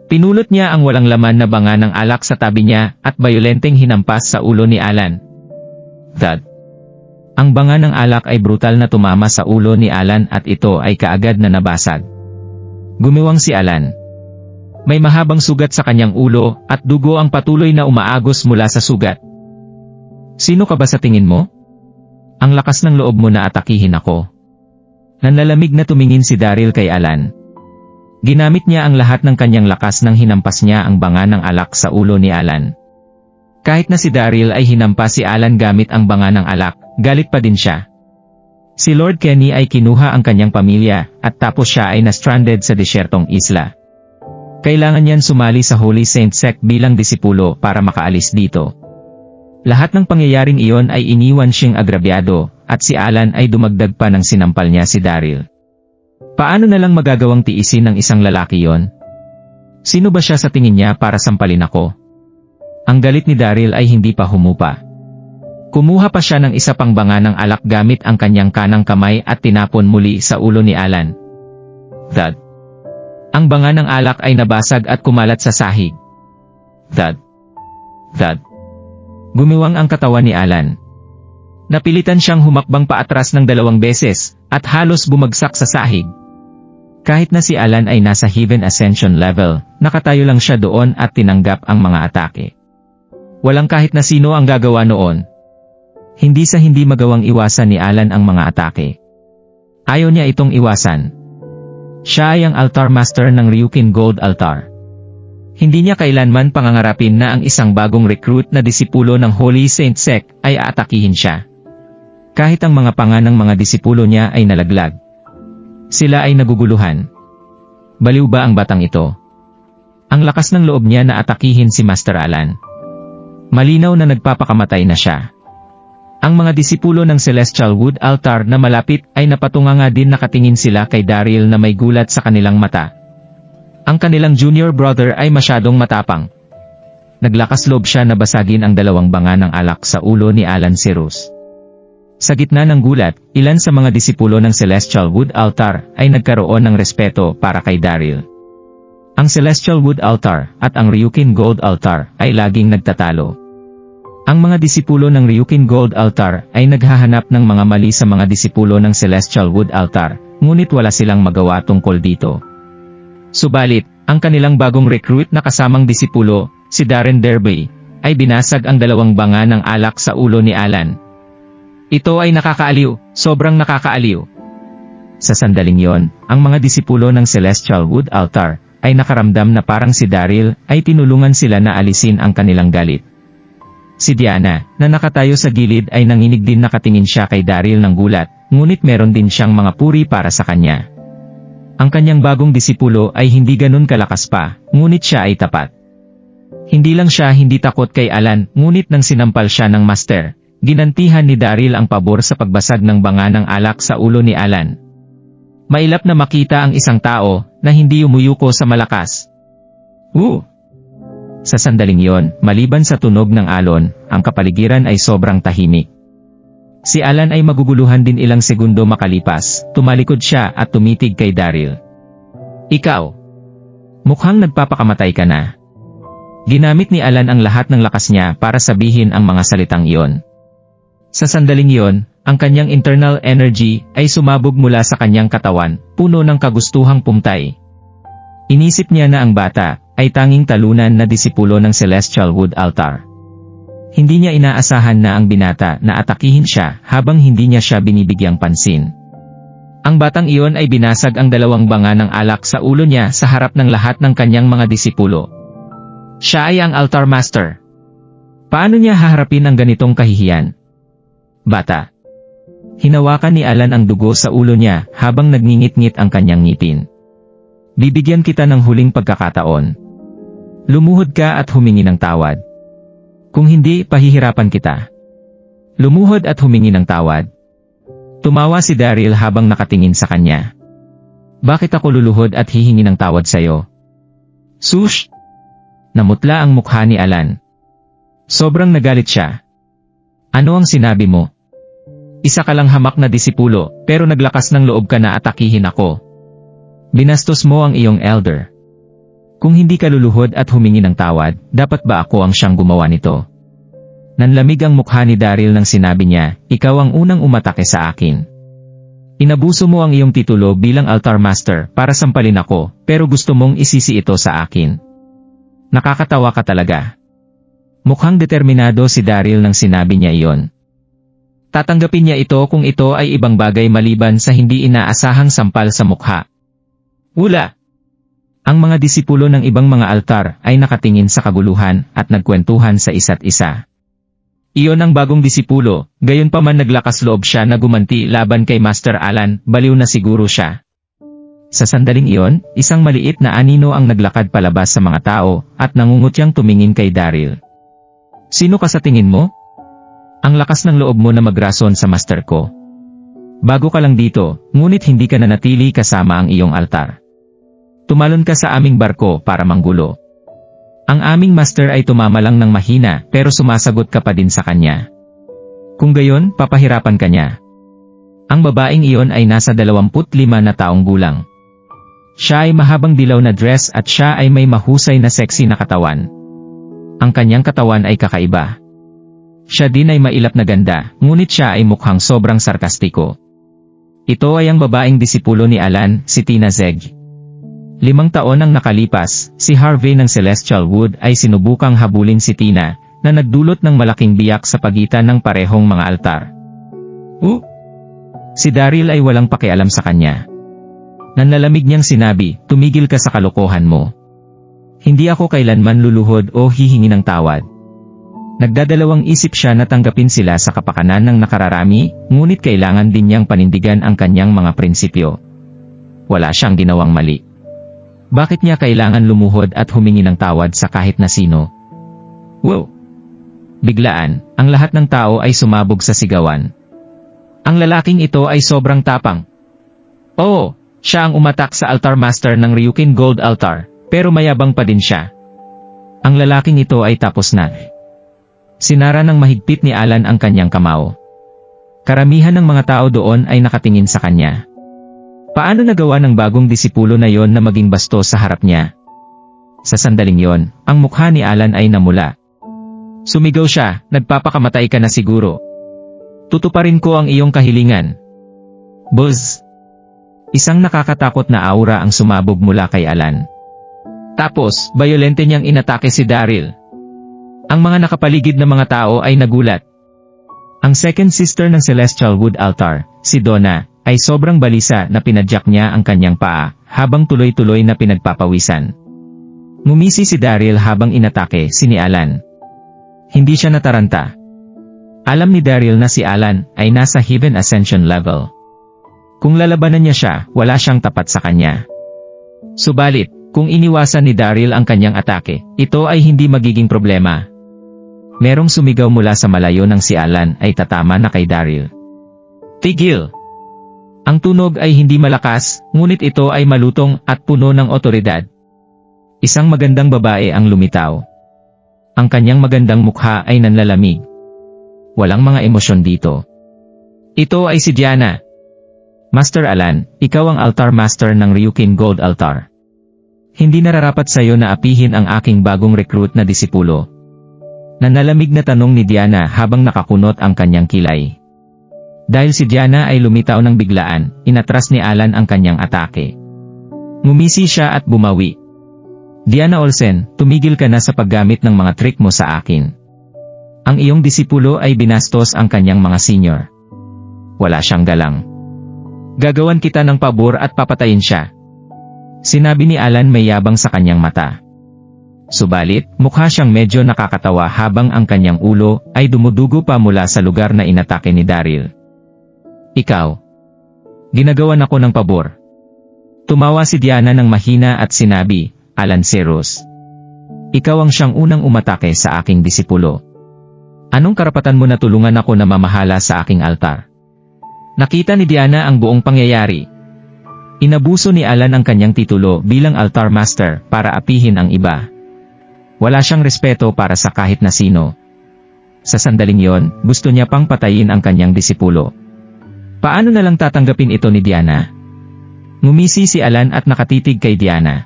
Pinulot niya ang walang laman na banga ng alak sa tabi niya at bayolenteng hinampas sa ulo ni Alan. Thud. Ang banga ng alak ay brutal na tumama sa ulo ni Alan at ito ay kaagad na nabasag. Gumiwang si Alan. May mahabang sugat sa kanyang ulo at dugo ang patuloy na umaagos mula sa sugat. Sino ka ba sa tingin mo? Ang lakas ng loob mo na atakihin ako. Nanlalamig na tumingin si Daryl kay Alan. Ginamit niya ang lahat ng kanyang lakas nang hinampas niya ang banga ng alak sa ulo ni Alan. Kahit na si Daryl ay hinampas si Alan gamit ang banga ng alak, galit pa din siya. Si Lord Kenny ay kinuha ang kanyang pamilya at tapos siya ay na-stranded sa desyertong isla. Kailangan niyan sumali sa Holy Saint Sect bilang disipulo para makaalis dito. Lahat ng pangyayaring iyon ay iniwan siyang agrabyado at si Alan ay dumagdag pa ng sinampal niya si Daryl. Paano na lang magagawang tiisin ng isang lalaki yon? Sino ba siya sa tingin niya para sampalin ako? Ang galit ni Daryl ay hindi pa humupa. Kumuha pa siya ng isa pang banga ng alak gamit ang kanyang kanang kamay at tinapon muli sa ulo ni Alan. Thud. Ang banga ng alak ay nabasag at kumalat sa sahig. Thud. Thud. Gumiwang ang katawan ni Alan. Napilitan siyang humakbang paatras ng 2 beses, at halos bumagsak sa sahig. Kahit na si Alan ay nasa Heaven Ascension level, nakatayo lang siya doon at tinanggap ang mga atake. Walang kahit na sino ang gagawa noon. Hindi sa hindi magawang iwasan ni Alan ang mga atake. Ayaw niya itong iwasan. Siya ay ang altar master ng Ryukin Gold Altar. Hindi niya kailanman pangangarapin na ang isang bagong recruit na disipulo ng Holy Saint Sek ay aatakihin siya. Kahit ang mga panga ng mga disipulo niya ay nalaglag. Sila ay naguguluhan. Baliw ba ang batang ito? Ang lakas ng loob niya na atakihin si Master Alan. Malinaw na nagpapakamatay na siya. Ang mga disipulo ng Celestial Wood Altar na malapit ay napatunganga din nakatingin sila kay Daryl na may gulat sa kanilang mata. Ang kanilang junior brother ay masyadong matapang. Naglakas loob siya na basagin ang 2 banga ng alak sa ulo ni Alan Sirus. Sa gitna ng gulat, ilan sa mga disipulo ng Celestial Wood Altar ay nagkaroon ng respeto para kay Daryl. Ang Celestial Wood Altar at ang Ryukin Gold Altar ay laging nagtatalo. Ang mga disipulo ng Ryukin Gold Altar ay naghahanap ng mga mali sa mga disipulo ng Celestial Wood Altar, ngunit wala silang magawa tungkol dito. Subalit, ang kanilang bagong recruit na kasamang disipulo, si Darren Derby, ay binasag ang 2 banga ng alak sa ulo ni Alan. Ito ay nakakaaliw, sobrang nakakaaliw. Sa sandaling yon, ang mga disipulo ng Celestial Wood Altar ay nakaramdam na parang si Daryl ay tinulungan sila na alisin ang kanilang galit. Si Diana, na nakatayo sa gilid ay nanginig din nakatingin siya kay Daryl ng gulat, ngunit meron din siyang mga puri para sa kanya. Ang kanyang bagong disipulo ay hindi ganun kalakas pa, ngunit siya ay tapat. Hindi lang siya hindi takot kay Alan, ngunit nang sinampal siya ng master, ginantihan ni Daryl ang pabor sa pagbasag ng banga ng alak sa ulo ni Alan. Mailap na makita ang isang tao na hindi umuyuko sa malakas. Sa sandaling yon, maliban sa tunog ng alon, ang kapaligiran ay sobrang tahimik. Si Alan ay maguguluhan din ilang segundo makalipas, tumalikod siya at tumitig kay Daryl. Ikaw! Mukhang nagpapakamatay ka na. Ginamit ni Alan ang lahat ng lakas niya para sabihin ang mga salitang iyon. Sa sandaling yon, ang kanyang internal energy ay sumabog mula sa kanyang katawan, puno ng kagustuhang pumtay. Inisip niya na ang bata ay tanging talunan na disipulo ng Celestial Wood Altar. Hindi niya inaasahan na ang binata na atakihin siya habang hindi niya siya binibigyang pansin. Ang batang iyon ay binasag ang 2 banga ng alak sa ulo niya sa harap ng lahat ng kanyang mga disipulo. Siya ay ang Altar Master. Paano niya haharapin ang ganitong kahihiyan? Bata. Hinawakan ni Alan ang dugo sa ulo niya habang nagngingit-ngit ang kanyang ngipin. Bibigyan kita ng huling pagkakataon. Lumuhod ka at humingi ng tawad. Kung hindi, pahihirapan kita. Lumuhod at humingi ng tawad. Tumawa si Daryl habang nakatingin sa kanya. Bakit ako luluhod at hihingi ng tawad sa'yo? Sush! Namutla ang mukha ni Alan. Sobrang nagalit siya. Ano ang sinabi mo? Isa ka lang hamak na disipulo, pero naglakas ng loob ka na atakihin ako. Binastos mo ang iyong elder. Kung hindi ka luluhod at humingi ng tawad, dapat ba ako ang siyang gumawa nito? Nanlamig ang mukha ni Daryl nang sinabi niya, ikaw ang unang umatake sa akin. Inabuso mo ang iyong titulo bilang altar master para sampalin ako, pero gusto mong isisi ito sa akin. Nakakatawa ka talaga. Mukhang determinado si Daryl nang sinabi niya iyon. Tatanggapin niya ito kung ito ay ibang bagay maliban sa hindi inaasahang sampal sa mukha. Wala! Ang mga disipulo ng ibang mga altar ay nakatingin sa kaguluhan at nagkwentuhan sa isa't isa. Iyon ang bagong disipulo, gayunpaman naglakas loob siya na gumanti laban kay Master Alan, baliw na siguro siya. Sa sandaling iyon, isang maliit na anino ang naglakad palabas sa mga tao at nangungutyang tumingin kay Daryl. Sino ka sa tingin mo? Ang lakas ng loob mo na magrason sa master ko. Bago ka lang dito, ngunit hindi ka nanatili kasama ang iyong altar. Tumalon ka sa aming barko para manggulo. Ang aming master ay tumama lang ng mahina pero sumasagot ka pa din sa kanya. Kung gayon, papahirapan ka niya. Ang babaeng iyon ay nasa 25 na taong gulang. Siya ay mahabang dilaw na dress at siya ay may mahusay na sexy na katawan. Ang kanyang katawan ay kakaiba. Siya din ay mailap na ganda, ngunit siya ay mukhang sobrang sarkastiko. Ito ay ang babaeng disipulo ni Alan, si Tina Zeg. 5 taon ang nakalipas, si Harvey ng Celestial Wood ay sinubukang habulin si Tina, na nagdulot ng malaking biyak sa pagitan ng parehong mga altar. Si Daryl ay walang pakialam sa kanya. Nanlalamig niyang sinabi, tumigil ka sa kalokohan mo. Hindi ako kailanman luluhod o hihingi ng tawad. Nagdadalawang isip siya na tanggapin sila sa kapakanan ng nakararami, ngunit kailangan din niyang panindigan ang kanyang mga prinsipyo. Wala siyang ginawang mali. Bakit niya kailangan lumuhod at humingi ng tawad sa kahit na sino? Wow! Biglaan, ang lahat ng tao ay sumabog sa sigawan. Ang lalaking ito ay sobrang tapang. Oo, siya ang umatak sa altar master ng Ryukin Gold Altar, pero mayabang pa din siya. Ang lalaking ito ay tapos na. Sinara ng mahigpit ni Alan ang kanyang kamao. Karamihan ng mga tao doon ay nakatingin sa kanya. Paano nagawa ng bagong disipulo na yon na maging bastos sa harap niya? Sa sandaling yon, ang mukha ni Alan ay namula. Sumigaw siya, nagpapakamatay ka na siguro. Tutuparin ko ang iyong kahilingan. Buzz! Isang nakakatakot na aura ang sumabog mula kay Alan. Tapos, bayolente niyang inatake si Daryl. Ang mga nakapaligid na mga tao ay nagulat. Ang second sister ng Celestial Wood Altar, si Donna, ay sobrang balisa na pinadyak niya ang kanyang paa, habang tuloy-tuloy na pinagpapawisan. Ngumisi si Daryl habang inatake si ni Alan. Hindi siya nataranta. Alam ni Daryl na si Alan ay nasa Heaven Ascension level. Kung lalabanan niya siya, wala siyang tapat sa kanya. Subalit, kung iniwasan ni Daryl ang kanyang atake, ito ay hindi magiging problema. Merong sumigaw mula sa malayo ng si Alan ay tatama na kay Daryl. Tigil! Ang tunog ay hindi malakas, ngunit ito ay malutong at puno ng otoridad. Isang magandang babae ang lumitaw. Ang kanyang magandang mukha ay nanlalamig. Walang mga emosyon dito. Ito ay si Diana. Master Alan, ikaw ang altar master ng Ryukin Gold Altar. Hindi nararapat sa iyo na apihin ang aking bagong recruit na disipulo. Nanlalamig na tanong ni Diana habang nakakunot ang kanyang kilay. Dahil si Diana ay lumitaw ng biglaan, inatras ni Alan ang kanyang atake. Ngumisi siya at bumawi. Diana Olsen, tumigil ka na sa paggamit ng mga trick mo sa akin. Ang iyong disipulo ay binastos ang kanyang mga senior. Wala siyang galang. Gagawan kita ng pabor at papatayin siya. Sinabi ni Alan may yabang sa kanyang mata. Subalit, mukha siyang medyo nakakatawa habang ang kanyang ulo ay dumudugo pa mula sa lugar na inatake ni Daryl. Ikaw. Ginagawan ako ng pabor. Tumawa si Diana ng mahina at sinabi, Alan Ceros. Ikaw ang siyang unang umatake sa aking disipulo. Anong karapatan mo na tulungan ako na mamahala sa aking altar? Nakita ni Diana ang buong pangyayari. Inabuso ni Alan ang kanyang titulo bilang altar master para apihin ang iba. Wala siyang respeto para sa kahit na sino. Sa sandaling yon, gusto niya pang patayin ang kanyang disipulo. Paano na lang tatanggapin ito ni Diana? Ngumisi si Alan at nakatitig kay Diana.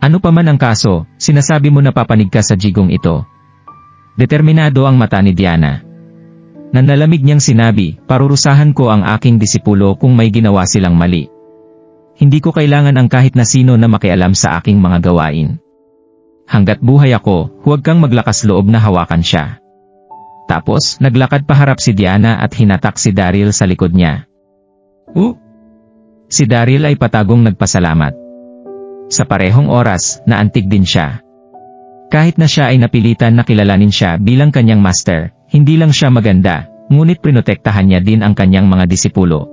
Ano pa man ang kaso, sinasabi mo na papanig ka sa jigong ito. Determinado ang mata ni Diana. Nanlalamig niyang sinabi, parurusahan ko ang aking disipulo kung may ginawa silang mali. Hindi ko kailangan ang kahit na sino na makialam sa aking mga gawain. Hanggat buhay ako, huwag kang maglakas loob na hawakan siya. Tapos, naglakad paharap si Diana at hinatak si Daryl sa likod niya. Si Daryl ay patagong nagpasalamat. Sa parehong oras, naantig din siya. Kahit na siya ay napilitan na kilalanin siya bilang kanyang master, hindi lang siya maganda, ngunit prinotektahan niya din ang kanyang mga disipulo.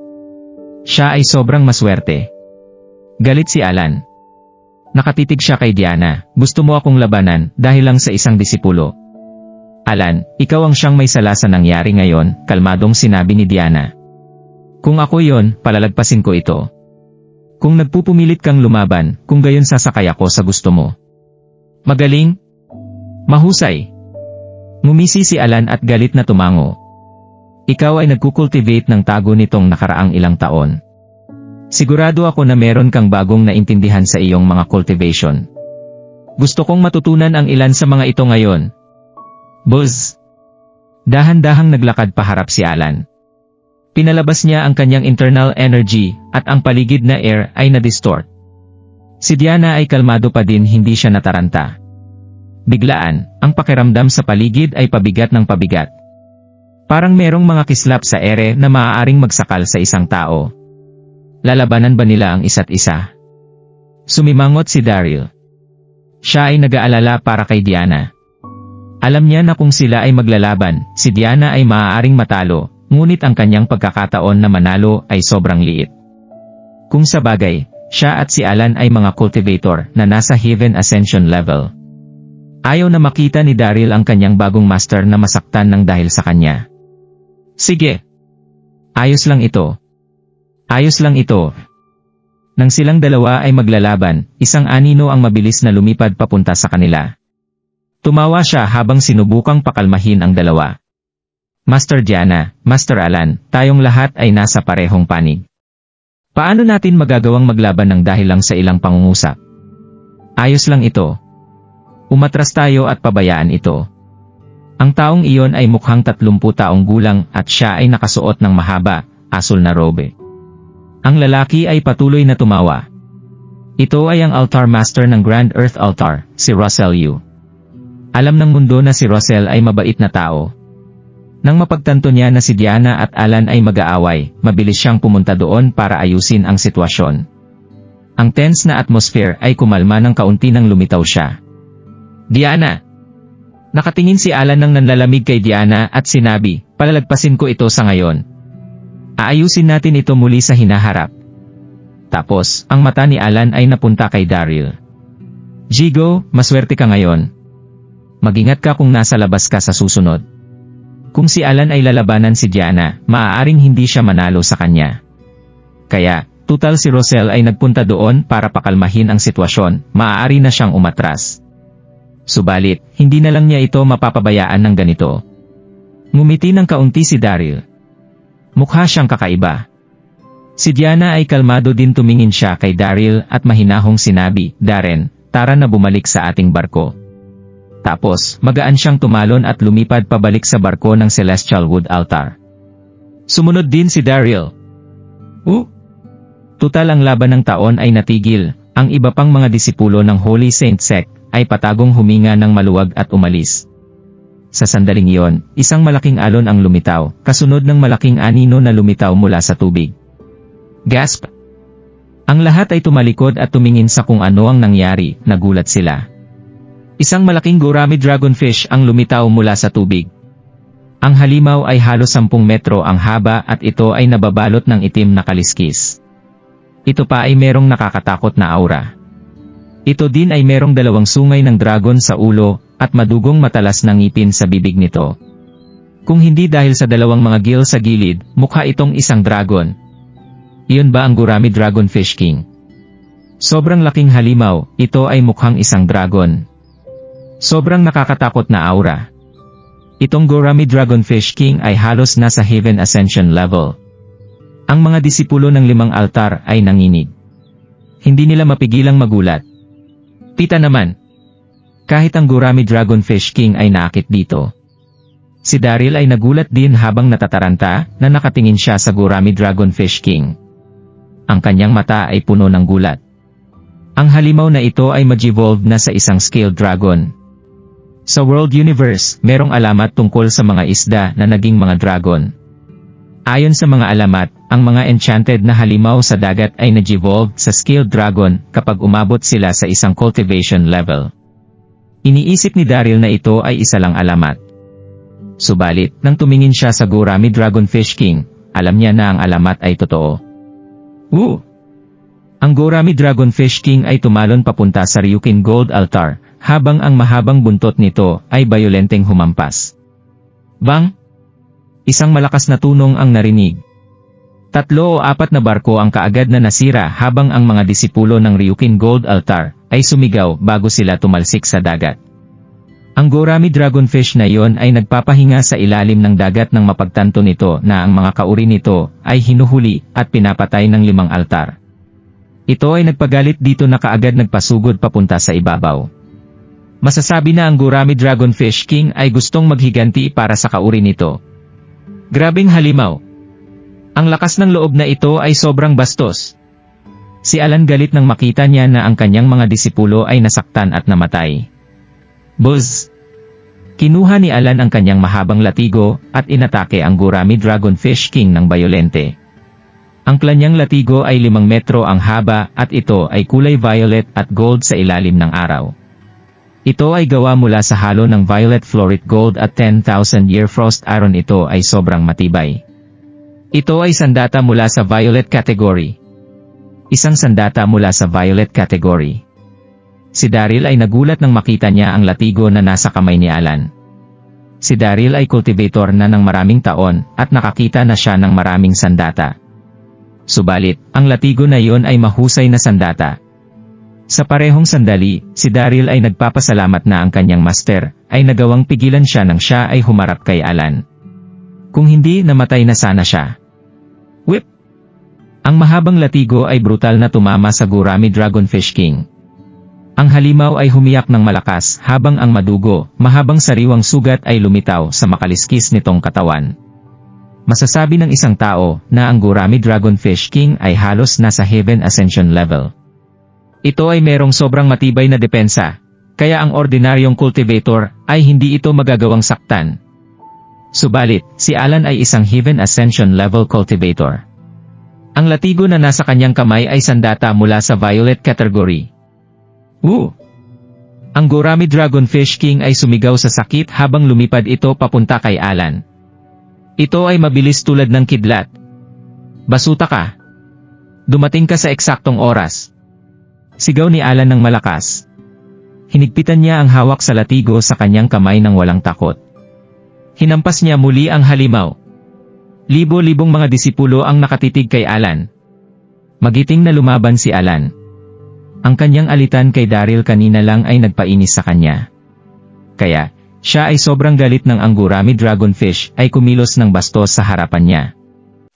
Siya ay sobrang maswerte. Galit si Alan. Nakatitig siya kay Diana, gusto mo akong labanan dahil lang sa isang disipulo. Alan, ikaw ang siyang may sala sa nangyari ngayon, kalmadong sinabi ni Diana. Kung ako yon, palalagpasin ko ito. Kung nagpupumilit kang lumaban, kung gayon sasakay ako sa gusto mo. Magaling? Mahusay. Ngumisi si Alan at galit na tumango. Ikaw ay nagkukultivate ng tago nitong nakaraang ilang taon. Sigurado ako na meron kang bagong naintindihan sa iyong mga cultivation. Gusto kong matutunan ang ilan sa mga ito ngayon. Buzz! Dahan-dahang naglakad paharap si Alan. Pinalabas niya ang kanyang internal energy at ang paligid na air ay na-distort. Si Diana ay kalmado pa din, hindi siya nataranta. Biglaan, ang pakiramdam sa paligid ay pabigat ng pabigat. Parang merong mga kislap sa ere na maaaring magsakal sa isang tao. Lalabanan ba nila ang isa't isa? Sumimangot si Daryl. Siya ay nag-aalala para kay Diana. Alam niya na kung sila ay maglalaban, si Diana ay maaaring matalo, ngunit ang kanyang pagkakataon na manalo ay sobrang liit. Kung sa bagay, siya at si Alan ay mga cultivator na nasa Heaven Ascension level. Ayaw na makita ni Daryl ang kanyang bagong master na masaktan ng dahil sa kanya. Sige. Ayos lang ito. Ayos lang ito. Nang silang dalawa ay maglalaban, isang anino ang mabilis na lumipad papunta sa kanila. Tumawa siya habang sinubukang pakalmahin ang dalawa. Master Diana, Master Alan, tayong lahat ay nasa parehong panig. Paano natin magagawang maglaban ng dahil lang sa ilang pangungusap? Ayos lang ito. Umatras tayo at pabayaan ito. Ang taong iyon ay mukhang 30 taong gulang at siya ay nakasuot ng mahaba, asul na robe. Ang lalaki ay patuloy na tumawa. Ito ay ang altar master ng Grand Earth Altar, si Russell Yu. Alam ng mundo na si Russell ay mabait na tao. Nang mapagtanto niya na si Diana at Alan ay mag-aaway, mabilis siyang pumunta doon para ayusin ang sitwasyon. Ang tense na atmosphere ay kumalma ng kaunti nang lumitaw siya. Diana! Nakatingin si Alan nang nanlalamig kay Diana at sinabi, palalagpasin ko ito sa ngayon. Aayusin natin ito muli sa hinaharap. Tapos, ang mata ni Alan ay napunta kay Daryl. Jigo, maswerte ka ngayon. Mag-ingat ka kung nasa labas ka sa susunod. Kung si Alan ay lalabanan si Diana, maaaring hindi siya manalo sa kanya. Kaya, tutal si Russell ay nagpunta doon para pakalmahin ang sitwasyon, maaari na siyang umatras. Subalit, hindi na lang niya ito mapapabayaan ng ganito. Ngumiti ng kaunti si Daryl. Mukha siyang kakaiba. Si Diana ay kalmado din, tumingin siya kay Daryl at mahinahong sinabi, Darren, tara na bumalik sa ating barko. Tapos, magaan siyang tumalon at lumipad pabalik sa barko ng Celestial Wood Altar. Sumunod din si Daryl. Tutal ang laban ng taon ay natigil, ang iba pang mga disipulo ng Holy Saint Sect ay patagong huminga ng maluwag at umalis. Sa sandaling iyon, isang malaking alon ang lumitaw, kasunod ng malaking anino na lumitaw mula sa tubig. Gasp! Ang lahat ay tumalikod at tumingin sa kung ano ang nangyari, nagulat sila. Isang malaking gourami dragonfish ang lumitaw mula sa tubig. Ang halimaw ay halos 10 metro ang haba at ito ay nababalot ng itim na kaliskis. Ito pa ay merong nakakatakot na aura. Ito din ay merong 2 sungay ng dragon sa ulo at madugong matalas na ngipin sa bibig nito. Kung hindi dahil sa 2 mga gill sa gilid, mukha itong isang dragon. Iyon ba ang Gourami Dragonfish King? Sobrang laking halimaw, ito ay mukhang isang dragon. Sobrang nakakatakot na aura. Itong Gourami Dragonfish King ay halos nasa Heaven Ascension level. Ang mga disipulo ng 5 altar ay nanginig. Hindi nila mapigilang magulat. Pita naman. Kahit ang Gourami Dragonfish King ay naakit dito. Si Daryl ay nagulat din habang natataranta na nakatingin siya sa Gourami Dragonfish King. Ang kanyang mata ay puno ng gulat. Ang halimaw na ito ay mag-evolve na sa isang scaled dragon. Sa World Universe, merong alamat tungkol sa mga isda na naging mga dragon. Ayon sa mga alamat, ang mga enchanted na halimaw sa dagat ay nag-evolve sa scaled dragon kapag umabot sila sa isang cultivation level. Iniisip ni Daryl na ito ay isa lang alamat. Subalit, nang tumingin siya sa Gourami Dragonfish King, alam niya na ang alamat ay totoo. Ang Gourami Dragonfish King ay tumalon papunta sa Ryukin Gold Altar, habang ang mahabang buntot nito ay bayolenteng humampas. Bang! Isang malakas na tunong ang narinig. 3 o 4 na barko ang kaagad na nasira habang ang mga disipulo ng Ryukin Gold Altar ay sumigaw bago sila tumalsik sa dagat. Ang Gourami Dragonfish na iyon ay nagpapahinga sa ilalim ng dagat nang mapagtanto nito na ang mga kauri nito ay hinuhuli at pinapatay ng 5 altar. Ito ay nagpagalit dito na kaagad nagpasugod papunta sa ibabaw. Masasabi na ang Gurami Dragonfish King ay gustong maghiganti para sa kauri nito. Grabeng halimaw. Ang lakas ng loob na ito ay sobrang bastos. Si Alan galit nang makita niya na ang kanyang mga disipulo ay nasaktan at namatay. Buzz! Kinuha ni Alan ang kanyang mahabang latigo at inatake ang Gurami Dragonfish King ng bayolente. Ang kanyang latigo ay 5 metro ang haba at ito ay kulay violet at gold sa ilalim ng araw. Ito ay gawa mula sa halo ng violet fluorite gold at 10,000-year frost iron. Ito ay sobrang matibay. Ito ay sandata mula sa violet category. Isang sandata mula sa violet category. Si Daryl ay nagulat nang makita niya ang latigo na nasa kamay ni Alan. Si Daryl ay cultivator na ng maraming taon at nakakita na siya ng maraming sandata. Subalit, ang latigo na iyon ay mahusay na sandata. Sa parehong sandali, si Daryl ay nagpapasalamat na ang kanyang master ay nagawang pigilan siya nang siya ay humarap kay Alan. Kung hindi, namatay na sana siya. Whip! Ang mahabang latigo ay brutal na tumama sa Gurami Dragonfish King. Ang halimaw ay humiyak ng malakas habang ang madugo, mahabang sariwang sugat ay lumitaw sa makaliskis nitong katawan. Masasabi ng isang tao na ang Gurami Dragonfish King ay halos nasa Heaven Ascension level. Ito ay merong sobrang matibay na depensa, kaya ang ordinaryong cultivator ay hindi ito magagawang saktan. Subalit, si Alan ay isang Heaven Ascension level cultivator. Ang latigo na nasa kanyang kamay ay sandata mula sa violet category. Ang Gurami Dragonfish King ay sumigaw sa sakit habang lumipad ito papunta kay Alan. Ito ay mabilis tulad ng kidlat. Basuta ka! Dumating ka sa eksaktong oras. Sigaw ni Alan ng malakas. Hinigpitan niya ang hawak sa latigo sa kanyang kamay ng walang takot. Hinampas niya muli ang halimaw. Libo-libong mga disipulo ang nakatitig kay Alan. Magiting na lumaban si Alan. Ang kanyang alitan kay Daryl kanina lang ay nagpainis sa kanya. Kaya, siya ay sobrang galit ng ang Gurami Dragonfish ay kumilos ng bastos sa harapan niya.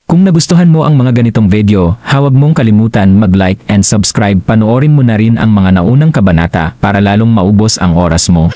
Kung nagustuhan mo ang mga ganitong video, huwag mong kalimutan mag-like and subscribe. Panoorin mo na rin ang mga naunang kabanata para lalong maubos ang oras mo.